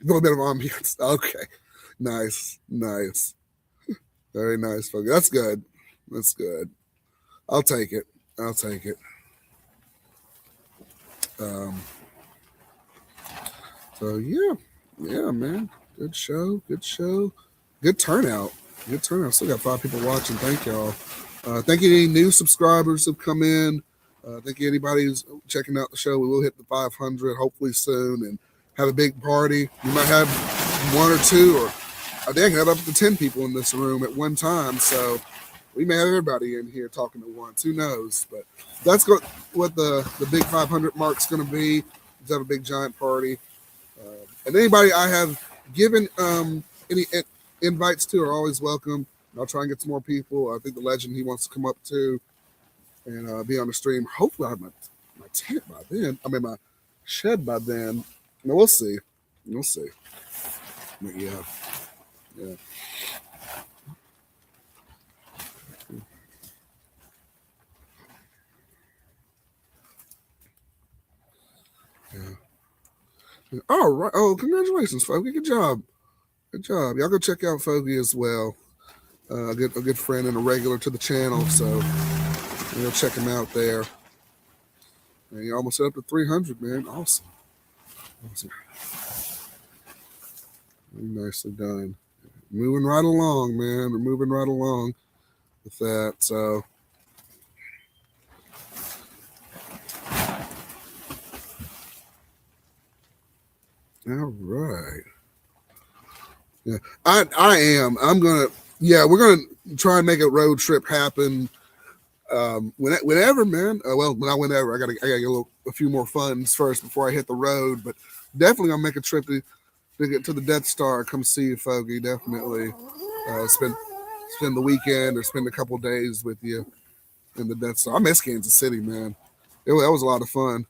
little bit of ambience. Okay. Nice. Very nice, folks. That's good. I'll take it. So yeah, man. Good show. Good turnout. Still got 5 people watching. Thank y'all. Thank you to any new subscribers who've come in. Thank you anybody who's checking out the show. We will hit the 500 hopefully soon and have a big party. We might have 1 or 2 or I think I have up to 10 people in this room at one time. So we may have everybody in here talking at once. Who knows? But that's what the big 500 mark's going to be. Let's have a big giant party. And anybody I have given any invites to are always welcome. I'll try and get some more people. I think the legend, he wants to come up too and be on the stream. Hopefully I have my tent by then. I mean, my shed by then. No, we'll see. But yeah. All right. Oh, congratulations, Fogey. Good job. Y'all go check out Fogey as well. A good friend and a regular to the channel. So We'll check him out there. And you almost up to 300, man. Awesome. Very nicely done. Moving right along, man. We're moving right along with that. So. All right. Yeah, I am. I'm gonna. Yeah, we're gonna try and make a road trip happen. Whenever, man. Whenever. I gotta get a few more funds first before I hit the road. But definitely, I'll make a trip to get to the Death Star. Come see you, Fogey. Definitely. Spend the weekend or spend a couple days with you in the Death Star. I miss Kansas City, man. That was a lot of fun.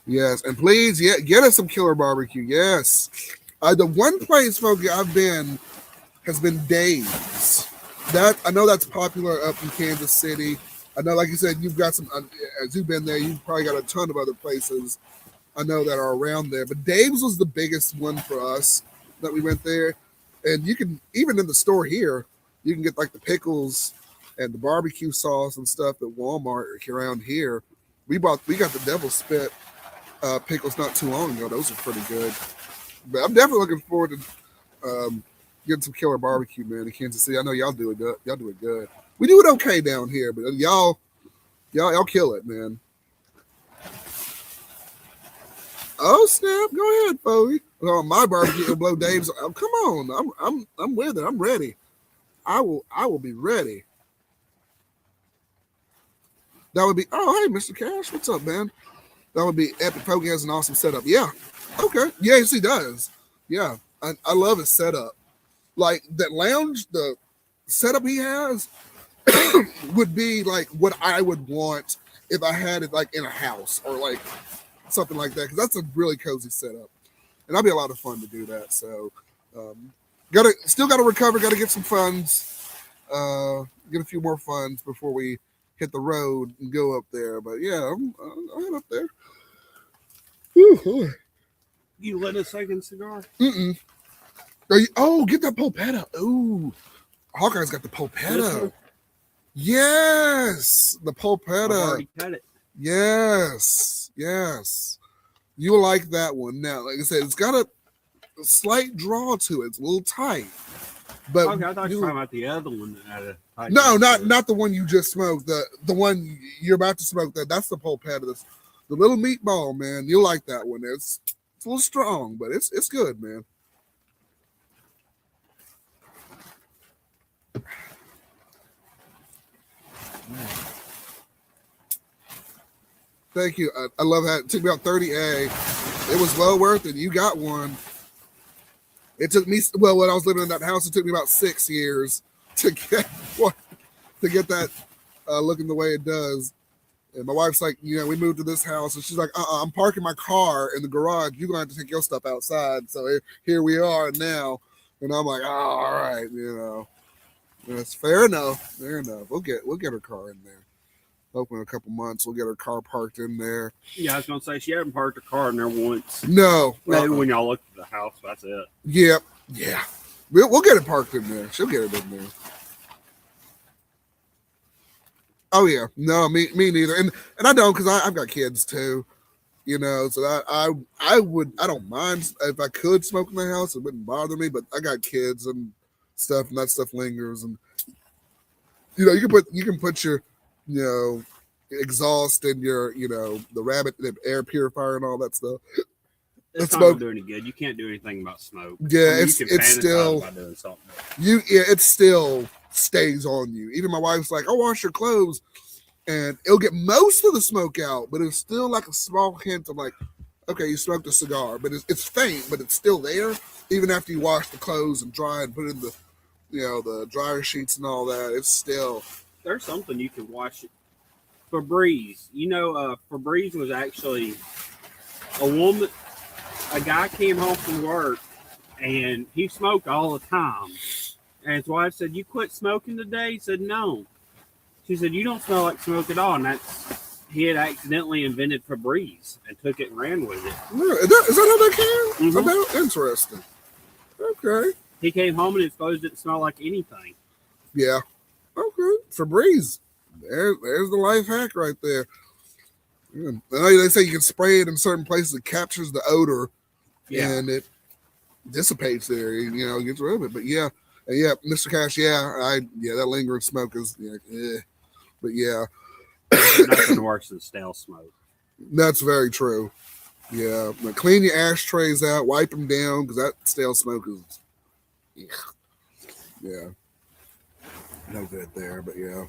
Yes, and please, get us some killer barbecue. Yes, the one place, Fogey, I've been has been Dave's. That I know that's popular up in Kansas City. I know, like you said, you've got some. As you've been there, you've probably got a ton of other places I know that are around there. But Dave's was the biggest one for us that we went there, and you can even in the store here, you can get like the pickles and the barbecue sauce and stuff at Walmart around here. We got the Devil's Spit pickles not too long ago. Those are pretty good. But I'm definitely looking forward to getting some killer barbecue, man, in Kansas City. I know y'all do it good. Y'all do it good. We do it okay down here, but y'all kill it, man. Oh snap! Go ahead, Fogey. Oh, my barbecue will blow Dave's. Oh, come on, I'm with it. I'm ready. I will be ready. That would be. Oh, hey, Mr. Cash, what's up, man? That would be epic. Fogey has an awesome setup. Yeah. Okay. Yes, he does. Yeah. I love his setup. Like that lounge, the setup he has would be like what I would want if I had it like in a house or like something like that. Because that's a really cozy setup. And that'd be a lot of fun to do that. So still gotta recover, gotta get some funds, get a few more funds before we hit the road and go up there. But yeah, I'll head up there. You lit a second cigar? Mm-mm. Get that polpetta. Ooh, Hawkeye's got the polpetta. Yes, the polpetta. I already cut it. Yes. You'll like that one. Now, like I said, it's got a slight draw to it. It's a little tight. But okay, I thought you were talking about the other one that had a tight no, not the one you just smoked. The one you're about to smoke. That's the polpetta. That's the little meatball, man. You'll like that one. It's a little strong, but it's good, man. Thank you. I love that. It took me about 30A. It was well worth it. You got one. It took me, when I was living in that house, it took me about 6 years to get that looking the way it does. And my wife's like, we moved to this house, and she's like, I'm parking my car in the garage. You're going to have to take your stuff outside. So here we are now. And I'm like, all right, That's fair enough. We'll get her car in there. Hopefully in a couple months we'll get her car parked in there. Yeah, I was gonna say she hadn't parked her car in there once. No. Maybe when y'all looked at the house, that's it. Yep. Yeah. We'll get it parked in there. She'll get it in there. Oh yeah. No, me neither. And I don't, because I've got kids too. So I don't mind if I could smoke in the house, it wouldn't bother me, but I got kids and stuff, and that stuff lingers, and you can put your exhaust and your the air purifier and all that stuff. It's not gonna do any good. You can't do anything about smoke. Yeah, it's still about doing something. It still stays on you. Even my wife's like, I'll wash your clothes, and it'll get most of the smoke out, but it's still like a small hint of like, okay, you smoked a cigar, but it's faint, but it's still there even after you wash the clothes and dry and put it in the the dryer sheets and all that. It's still. There's something you can wash it. Febreze. Febreze was actually a guy came home from work and he smoked all the time. And his wife said, "You quit smoking today?" He said, "No." She said, "You don't smell like smoke at all." And he had accidentally invented Febreze and took it and ran with it. Is that how that came? Mm-hmm. Interesting. Okay. He came home and his clothes didn't smell like anything. Yeah. Okay. Febreze. There's the life hack right there. Yeah. I know they say you can spray it in certain places. It captures the odor, and it dissipates there. You know, gets rid of it. But yeah, Mr. Cash. That lingering smoke is. But yeah, nothing worse than stale smoke. That's very true. Yeah, but clean your ashtrays out, wipe them down because that stale smoke is. Yeah, no good there. But yeah.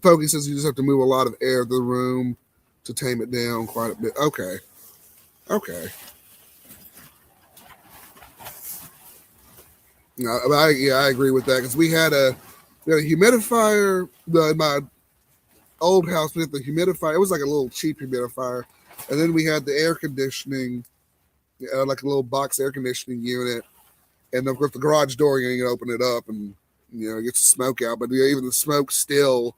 Pokey says you just have to move a lot of air to the room to tame it down quite a bit. Okay. No, I agree with that because we had a humidifier. In my old house, we had the humidifier. It was like a little cheap humidifier, and then we had the air conditioning, like a little box air conditioning unit, and of course the garage door. You can open it up and it gets the smoke out, but even the smoke still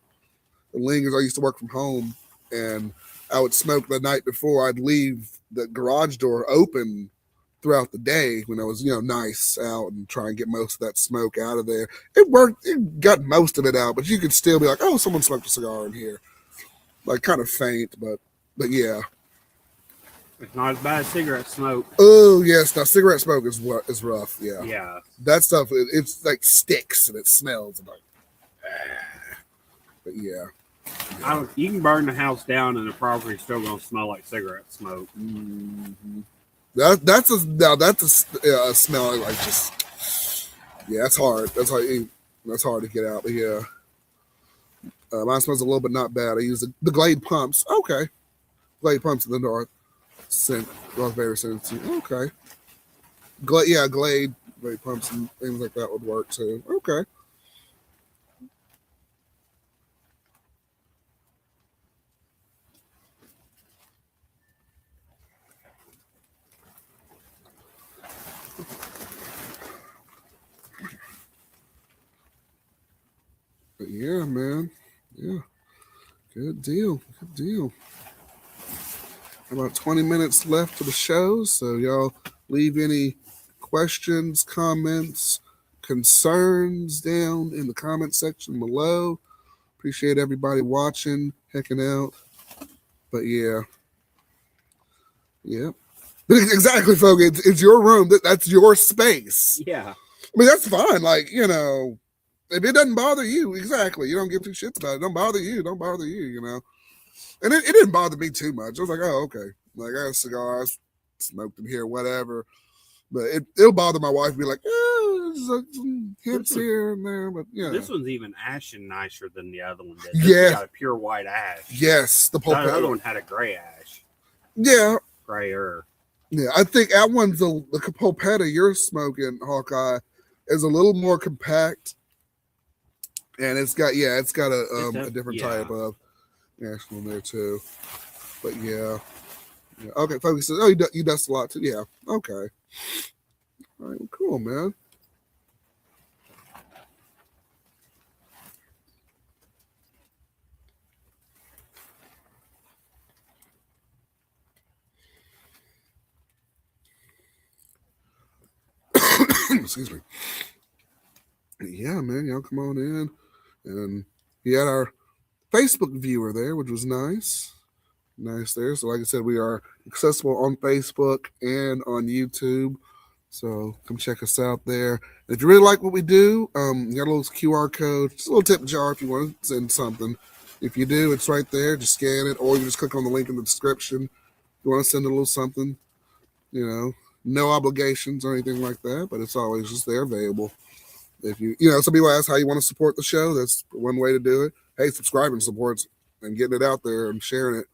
lingers. I used to work from home, and I would smoke the night before. I'd leave the garage door open throughout the day when I was, nice out and try and get most of that smoke out of there. It worked. It got most of it out, but you could still be like, oh, someone smoked a cigar in here. Like kind of faint, but yeah. It's not as bad as cigarette smoke. Oh, yes. Now, cigarette smoke is rough. Yeah. Yeah. That stuff, it's like sticks and it smells like, but yeah. You can burn the house down and the property's still going to smell like cigarette smoke. Mm-hmm. That's a smell like just that's hard. That's hard to get out. But yeah, mine smells a little bit not bad. I use the Glade pumps. Okay, Glade pumps in the North Vader Sense. Okay, Glade pumps and things like that would work too. Okay. But yeah, man. Yeah. Good deal. About 20 minutes left to the show. So y'all leave any questions, comments, concerns down in the comment section below. Appreciate everybody watching, hecking out. But yeah. Exactly, folks. It's your room. That's your space. Yeah. I mean, that's fine. Like, if it doesn't bother you, exactly. You don't give two shits about it. Don't bother you. And it didn't bother me too much. I was like, oh, okay. Like, I got a cigar. I smoked in here, whatever. But it'll bother my wife. Be like, there's like some hints here and there. But yeah. This one's even ashen nicer than the other one did. This got a pure white ash. Yes. The other one had a gray ash. Yeah. Grayer. Yeah. I think that one's the Pulpetta you're smoking, Hawkeye, is a little more compact. And it's got a different type of ash in there too. But yeah. Okay, folks says, oh, you dust a lot too. Yeah. Okay. All right. Well, cool, man. Excuse me. Yeah, man. Y'all come on in. And we had our Facebook viewer there, which was nice. Nice there. So, like I said, we are accessible on Facebook and on YouTube. So come check us out there. And if you really like what we do, you got a little QR code, just a little tip jar if you want to send something. If you do, it's right there. Just scan it, or you just click on the link in the description. If you want to send a little something, no obligations or anything like that, but it's always just there available. If some people ask how you want to support the show. That's one way to do it. Hey, subscribing supports and getting it out there and sharing it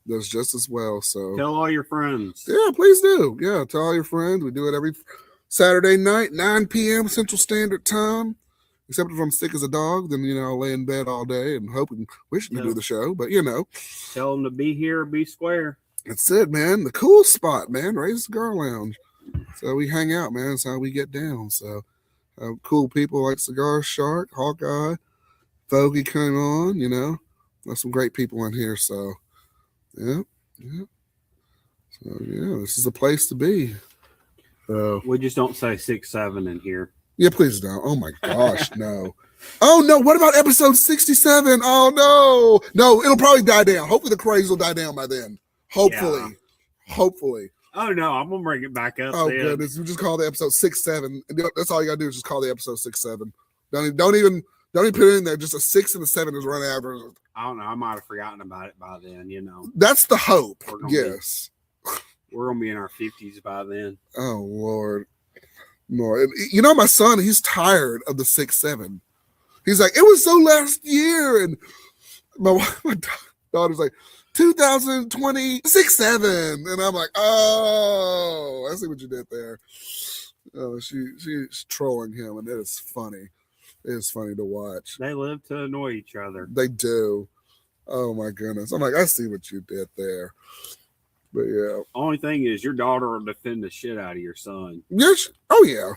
does just as well. So tell all your friends. Yeah, please do. Yeah, tell all your friends. We do it every Saturday night, 9 p.m. Central Standard Time. Except if I'm sick as a dog, then I'll lay in bed all day and wishing to do the show. But tell them to be here, be square. That's it, man. The cool spot, man. Raise Cigar Lounge. So we hang out, man. That's how we get down. So cool people like Cigarshark, Hawkeye, Fogey came on, There's some great people in here. So, yeah. So, yeah, this is a place to be. We just don't say 6, 7 in here. Yeah, please don't. Oh my gosh, no. Oh no, what about episode 67? Oh no, it'll probably die down. Hopefully the craze will die down by then. Hopefully. Oh no, I'm gonna bring it back up. Oh then. goodness, you just call the episode 6, 7. That's all you gotta do is just call the episode 6, 7. Don't even put it in there. Just a 6 and a 7 is run after. I don't know. I might have forgotten about it by then. That's the hope. Yes. We're gonna be in our 50s by then. Oh Lord. My son, he's tired of the 6, 7. He's like, it was so last year, and my daughter's like, 2020 6, 7, and I'm like, oh, I see what you did there. Oh, she's trolling him, and it is funny. It is funny to watch. They live to annoy each other. They do. Oh my goodness. I'm like, I see what you did there. But yeah. Only thing is, your daughter will defend the shit out of your son. Yes. Oh yeah.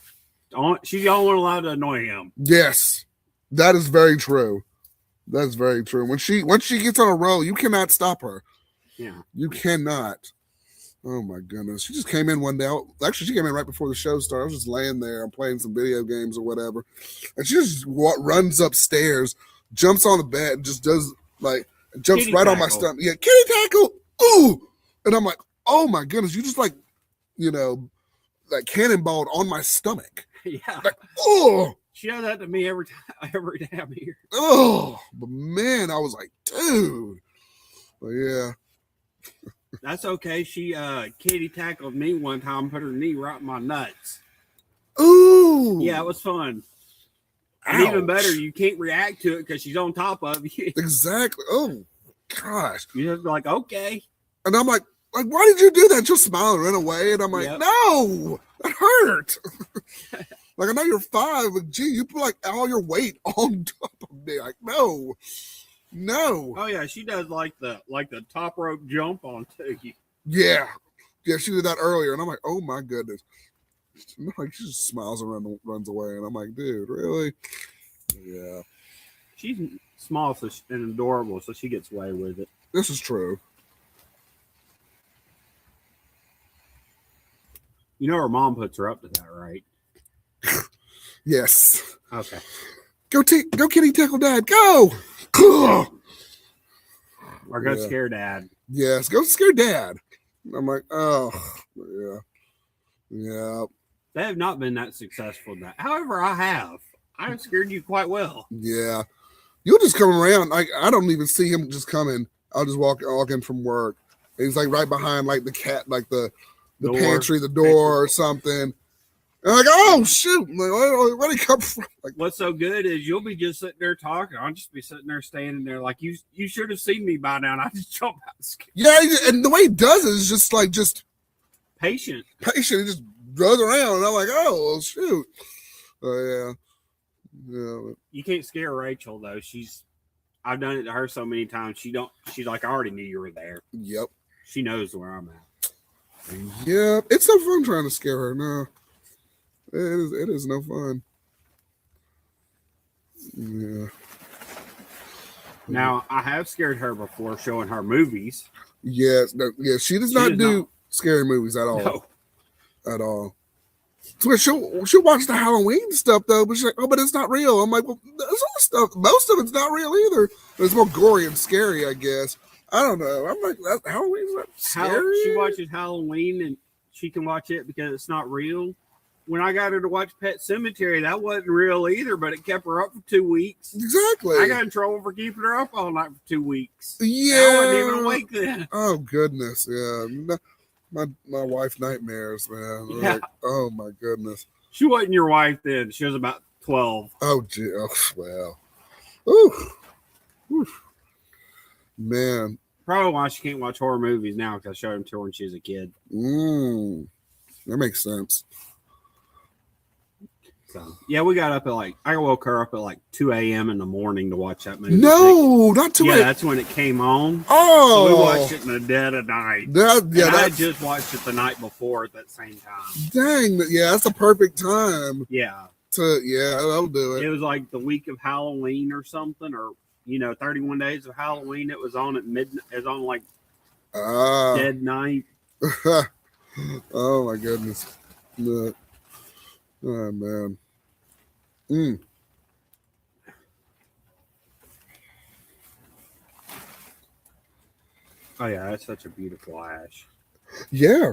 She's the only one allowed to annoy him. Yes, that is very true. That's very true. Once she gets on a roll, you cannot stop her. Yeah, you cannot. Oh my goodness, she just came in one day. Actually, she came in right before the show started. I was just laying there. I'm playing some video games or whatever, and she just runs upstairs, jumps on the bed, and just does jumps kitty right tackle on my stomach. Yeah, kitty tackle. Ooh, and I'm like, oh my goodness, you just cannonballed on my stomach. Yeah. Oh. She does that to me every day I'm here. Oh, but man, I was like, dude. But yeah. That's okay. She kitty tackled me one time, put her knee right in my nuts. Ooh. Yeah, it was fun. And even better, you can't react to it because she's on top of you. Exactly. Oh gosh. You're just like, okay. And I'm like, why did you do that? She'll smile and run away. And I'm like, no, that hurt. I know you're 5, but gee, you put all your weight on top of me. Like, no. Oh yeah, she does the top rope jump onto you. Yeah, she did that earlier, and I'm like, oh my goodness. She just smiles and runs away, and I'm like, dude, really? Yeah. She's small and adorable, so she gets away with it. This is true. Her mom puts her up to that, right? Yes. Okay. Go kitty tackle dad. Go. Or go scare dad. Yes, go scare dad. I'm like, oh, yeah. Yeah. They have not been that successful. However, I have. I've scared you quite well. Yeah. You'll just come around. I don't even see him just coming. I'll just walk in from work. He's right behind the cat, the pantry, the door or something. And I'm like, oh shoot! Where did he come from? What's so good is you'll be just sitting there talking. I'll just be sitting there, standing there, like you should have seen me by now. And I just jump out. Yeah, and the way he does it is just patient. He just goes around, and I'm like, oh well, shoot. Yeah. You can't scare Rachel though. I've done it to her so many times. She's like, I already knew you were there. Yep. She knows where I'm at. Yep. It's so fun trying to scare her. No. It is no fun. Yeah. Now, I have scared her before showing her movies. Yes. No, yeah, she does not do scary movies at all. No. At all. So she'll watch the Halloween stuff though, but she's like, oh, but it's not real. I'm like, well, there's all stuff. Most of it's not real either. It's more gory and scary, I guess. I don't know. I'm like, Halloween's not scary. She watches Halloween and she can watch it because it's not real. When I got her to watch Pet Sematary, that wasn't real either, but it kept her up for 2 weeks. Exactly. I got in trouble for keeping her up all night for 2 weeks. Yeah. I wasn't even awake then. Oh, goodness. Yeah. My wife nightmares, man. Yeah. Oh, my goodness. She wasn't your wife then. She was about 12. Oh, gee. Oh, well. Ooh. Man. Probably why she can't watch horror movies now, because I showed them to her when she was a kid. That makes sense. So, yeah, we got up at I woke her up at 2 a.m. in the morning to watch that movie. No, not 2 a.m. Yeah, that's when it came on. Oh. So we watched it in the dead of night. I just watched it the night before at that same time. Dang, yeah, that's a perfect time. Yeah. That'll do it. It was the week of Halloween or something, or 31 Days of Halloween. It was on at midnight. It was on like Ah. dead night. Oh my goodness. Look. Oh man. Oh yeah, that's such a beautiful ash. Yeah.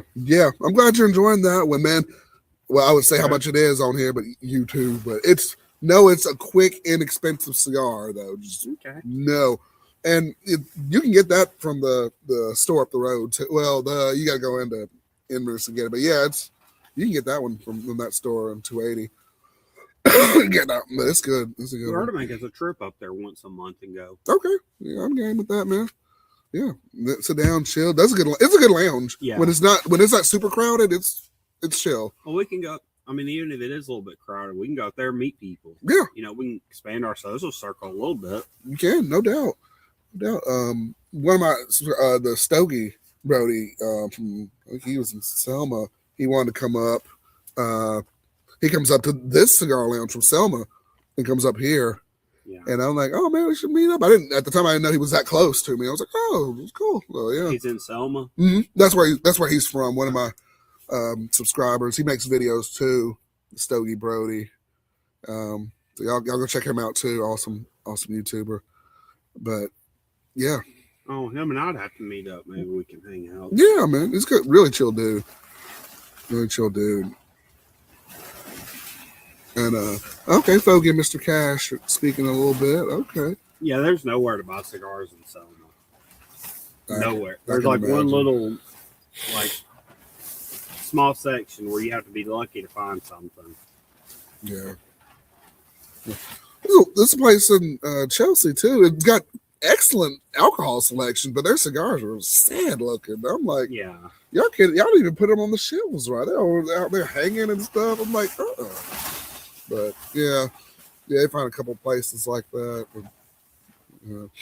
I'm glad you're enjoying that one, man. Well, I would say how much it is on here, but YouTube. But it's a quick, inexpensive cigar though. Just Okay. no. And you can get that from the store up the road too. Well, you gotta go into Inverse and get it. But yeah, you can get that one from that store on 280. Get that, but it's good. It's a good We're one. to make us a trip up there once a month and go. Okay. Yeah, I'm game with that, man. Yeah. Sit down, chill. It's a good lounge. Yeah. When it's not super crowded, it's chill. Well, we can go. I mean, even if it is a little bit crowded, we can go out there and meet people. Yeah. We can expand our social circle a little bit. You can, no doubt. One of my the Stogie Brody from I think he was in Selma. He wanted to come up. He comes up to this cigar lounge from Selma and comes up here. Yeah. And I'm like, oh man, we should meet up. At the time I didn't know he was that close to me. I was like, oh, it's cool. So, yeah. He's in Selma. Mm-hmm. That's where he's from. One of my subscribers. He makes videos too. Stogie Brody. So y'all go check him out too. Awesome YouTuber. But yeah. Oh, him and I'd have to meet up. Maybe we can hang out. Yeah, man. He's good. Really chill dude. Really chill dude. And okay, Fogey and Mr. Cash speaking a little bit. Okay. Yeah, there's nowhere to buy cigars in Selma. Nowhere. There's can like one imagine. little small section where you have to be lucky to find something. Yeah. This place in Chelsea too. It's got excellent alcohol selection, but their cigars are sad looking. I'm like, Yeah. y'all don't even put them on the shelves, right? They're out there hanging and stuff. I'm like, But yeah, they find a couple places like that. But,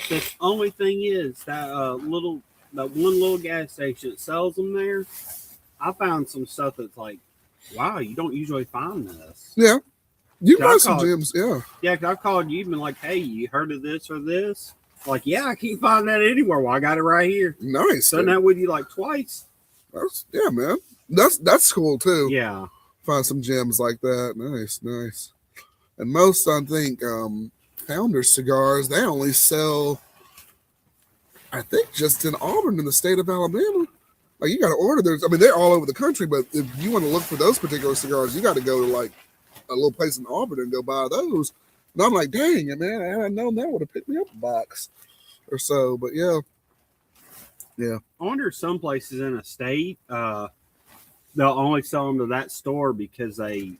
The only thing is that one little gas station that sells them there. I found some stuff that's like, wow, you don't usually find this. yeah, you Yeah, buy I some called- gems, yeah. Yeah, 'cause I've called you and been like, hey, you heard of this or this? Like, yeah, I can't find that anywhere. Well, I got it right here. Nice. Done dude. that with you like twice. Yeah, man. That's cool too. Yeah. Find some gems like that. Nice. And most, I think, Founder cigars, they only sell, I think, just in Auburn in the state of Alabama. Like, you got to order those. I mean, they're all over the country, but if you want to look for those particular cigars, you got to go to like a little place in Auburn and go buy those. And I'm like, dang it, man, I had known that would have picked me up a box or so. But yeah. I wonder if some places in a state, they'll only sell them to that store because they,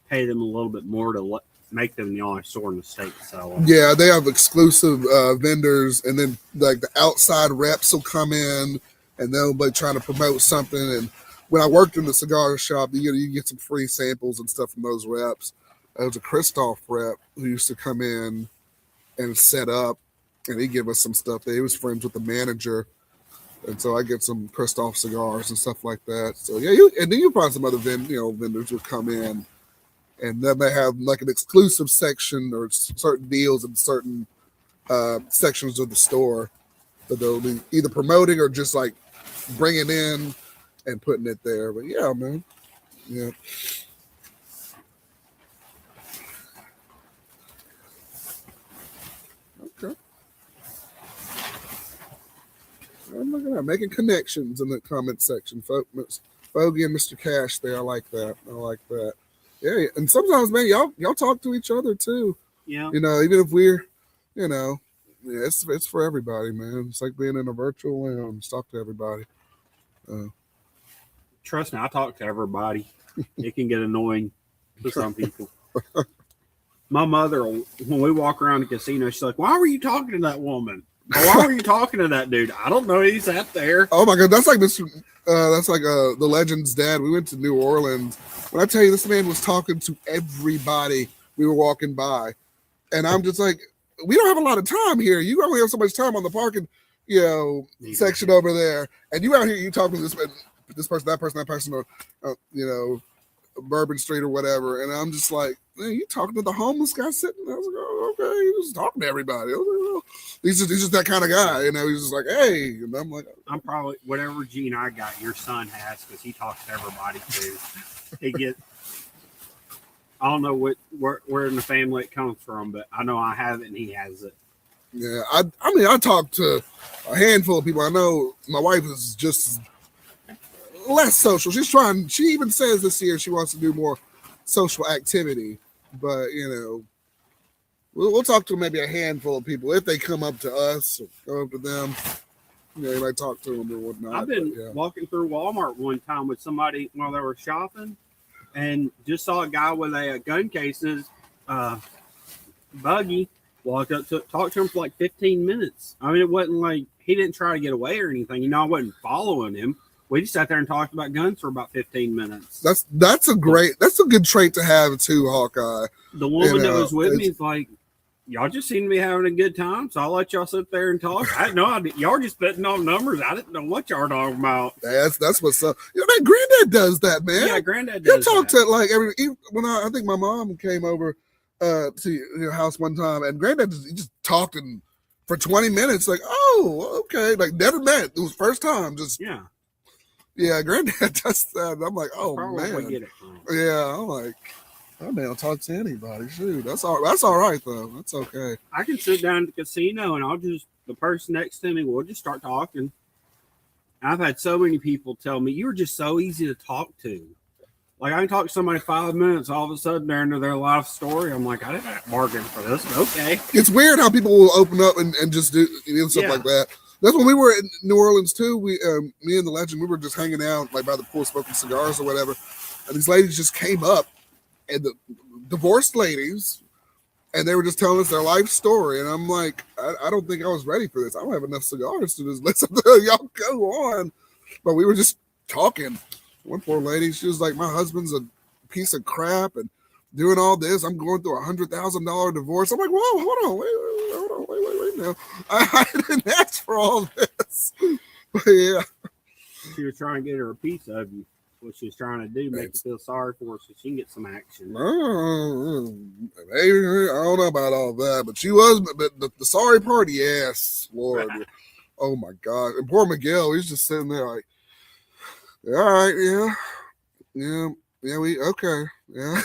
pay them a little bit more to make them the only store in the state to sell them. Yeah, they have exclusive vendors, and then like the outside reps will come in, and they'll be trying to promote something. And when I worked in the cigar shop, you get some free samples and stuff from those reps. There was a Christoph rep who used to come in and set up, and he'd give us some stuff. He was friends with the manager, and so I get some Christoph cigars and stuff like that. So yeah, and then you find some other vendors will come in. And then they have like an exclusive section or certain deals in certain sections of the store that they'll be either promoting or just like bringing in and putting it there. But yeah, man. Yeah. Okay. I'm looking at making connections in the comment section. Fogey and Mr. Cash there. I like that. Yeah, and sometimes, man, y'all talk to each other too. Yeah. Even if we're, it's for everybody, man. It's like being in a virtual lounge. Talk to everybody. Trust me, I talk to everybody. It can get annoying to some people. My mother, when we walk around the casino, she's like, "Why were you talking to that woman? Or why were you talking to that dude? I don't know. He's out there." Oh my God, that's like Mr. That's like the legend's dad. We went to New Orleans. When I tell you, this man was talking to everybody we were walking by, and I'm just like, we don't have a lot of time here. You only have so much time on the parking, section over there, and you out here, you talking to this person, that person, or Bourbon Street or whatever, and I'm just like, man, you talking to the homeless guy sitting there? I was like, oh, okay, he's just talking to everybody. I was like, well, he's just that kind of guy, you know. He's just like, hey, and I'm like, I'm probably whatever gene I got, your son has, because he talks to everybody too. He gets. I don't know where in the family it comes from, but I know I have it and he has it. yeah. I mean, I talk to a handful of people. I know my wife is just less social. She's trying. She even says this year she wants to do more social activity, but you know, we'll talk to maybe a handful of people if they come up to us or go up to them. You know, they might talk to them or whatnot. I've been walking through Walmart one time with somebody while they were shopping, and just saw a guy with a gun cases buggy. Walked up to talk to him for like 15 minutes. I mean, it wasn't like he didn't try to get away or anything. You know, I wasn't following him. We just sat there and talked about guns for about 15 minutes. That's a good trait to have too, Hawkeye. The woman that was with me is like, y'all just seem to be having a good time, so I'll let y'all sit there and talk. I had no idea. Y'all were just spitting off numbers. I didn't know what y'all were talking about. That's what's up. You know, that granddad does that, man. Yeah, granddad does He'll talk to like when I think my mom came over to your house one time, and granddad just talked for 20 minutes, like, oh, okay, like never met. It was first time, just yeah, granddad does that. I'm like, oh man, get it from. Yeah, I'm like, I don't talk to anybody. Shoot, that's all right though. That's okay. I can sit down at the casino and the person next to me will just start talking. I've had so many people tell me you were just so easy to talk to. Like I can talk to somebody 5 minutes, all of a sudden they're into their life story. I'm like, I didn't bargain for this. Okay. It's weird how people will open up and just do stuff like that. That's when we were in New Orleans too. We, me and the legend, we were just hanging out like by the pool smoking cigars or whatever. And these ladies just came up, and the divorced ladies, and they were just telling us their life story. And I'm like, I don't think I was ready for this. I don't have enough cigars to just listen to y'all go on. But we were just talking. One poor lady, she was like, my husband's a piece of crap and doing all this. I'm going through $100,000 divorce. I'm like, whoa, hold on, wait now. I didn't ask for all this. But yeah. She was trying to get her a piece of you. What she was trying to do, make you feel sorry for her so she can get some action. Maybe, I don't know about all that, but she was, but the sorry part, yes, Lord. Oh my God. And poor Miguel, he's just sitting there like, all right, okay, yeah.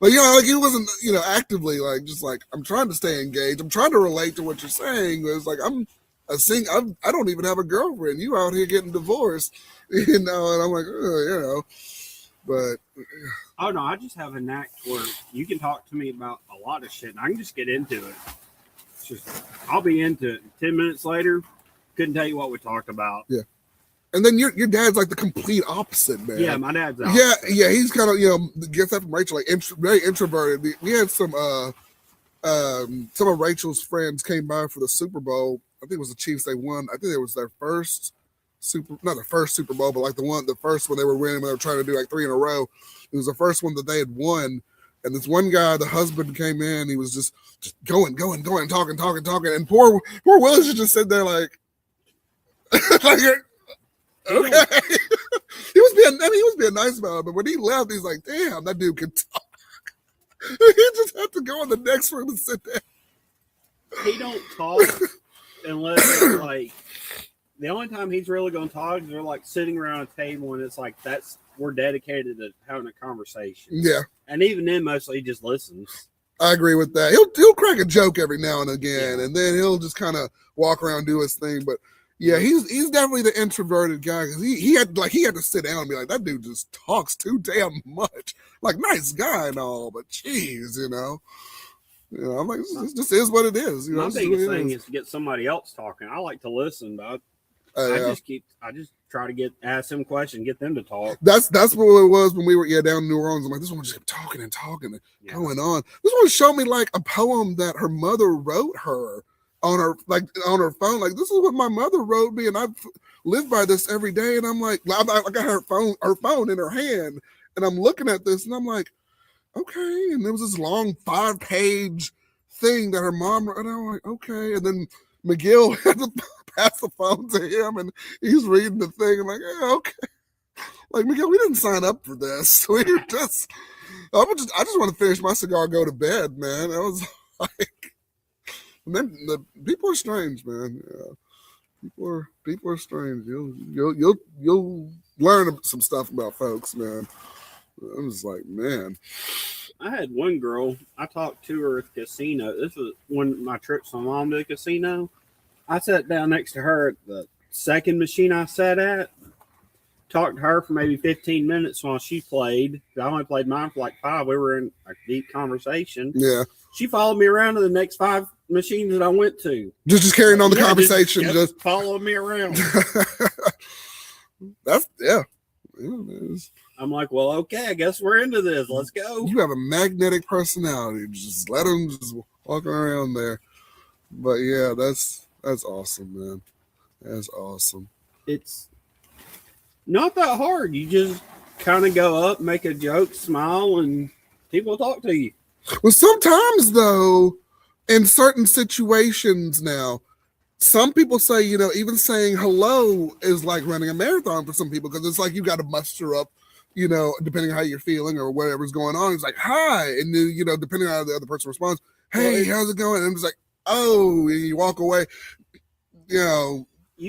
But like he wasn't, actively like just like I'm trying to stay engaged. I'm trying to relate to what you're saying. It's like I don't even have a girlfriend. You out here getting divorced, and I'm like, but oh no, I just have a knack where you can talk to me about a lot of shit, and I can just get into it. It's just I'll be into it. 10 minutes later, couldn't tell you what we talked about. Yeah. And then your dad's like the complete opposite, man. Yeah, my dad's opposite. Yeah, he's kind of gets that from Rachel, like very introverted. We had some of Rachel's friends came by for the Super Bowl. I think it was the Chiefs. They won. I think it was their first not the first Super Bowl, but like the first one they were winning when they were trying to do like 3 in a row. It was the first one that they had won. And this one guy, the husband came in. He was just going, talking. And poor Willis just sitting there like, like. Okay. he was being nice about it, but when he left, he's like, damn, that dude can talk. He just had to go in the next room and sit there. He don't talk unless it's like the only time he's really gonna talk is they're like sitting around a table and it's like we're dedicated to having a conversation. Yeah. And even then mostly he just listens. I agree with that. He'll crack a joke every now and again, and then he'll just kind of walk around and do his thing, but yeah, he's definitely the introverted guy because he had to sit down and be like, that dude just talks too damn much. Like, nice guy and all, but geez, I'm like, this just is what it is. My biggest thing is to get somebody else talking. I like to listen, but I just try to ask them questions, get them to talk. That's what it was when we were down in New Orleans. I'm like, this one just kept talking and going on. This one showed me like a poem that her mother wrote her. On her phone, like this is what my mother wrote me, and I live by this every day. And I'm like, I got her phone in her hand, and I'm looking at this, and I'm like, okay. And there was this long 5-page thing that her mom wrote, and I'm like, okay. And then Miguel had to pass the phone to him, and he's reading the thing. I'm like, yeah, okay. Like, Miguel, we didn't sign up for this. We were just, I just want to finish my cigar, go to bed, man. I was like, and then the people are strange, man. Yeah. People are strange. You'll learn some stuff about folks, man. I was like, man. I had one girl, I talked to her at the casino. This was one of my trips with my mom to the casino. I sat down next to her at the second machine I sat at, talked to her for maybe 15 minutes while she played. I only played mine for like 5. We were in a deep conversation. Yeah. She followed me around to the next 5 machines that I went to. Just carrying on the conversation. Just following me around. That's, yeah. I'm like, well, okay, I guess we're into this. Let's go. You have a magnetic personality. Just let them just walk around there. But yeah, that's awesome, man. That's awesome. It's not that hard. You just kind of go up, make a joke, smile, and people talk to you. Well, sometimes though, in certain situations now, some people say, even saying hello is like running a marathon for some people, because it's like you got to muster up, depending on how you're feeling or whatever's going on. It's like, hi. And then, depending on how the other person responds, hey, how's it going? And it's like, oh, and you walk away. You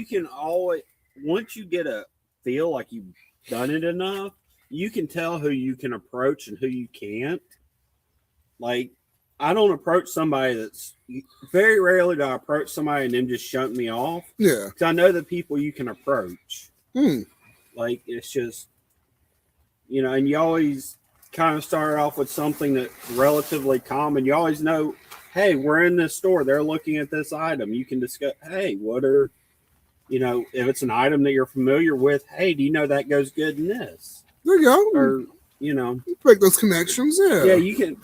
can always, once you get a feel like you've done it enough, you can tell who you can approach and who you can't. Like, I don't approach somebody that's very rarely do I approach somebody and them just shut me off. Yeah. Because I know the people you can approach. Hmm. Like, it's just, and you always kind of start off with something that's relatively common. You always know, hey, we're in this store. They're looking at this item. You can discuss, hey, what are, if it's an item that you're familiar with, hey, do you know that goes good in this? There you go. Or, you make those connections. Yeah. Yeah, you can.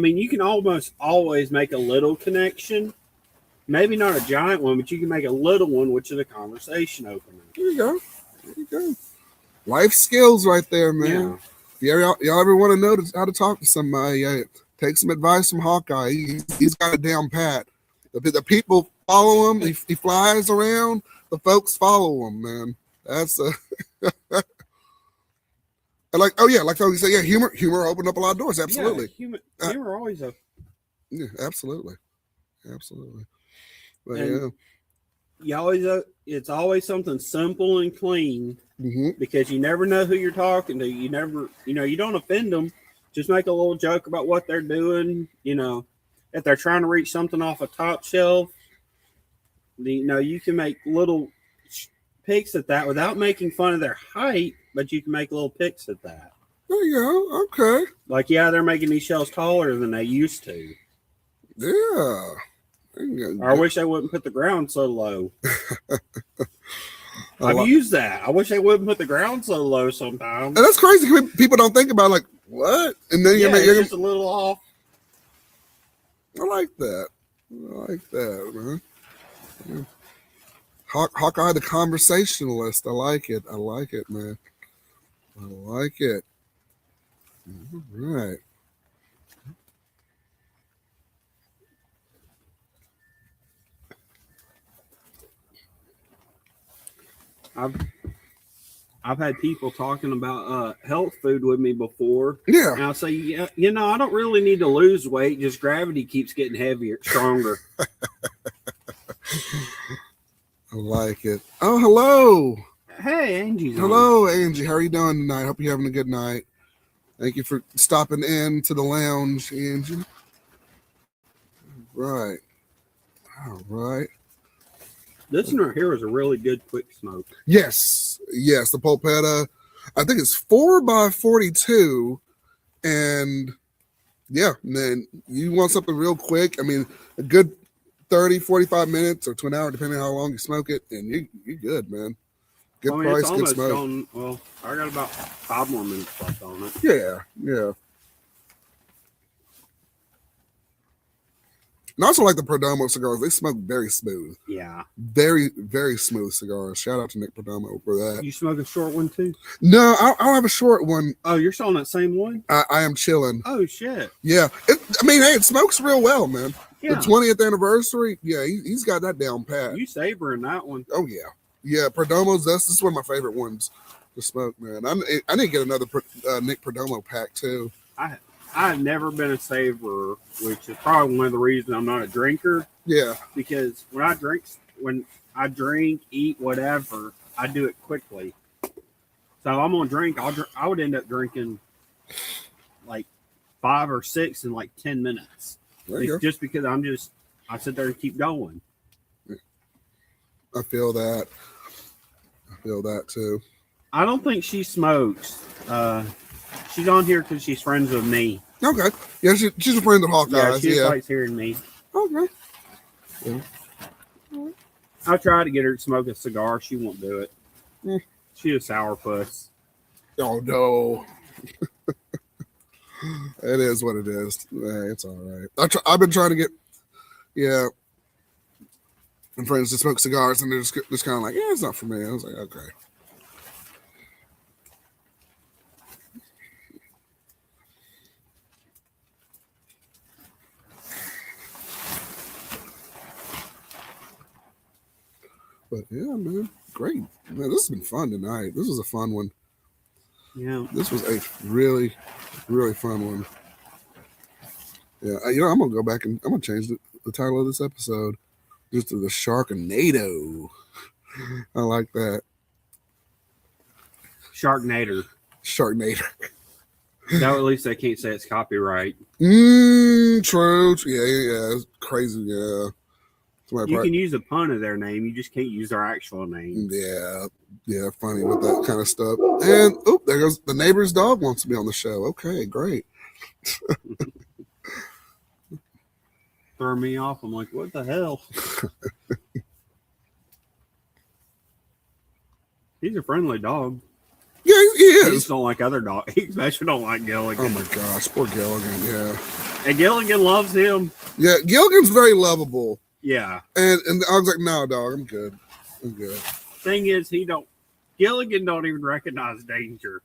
You can almost always make a little connection. Maybe not a giant one, but you can make a little one, which is a conversation opener. There you go. Life skills right there, man. Yeah. If y'all ever want to know how to talk to somebody, take some advice from Hawkeye. He's got it down pat. The people follow him. He flies around. The folks follow him, man. That's like, oh yeah, like you said, yeah, humor opened up a lot of doors. Absolutely. Yeah, humor always a. Yeah, absolutely. But and it's always something simple and clean, because you never know who you're talking to. You never, you don't offend them. Just make a little joke about what they're doing. If they're trying to reach something off a top shelf, you can make little picks at that without making fun of their height, but you can make little picks at that. There you go. Okay. Like, yeah, they're making these shells taller than they used to. Yeah. Or I wish they wouldn't put the ground so low. I've used that. I wish they wouldn't put the ground so low sometimes. And that's crazy. People don't think about it, like, what? And then you're just a little off. I like that, man. Yeah. Hawkeye the conversationalist. I like it, man. I like it. All right. I've had people talking about health food with me before. Yeah. And I'll say, yeah, I don't really need to lose weight. Just gravity keeps getting heavier, stronger. I like it. Oh, hello. Hey, Angie. Hello, Angie. How are you doing tonight? Hope you're having a good night. Thank you for stopping in to the lounge, Angie. All right. This one right here is a really good quick smoke. Yes, the Pulpetta. I think it's 4x42, and yeah, man, you want something real quick. A good 30, 45 minutes or to an hour, depending on how long you smoke it, and you're good, man. Good price, good smoke. Well, I got about 5 more minutes left on it. Yeah. And I also like the Perdomo cigars. They smoke very smooth. Yeah. Very, very smooth cigars. Shout out to Nick Perdomo for that. You smoke a short one too? No, I don't have a short one. Oh, you're selling that same one? I am chilling. Oh, shit. Yeah. It smokes real well, man. Yeah. The 20th anniversary, yeah, he's got that down pat. You savoring that one. Oh, yeah. Yeah, Perdomo's, this is one of my favorite ones to smoke, man. I need to get another Nick Perdomo pack too. I've never been a savorer, which is probably one of the reasons I'm not a drinker. Yeah. Because when I drink, eat, whatever, I do it quickly. So if I'm gonna drink, I would end up drinking like 5 or 6 in like 10 minutes. Just because I sit there and keep going. I feel that. I feel that too. I don't think she smokes. She's on here because she's friends with me. Okay. Yeah, she's a friend of Hawkeye. Yeah, she likes hearing me. Okay. Yeah. I tried to get her to smoke a cigar. She won't do it. Mm. She's a sourpuss. Oh, no. It is what it is. It's all right. I've been trying to get, and friends to smoke cigars, and they're just kind of like, yeah, it's not for me. I was like, okay. But yeah, man, great. Man, this has been fun tonight. This was a fun one. Yeah. This was a really, really fun one. Yeah, I'm gonna go back and I'm gonna change the title of this episode just to the SHARKNAAAAADER. I like that. SHARKNAAAAADER. SHARKNAAAAADER. Now at least they can't say it's copyright. True. Yeah. It's crazy. Yeah. You can use a pun of their name. You just can't use their actual name. Yeah. Funny with that kind of stuff. And there goes the neighbor's dog wants to be on the show. Okay, great. Throw me off. I'm like, what the hell? He's a friendly dog. Yeah, he is. He just don't like other dogs. He especially don't like Gilligan. Oh my gosh, poor Gilligan. Yeah. And Gilligan loves him. Yeah, Gilligan's very lovable. Yeah. And I was like, no, dog, I'm good. Thing is, Gilligan don't even recognize danger.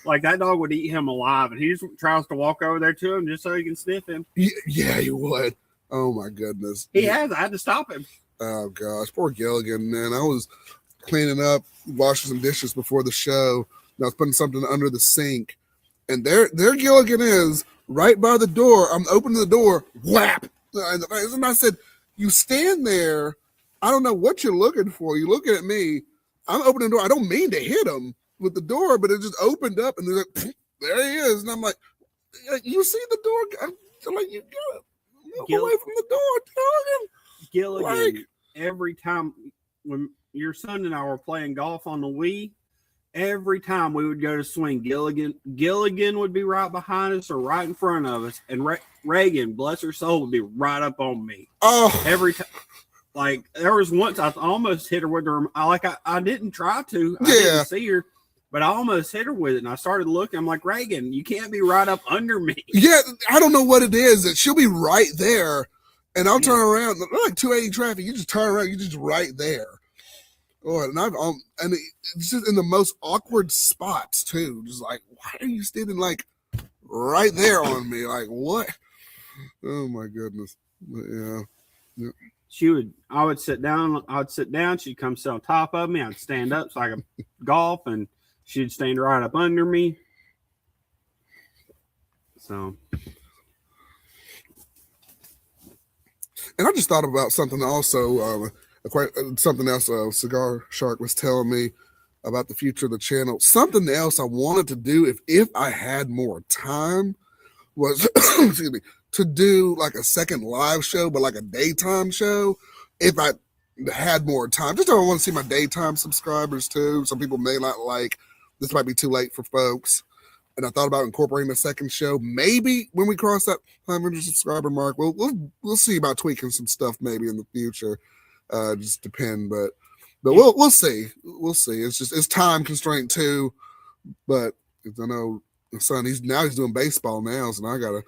Like that dog would eat him alive, and he just tries to walk over there to him just so he can sniff him. Yeah, he would. Oh my goodness. I had to stop him. Oh gosh, poor Gilligan, man. I was cleaning up, washing some dishes before the show, and I was putting something under the sink, and there Gilligan is right by the door. I'm opening the door, whap! And I said, "You stand there. I don't know what you're looking for. You're looking at me. I'm opening the door. I don't mean to hit him with the door, but it just opened up, and they're like, there he is." And I'm like, "You see the door?" I'm like, "You got it. Move away from the door, Gilligan, every time when your son and I were playing golf on the Wii, every time we would go to swing, Gilligan would be right behind us or right in front of us, and Reagan, bless her soul, would be right up on me. Oh, every time. Like there was once I almost hit her with her. I didn't try to. I didn't see her, but I almost hit her with it. And I started looking. I'm like, Reagan, you can't be right up under me. Yeah, I don't know what it is. That she'll be right there, and I'll turn around. Like 280 traffic, you just turn around. You're just right there. Oh, and it's just in the most awkward spots too. Just like, why are you standing like right there on me? Like what? Oh my goodness. But yeah. I would sit down. She'd come sit on top of me. I'd stand up so I could golf, and she'd stand right up under me. So, and I just thought about something also. Something else. Cigar Shark was telling me about the future of the channel. Something else I wanted to do if I had more time was excuse me, to do like a second live show, but like a daytime show. If I had more time, just don't want to see my daytime subscribers too. Some people may not like this, might be too late for folks. And I thought about incorporating a second show. Maybe when we cross that 500 subscriber mark, we'll see about tweaking some stuff maybe in the future. Just depend, but we'll see. We'll see. It's time constraint too. But I know my son, he's doing baseball now, so I gotta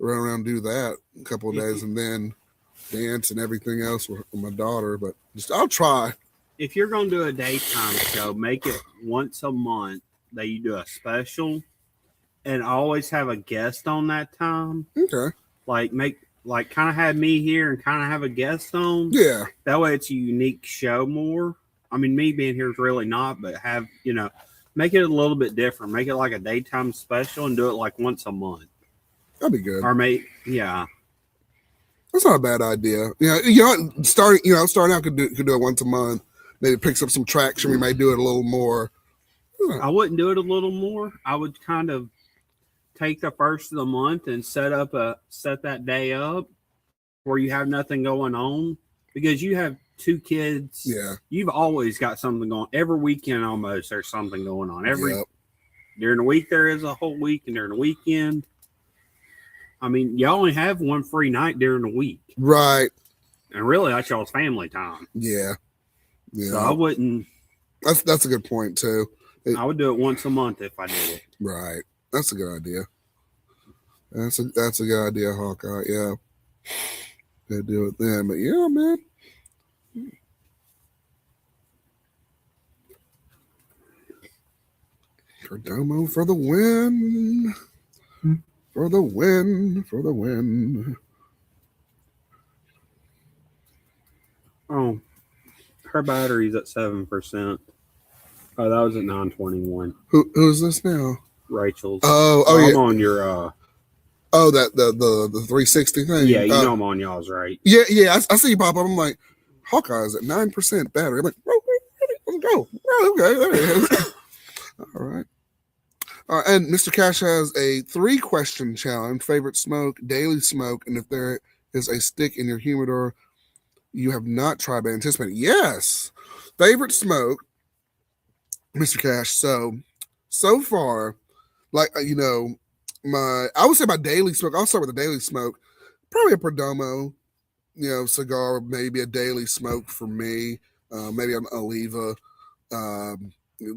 run around and do that a couple of days, and then dance and everything else with my daughter. But I'll try. If you're gonna do a daytime show, make it once a month that you do a special, and always have a guest on that time. Okay. Like kind of have me here and kind of have a guest on. Yeah. That way it's a unique show more. I mean, me being here is really not, but have, Make it a little bit different. Make it like a daytime special and do it like once a month. That'd be good. Or yeah. That's not a bad idea. Starting out could do it once a month. Maybe it picks up some traction. We may do it a little more. I wouldn't do it a little more. I would kind of take the first of the month and set that day up where you have nothing going on, because you have 2 kids. Yeah. You've always got something going. Every weekend almost there's something going on. Yep. During the week there is a whole week, and during the weekend, I mean, you only have one free night during the week. Right. And really that's y'all's family time. Yeah. Yeah. So I wouldn't. That's a good point too. I would do it once a month if I did it. Right. That's a good idea. That's a good idea, Hawkeye. Yeah. They do it then. But yeah, man. Perdomo for the win. For the win. For the win. Oh, her battery's at 7%. Oh, that was at 921. Who's this now? Rachel's. Oh, I'm yeah. on your that the 360 thing. Yeah, you know I'm on y'all's, right? Yeah. I see you pop up. I'm like, Hawkeye's at 9% battery. I'm like, oh, let's go. Oh, okay, there it is. All right. And Mr. Cash has a 3-question challenge: favorite smoke, daily smoke, and if there is a stick in your humidor you have not tried but anticipated. Yes. Favorite smoke, Mr. Cash. So far, like, I would say my daily smoke. I'll start with the daily smoke. Probably a Perdomo, cigar, maybe a daily smoke for me. Maybe an Oliva.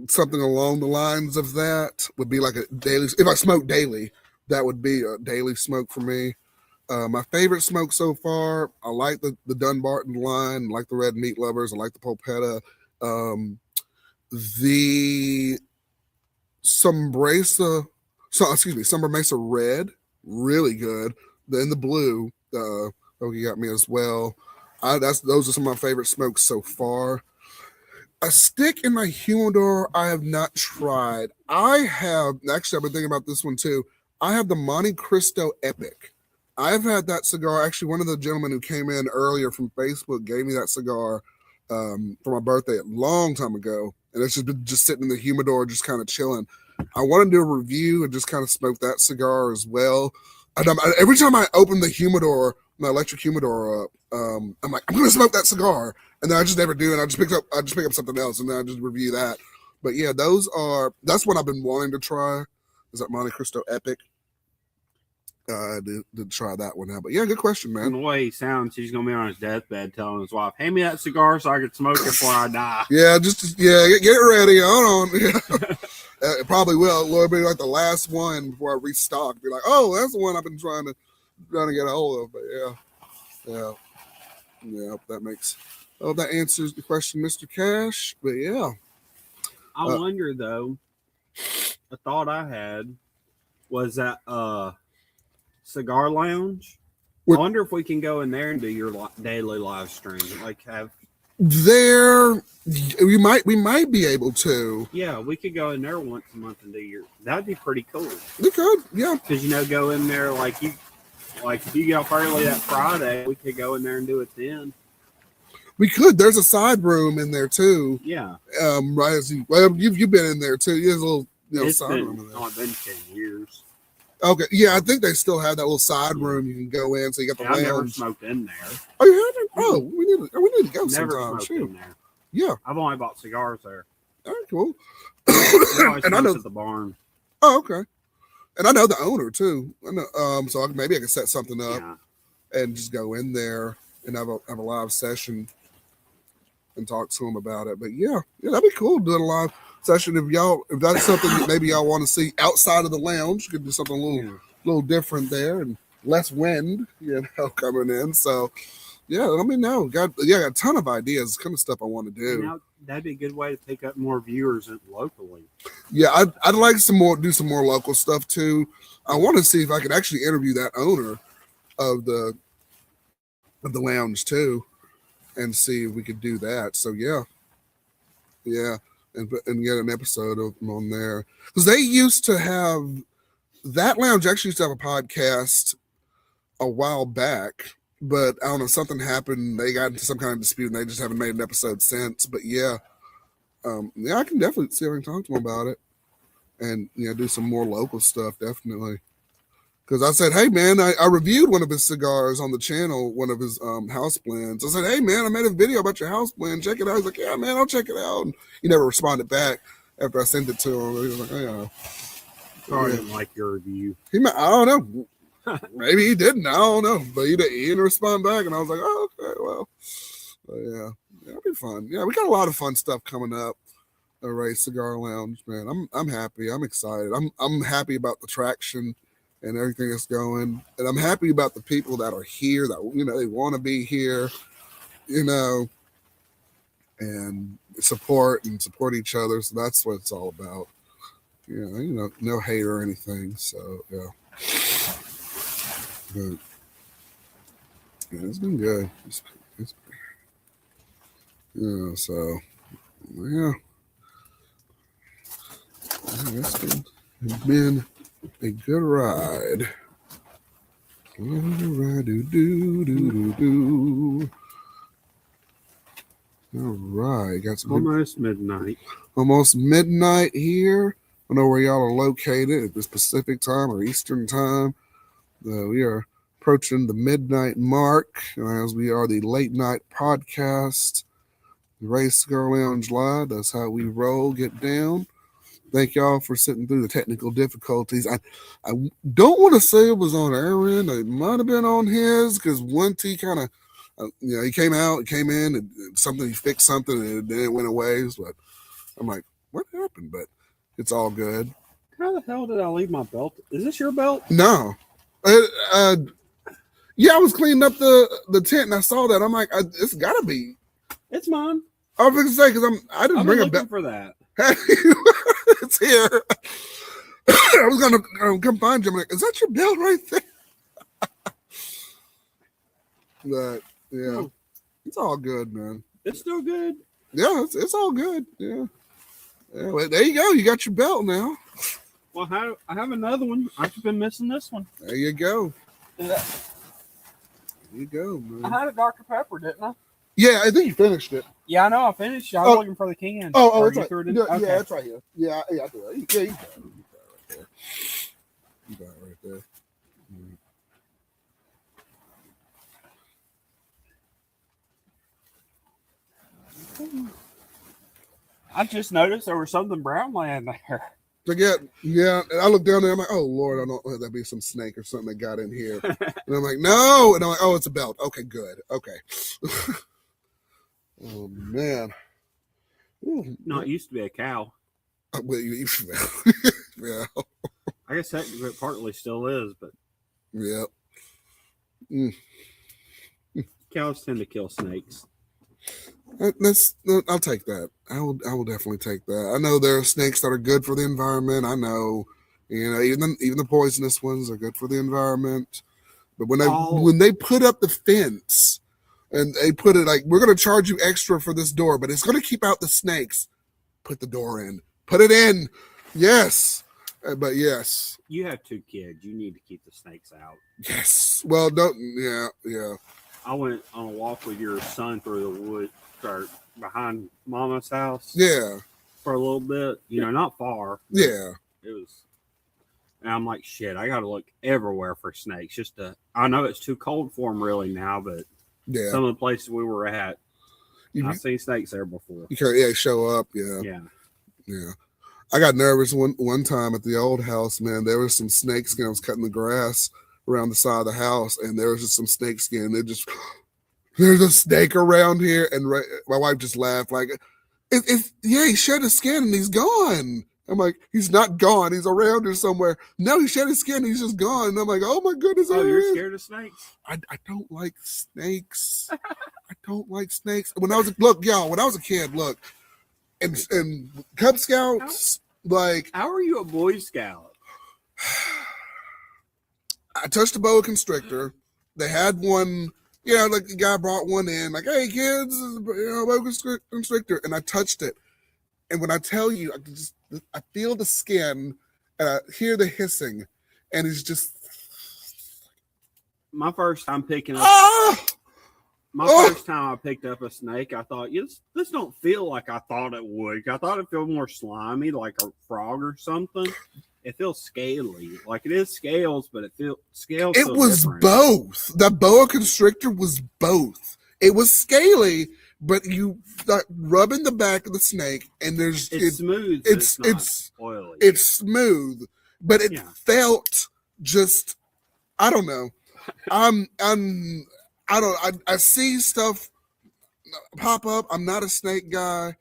Something along the lines of that would be like a daily. If I smoke daily, that would be a daily smoke for me. My favorite smoke so far, I like the Dunbarton line, I like the Red Meat Lovers, I like the Polpetta. The Sombresa Red, really good. Then the blue, you got me as well. Those are some of my favorite smokes so far. A stick in my humidor I have not tried. I've been thinking about this one too. I have the Monte Cristo Epic. I've had that cigar. Actually, one of the gentlemen who came in earlier from Facebook gave me that cigar for my birthday a long time ago. And it's just been sitting in the humidor, just kind of chilling. I want to do a review and just kind of smoke that cigar as well. Every time I open the humidor, my electric humidor up, I'm like, I'm going to smoke that cigar. And then I just never do it. I just pick up something else and then I just review that. But yeah, that's what I've been wanting to try. Is that Monte Cristo Epic? I did try that one out. But yeah, good question, man. And the way he sounds, he's going to be on his deathbed telling his wife, hand me that cigar so I can smoke it before I die. Yeah, get ready. Hold on. Yeah. It probably will. It'll be like the last one before I restock. Be like, oh, that's the one I've been trying to get a hold of. But yeah, that answers the question, Mr. Cash. But yeah, I wonder though. A thought I had was that Cigar Lounge. I wonder if we can go in there and do your daily live stream. Like there, we might be able to. Yeah, we could go in there once a month and do that'd be pretty cool. We could, yeah. Because go in there if you get off early that Friday, we could go in there and do it then. We could. There's a side room in there too. Yeah. Right as you've been in there too. There's a little side room in there. It's been 10 years. Okay, yeah, I think they still have that little side room you can go in. So you got the lounge. I've never smoked in there. Oh, you haven't? Oh, we need to go Never sometime. smoked in there. Yeah, I've only bought cigars there. all right, cool. And I know at the barn. Oh, okay. And I know the owner too. I know, so maybe I can set something up and just go in there and have a live session and talk to him about it. But yeah, that'd be cool doing a live session. If that's something that maybe y'all want to see outside of the lounge, you could do something a little different there and less wind, coming in. So yeah, let me know. Got a ton of ideas, kind of stuff I want to do. That'd be a good way to pick up more viewers locally. Yeah, I'd like do some more local stuff too. I want to see if I can actually interview that owner of the lounge too, and see if we could do that. So yeah. and get an episode of them on there. Because they used to have, that lounge actually used to have a podcast a while back, but I don't know, something happened. They got into some kind of dispute and they just haven't made an episode since. But yeah, I can definitely see if I can talk to them about it and do some more local stuff, definitely. Because I said, hey, man, I reviewed one of his cigars on the channel, one of his house blends. I said, hey, man, I made a video about your house blend. Check it out. He's like, yeah, man, I'll check it out. And he never responded back after I sent it to him. He was like, oh, yeah. Sorry, I didn't like your review. I don't know. Maybe he didn't. I don't know. But he didn't respond back. And I was like, oh, okay, well. Yeah, it'll be fun. Yeah, we got a lot of fun stuff coming up. Ray Cigar Lounge, man. I'm happy. I'm excited. I'm happy about the traction and everything that's going. And I'm happy about the people that are here that, they want to be here, and support each other. So that's what it's all about. No hate or anything. So, yeah. But, it's been good. So, yeah. It's been a good ride. All right, got some almost midnight. Almost midnight here. I don't know where y'all are located, if it's Pacific time or Eastern time. We are approaching the midnight mark, as we are the late night podcast. The Ray Cigar Lounge Live. That's how we roll, get down. Thank y'all for sitting through the technical difficulties. I don't want to say it was on our end. It might have been on his, because one T kind of, he came in, and he fixed something, and then it went away. But I'm like, what happened? But it's all good. How the hell did I leave my belt? Is this your belt? No. Yeah, I was cleaning up the tent, and I saw that. I'm like, it's got to be. It's mine. I was going to say, because I didn't bring a belt for that. It's here. I was gonna come find you. I'm like, is that your belt right there? But yeah, it's all good, man. It's still good. Yeah, it's all good. Yeah. Well, there you go. You got your belt now. Well, I have another one. I've been missing this one. There you go. Yeah. There you go, man. I had a Dr. Pepper, didn't I? Yeah, I think you finished it. Yeah, I know. I finished. I was looking for the can. It's right. Okay. Yeah, it's right here. Yeah, I do it. Yeah, you got it right there. You got it right there. I just noticed there was something brown laying there. Yeah, and I looked down there. I'm like, oh Lord, I don't let that be some snake or something that got in here. And I'm like, no. And I'm like, oh, it's a belt. Okay, good. Okay. Oh man. Ooh, no, it used to be a cow. Well, yeah. I guess that partly still is, but yeah. Cows tend to kill snakes. I'll take that. I will definitely take that. I know there are snakes that are good for the environment. I know, even the poisonous ones are good for the environment. But when they put up the fence and they put it like, we're going to charge you extra for this door, but it's going to keep out the snakes. Put the door in. Put it in. Yes. But yes. You have 2 kids. You need to keep the snakes out. Yes. Well, don't. Yeah. I went on a walk with your son through the woods, behind Mama's house. Yeah. For a little bit. Not far. Yeah. It was. And I'm like, shit, I got to look everywhere for snakes. I know it's too cold for them really now, but yeah, some of the places we were at, I've seen snakes there before. You can't show up. Yeah. I got nervous one time at the old house, man. There was some snake skin. I was cutting the grass around the side of the house, and there was just some snake skin. There's a snake around here, and my wife just laughed like, he shed his skin and he's gone. I'm like, he's not gone. He's around here somewhere. No, he shed his skin. He's just gone. And I'm like, oh my goodness. Oh, you're scared of snakes? I don't like snakes. I don't like snakes. When I was a kid, and Cub Scouts, how are you a Boy Scout? I touched a boa constrictor. They had one, the guy brought one in, like, hey kids, boa constrictor, and I touched it. And when I tell you, I feel the skin and I hear the hissing, and it's just My first time picking up. ah! First time I picked up a snake, I thought, this don't feel like I thought it would. I thought it felt more slimy, like a frog or something. It feels scaly, like it is scales, but it feels scales. It was different. Both. The boa constrictor was both. It was scaly, but you start rubbing the back of the snake, and it's smooth. It's oily. It's smooth, but it felt just. I don't know. I see stuff pop up. I'm not a snake guy.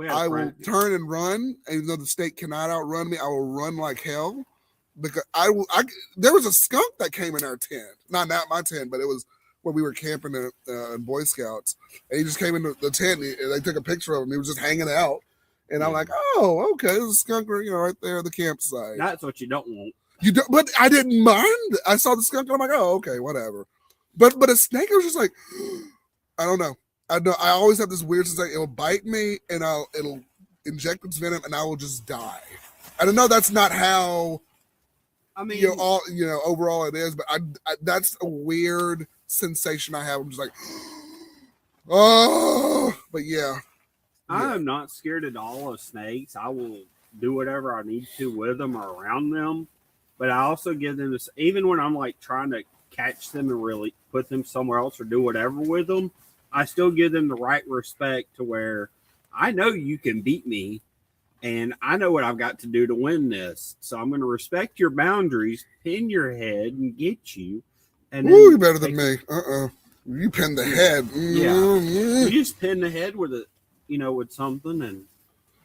I will turn and run, even though the snake cannot outrun me. I will run like hell because there was a skunk that came in our tent, not my tent, but it was where we were camping in Boy Scouts, and he just came into the tent. And they took a picture of him. He was just hanging out, and I'm like, oh, okay, there's a skunk, right there at the campsite. That's what you don't want. You don't, but I didn't mind. I saw the skunk, and I'm like, oh, okay, whatever. But a snake, I was just like, I don't know. I always have this weird sensation. It'll bite me, and it'll inject its venom, and I will just die. I don't know. That's not how. I mean, overall it is, but I that's a weird sensation I have. I'm just like, oh, but yeah. I am not scared at all of snakes. I will do whatever I need to with them or around them, but I also give them this. Even when I'm like trying to catch them and really put them somewhere else or do whatever with them, I still give them the right respect to where I know you can beat me and I know what I've got to do to win this. So I'm going to respect your boundaries, pin your head and get you. And you're better than me. You pin the head. Yeah. You just pin the head with with something and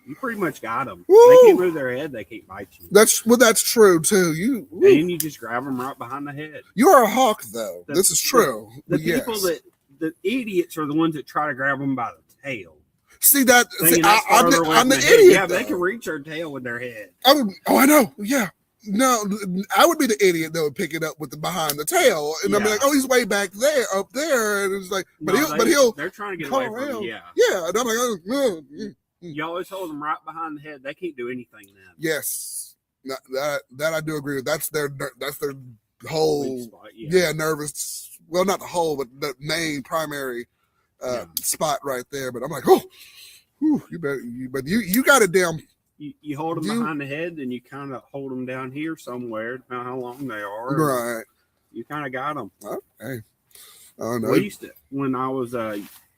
you pretty much got them. Woo! They can't move their head. They can't bite you. That's true too. And you just grab them right behind the head. You are a hawk though. This is true. People the idiots are the ones that try to grab them by the tail. See that? I'm the idiot. Yeah, they can reach their tail with their head. I know. Yeah. No, I would be the idiot that would pick it up with behind the tail, and I'd be like, "Oh, he's way back there, up there," and it's like, they're trying to get away from you. Yeah, and I'm like, oh, you always hold them right behind the head. They can't do anything then. Yes, that I do agree with. That's their whole spot, nervous. Well, not the whole, but the main primary spot right there. But I'm like, oh, you better, but you got it down. You hold them behind the head, and you kind of hold them down here somewhere, depending on how long they are. Right. You kind of got them. Okay. Oh no. We used to, when I was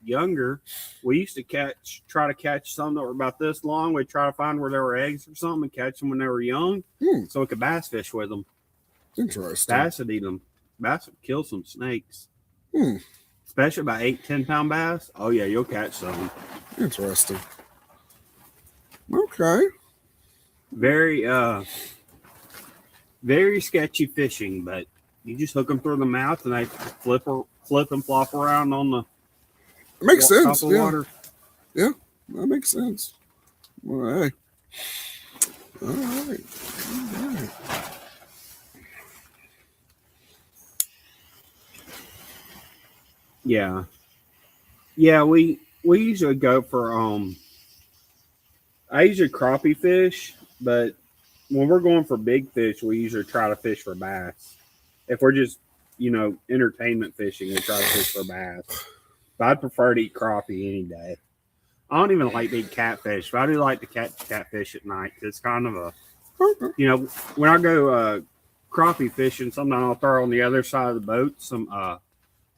younger, we used to try to catch some that were about this long. We'd try to find where there were eggs or something and catch them when they were young, so we could bass fish with them. Interesting. Bass would eat them. Bass would kill some snakes. Especially about 8-10 pound bass. Oh yeah, you'll catch some. Interesting. Okay. Very very sketchy fishing, but you just hook them through the mouth and they flip and flop around on the. It makes sense. Yeah. Water. Yeah, that makes sense. All right. Yeah. Yeah, we usually go for I usually crappie fish, but when we're going for big fish, we usually try to fish for bass. If we're just, entertainment fishing, we try to fish for bass. But I'd prefer to eat crappie any day. I don't even like big catfish, but I do like to catch catfish at night. It's kind of a, when I go crappie fishing, sometimes I'll throw on the other side of the boat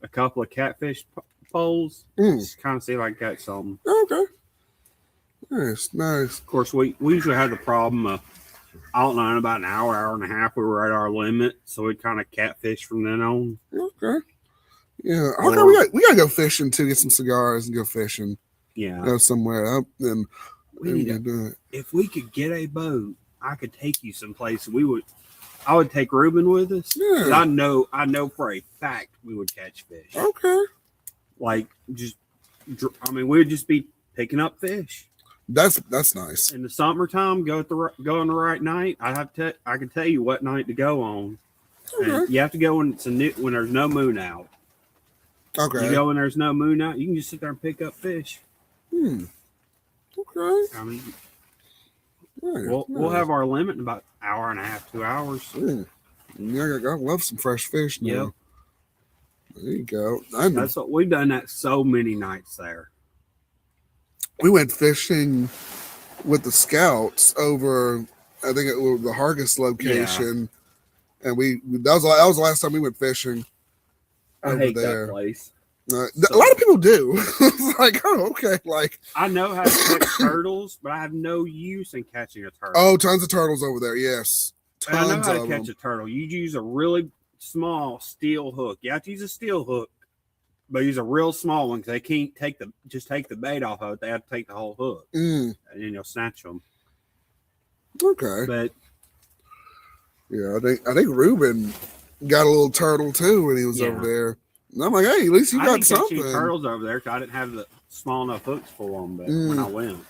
a couple of catfish poles. Just kind of see if I can catch something. Okay. Nice. Of course, we usually have the problem of out line about an hour and a half. We were at our limit, so we kind of catfish from then on. Okay. Yeah. Okay. We gotta go fishing too. Get some cigars and go fishing. Yeah. Go somewhere up and if we could get a boat, I could take you someplace. I would take Ruben with us. Yeah. I know for a fact we would catch fish. Okay. Like we would just be picking up fish. That's nice. In the summertime, go on the right night. I can tell you what night to go on. Okay. And you have to go when when there's no moon out. Okay. You go when there's no moon out. You can just sit there and pick up fish. Okay. We'll have our limit in about an hour and a half, 2 hours. Yeah, I love some fresh fish now. Yep. There you go. That's what we've done that so many nights there. We went fishing with the scouts over, I think it was the Hargis location, and that was the last time we went fishing. I hate that place. A lot of people do. It's like, oh, okay. Like, I know how to catch turtles, but I have no use in catching a turtle. Oh, tons of turtles over there. Yes, tons I know how to of catch them. a turtle. You use a really small steel hook. You have to use a steel hook, but use a real small one because they can't take the bait off of it. They have to take the whole hook, and then you'll snatch them. Okay, but yeah, I think Ruben got a little turtle too when he was over there. And I'm like, hey, at least you got something. Turtles over there because I didn't have the small enough hooks for them. But when I went,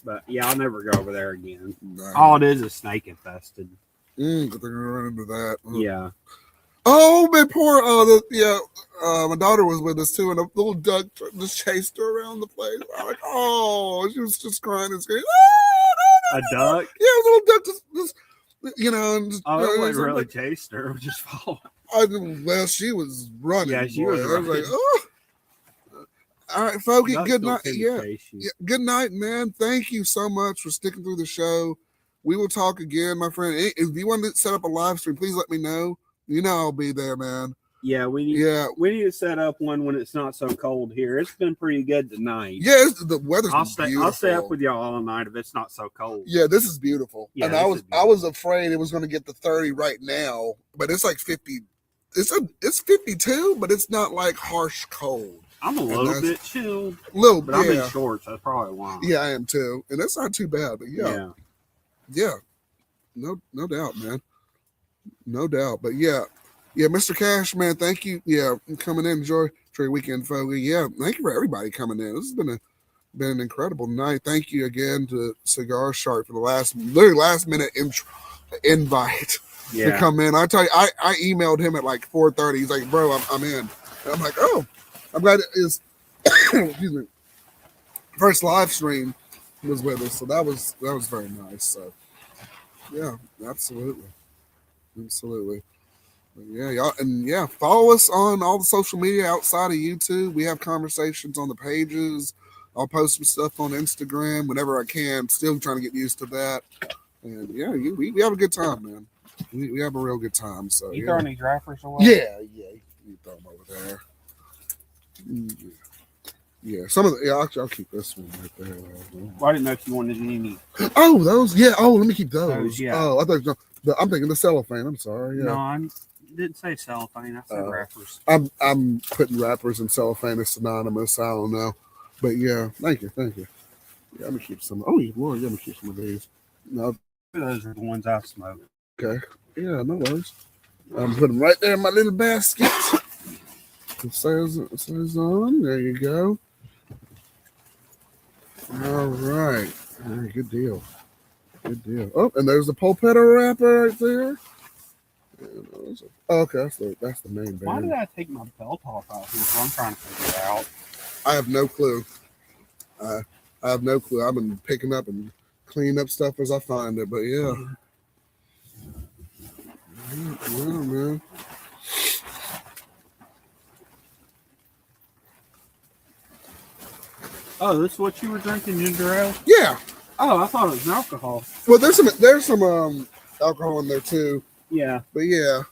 but yeah, I'll never go over there again. All it is snake infested. They're gonna run into that. Yeah. Oh, man, poor. My daughter was with us too, and a little duck just chased her around the place. I'm like, oh, she was just crying and screaming. A duck? Yeah, a little duck just you know. And just, it wasn't really chased her. It was just following. Well, she was running. Yeah, she was running. I was like, oh. All right, folks. Good night. Yeah, good night, man. Thank you so much for sticking through the show. We will talk again, my friend. If you want to set up a live stream, please let me know. You know I'll be there, man. Yeah, we need to set up one when it's not so cold here. It's been pretty good tonight. Yeah, the weather's beautiful. I'll stay up with y'all all night if it's not so cold. Yeah, this is beautiful. Yeah, and I was afraid it was going to get to 30 right now, but it's like 50. It's 52, but it's not like harsh cold. I'm a little bit chilled. But I'm in shorts. That's probably why. Yeah, I am too, and that's not too bad. But yeah, no doubt, man, no doubt. But yeah, Mr. Cash, man, thank you. Yeah, coming in, enjoy your weekend, folks. Yeah, thank you for everybody coming in. This has been an incredible night. Thank you again to Cigarshark for the last minute invite. To come in. I tell you, I emailed him at like 4:30. He's like, bro, I'm in. And I'm like, oh, I'm glad it is. Excuse me. First live stream was with us, so that was very nice. So yeah, absolutely. But yeah, y'all, follow us on all the social media outside of YouTube. We have conversations on the pages. I'll post some stuff on Instagram whenever I can. Still trying to get used to that. And yeah, we have a good time, man. We have a real good time. So you throwing these wrappers away? Yeah. You throw them over there. Yeah. Some of the actually I'll keep this one right there. Well, I didn't know if you wanted any. Oh, those. Yeah. Oh, let me keep those. Yeah. Oh, I thought I'm thinking the cellophane. I'm sorry. Yeah. No, I didn't say cellophane. I said wrappers. I'm putting wrappers and cellophane as synonymous. I don't know, but yeah. Thank you. Yeah, let me keep some. Oh, Lord, let me keep some of these. No, those are the ones I smoke. Okay. Yeah, no worries. I'm putting them right there in my little basket. It says on. There you go. All right. Good deal. Oh, and there's the pulpetto wrapper right there. Okay, that's the main band. Why did I take my belt off out here? So I'm trying to figure it out. I have no clue. I have no clue. I've been picking up and cleaning up stuff as I find it, but yeah. Yeah, man. Oh, this is what you were drinking, ginger ale? Yeah. Oh, I thought it was alcohol. Well, there's some alcohol in there too. Yeah. But yeah.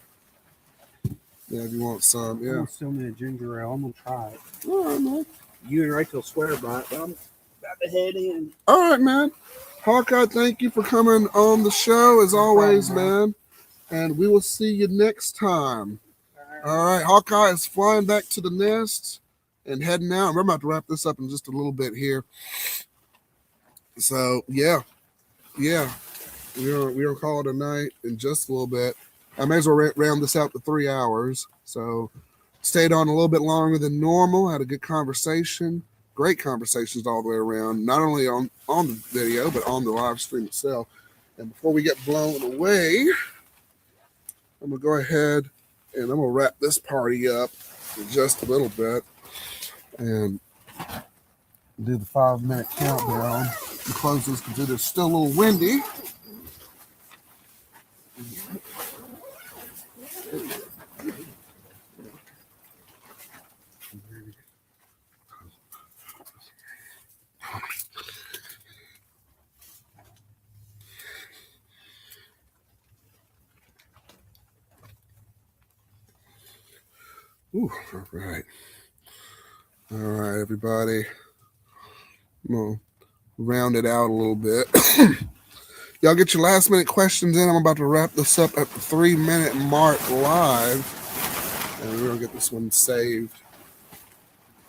Yeah, if you want some, yeah. I'm gonna still need a ginger ale. I'm gonna try it. All right, man. You and Rachel swear by it, but I'm about to head in. All right, man. Hawkeye, thank you for coming on the show as always, man. And we will see you next time. All right. Hawkeye is flying back to the nest and heading out. We're about to wrap this up in just a little bit here. So, yeah. We'll call it a night in just a little bit. I may as well round this out to 3 hours. So, stayed on a little bit longer than normal. Had a good conversation. Great conversations all the way around. Not only on the video, but on the live stream itself. And before we get blown away, I'm going to go ahead and I'm going to wrap this party up in just a little bit and do the 5-minute countdown. close this because it is still a little windy. Ooh, all right. All right, everybody. I'm going to round it out a little bit. Y'all get your last minute questions in. I'm about to wrap this up at the 3-minute mark live. And we're going to get this one saved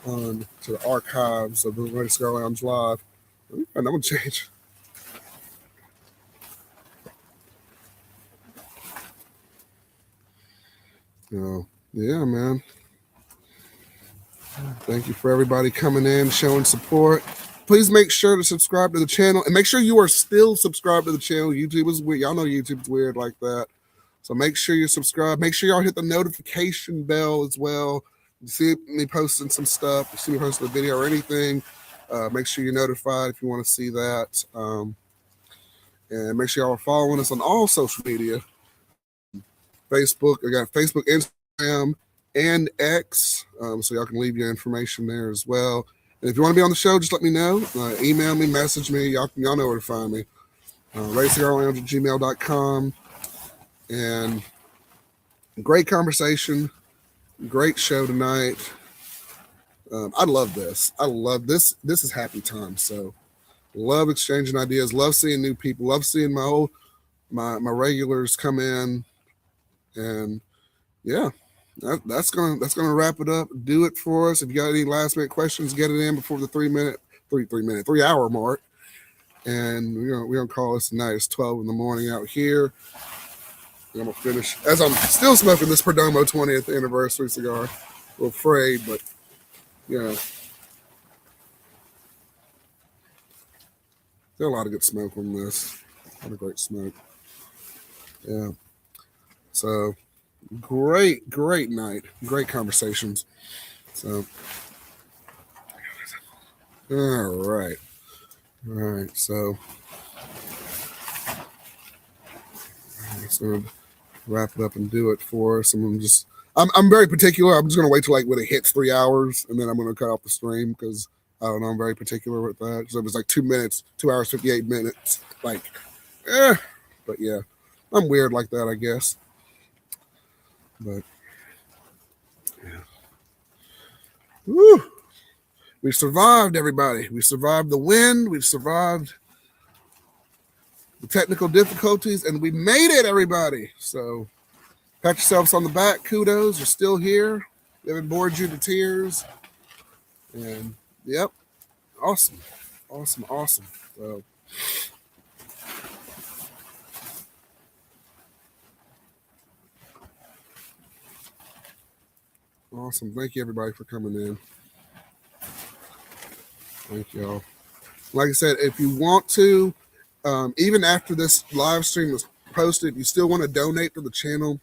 on to the archives of the Overrated Cigar Lounge Live. And I'm going to change. Oh, yeah, man. Thank you for everybody coming in, showing support. Please make sure to subscribe to the channel and make sure you are still subscribed to the channel. YouTube is weird. Y'all know YouTube's weird like that. So make sure you subscribe. Make sure y'all hit the notification bell as well. You see me posting some stuff, you see me posting a video or anything, make sure you're notified if you want to see that. And make sure y'all are following us on all social media. Facebook, I got Facebook, Instagram, and X, so y'all can leave your information there as well. And if you want to be on the show, just let me know. Email me, message me. Y'all know where to find me. RayCigarLounge@gmail.com. And great conversation, great show tonight. I love this. I love this. This is happy time. So love exchanging ideas. Love seeing new people. Love seeing my regulars come in. And yeah. That's gonna wrap it up. Do it for us. If you got any last minute questions, get it in before the 3 hour mark. And we're gonna call this tonight. It's 12 in the morning out here. I'm gonna finish as I'm still smoking this Perdomo 20th anniversary cigar. A little afraid, but still a lot of good smoke on this. A lot of great smoke. Yeah. So great night, great conversations. So all right, so let's wrap it up and do it for us. I'm very particular. I'm just gonna wait till like when it hits 3 hours, and then I'm gonna cut off the stream because I don't know, I'm very particular with that. So it was like 2 minutes, 2 hours 58 minutes, but yeah, I'm weird like that, I guess. But yeah. Woo! We survived, everybody. We survived the wind. We survived the technical difficulties, and we made it, everybody. So pat yourselves on the back. Kudos. You're still here. We haven't bored you to tears. And yep. Awesome. So awesome. Thank you, everybody, for coming in. Thank y'all. Like I said, if you want to, even after this live stream is posted, if you still want to donate to the channel,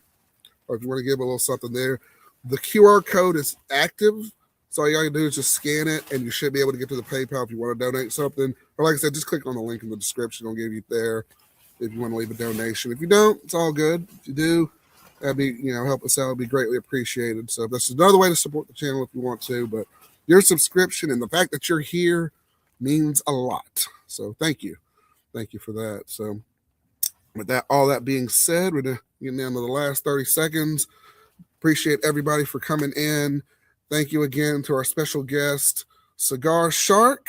or if you want to give a little something there, the QR code is active. So all you got to do is just scan it, and you should be able to get to the PayPal if you want to donate something. Or like I said, just click on the link in the description. I'll give you there if you want to leave a donation. If you don't, it's all good. If you do, that'd be, help us out. It'd be greatly appreciated. So that's another way to support the channel if you want to. But your subscription and the fact that you're here means a lot. So thank you. Thank you for that. So with that, all that being said, we're getting down to the last 30 seconds. Appreciate everybody for coming in. Thank you again to our special guest, Cigarshark,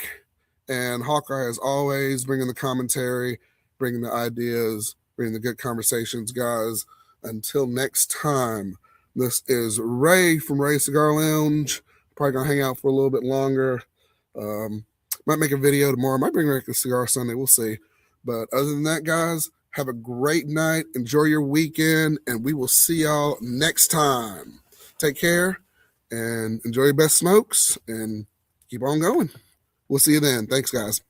and Hawkeye, as always, bringing the commentary, bringing the ideas, bringing the good conversations, guys. Until next time, this is Ray from Ray Cigar Lounge. Probably going to hang out for a little bit longer. Might make a video tomorrow. Might bring back a cigar Sunday. We'll see. But other than that, guys, have a great night. Enjoy your weekend, and we will see y'all next time. Take care, and enjoy your best smokes, and keep on going. We'll see you then. Thanks, guys.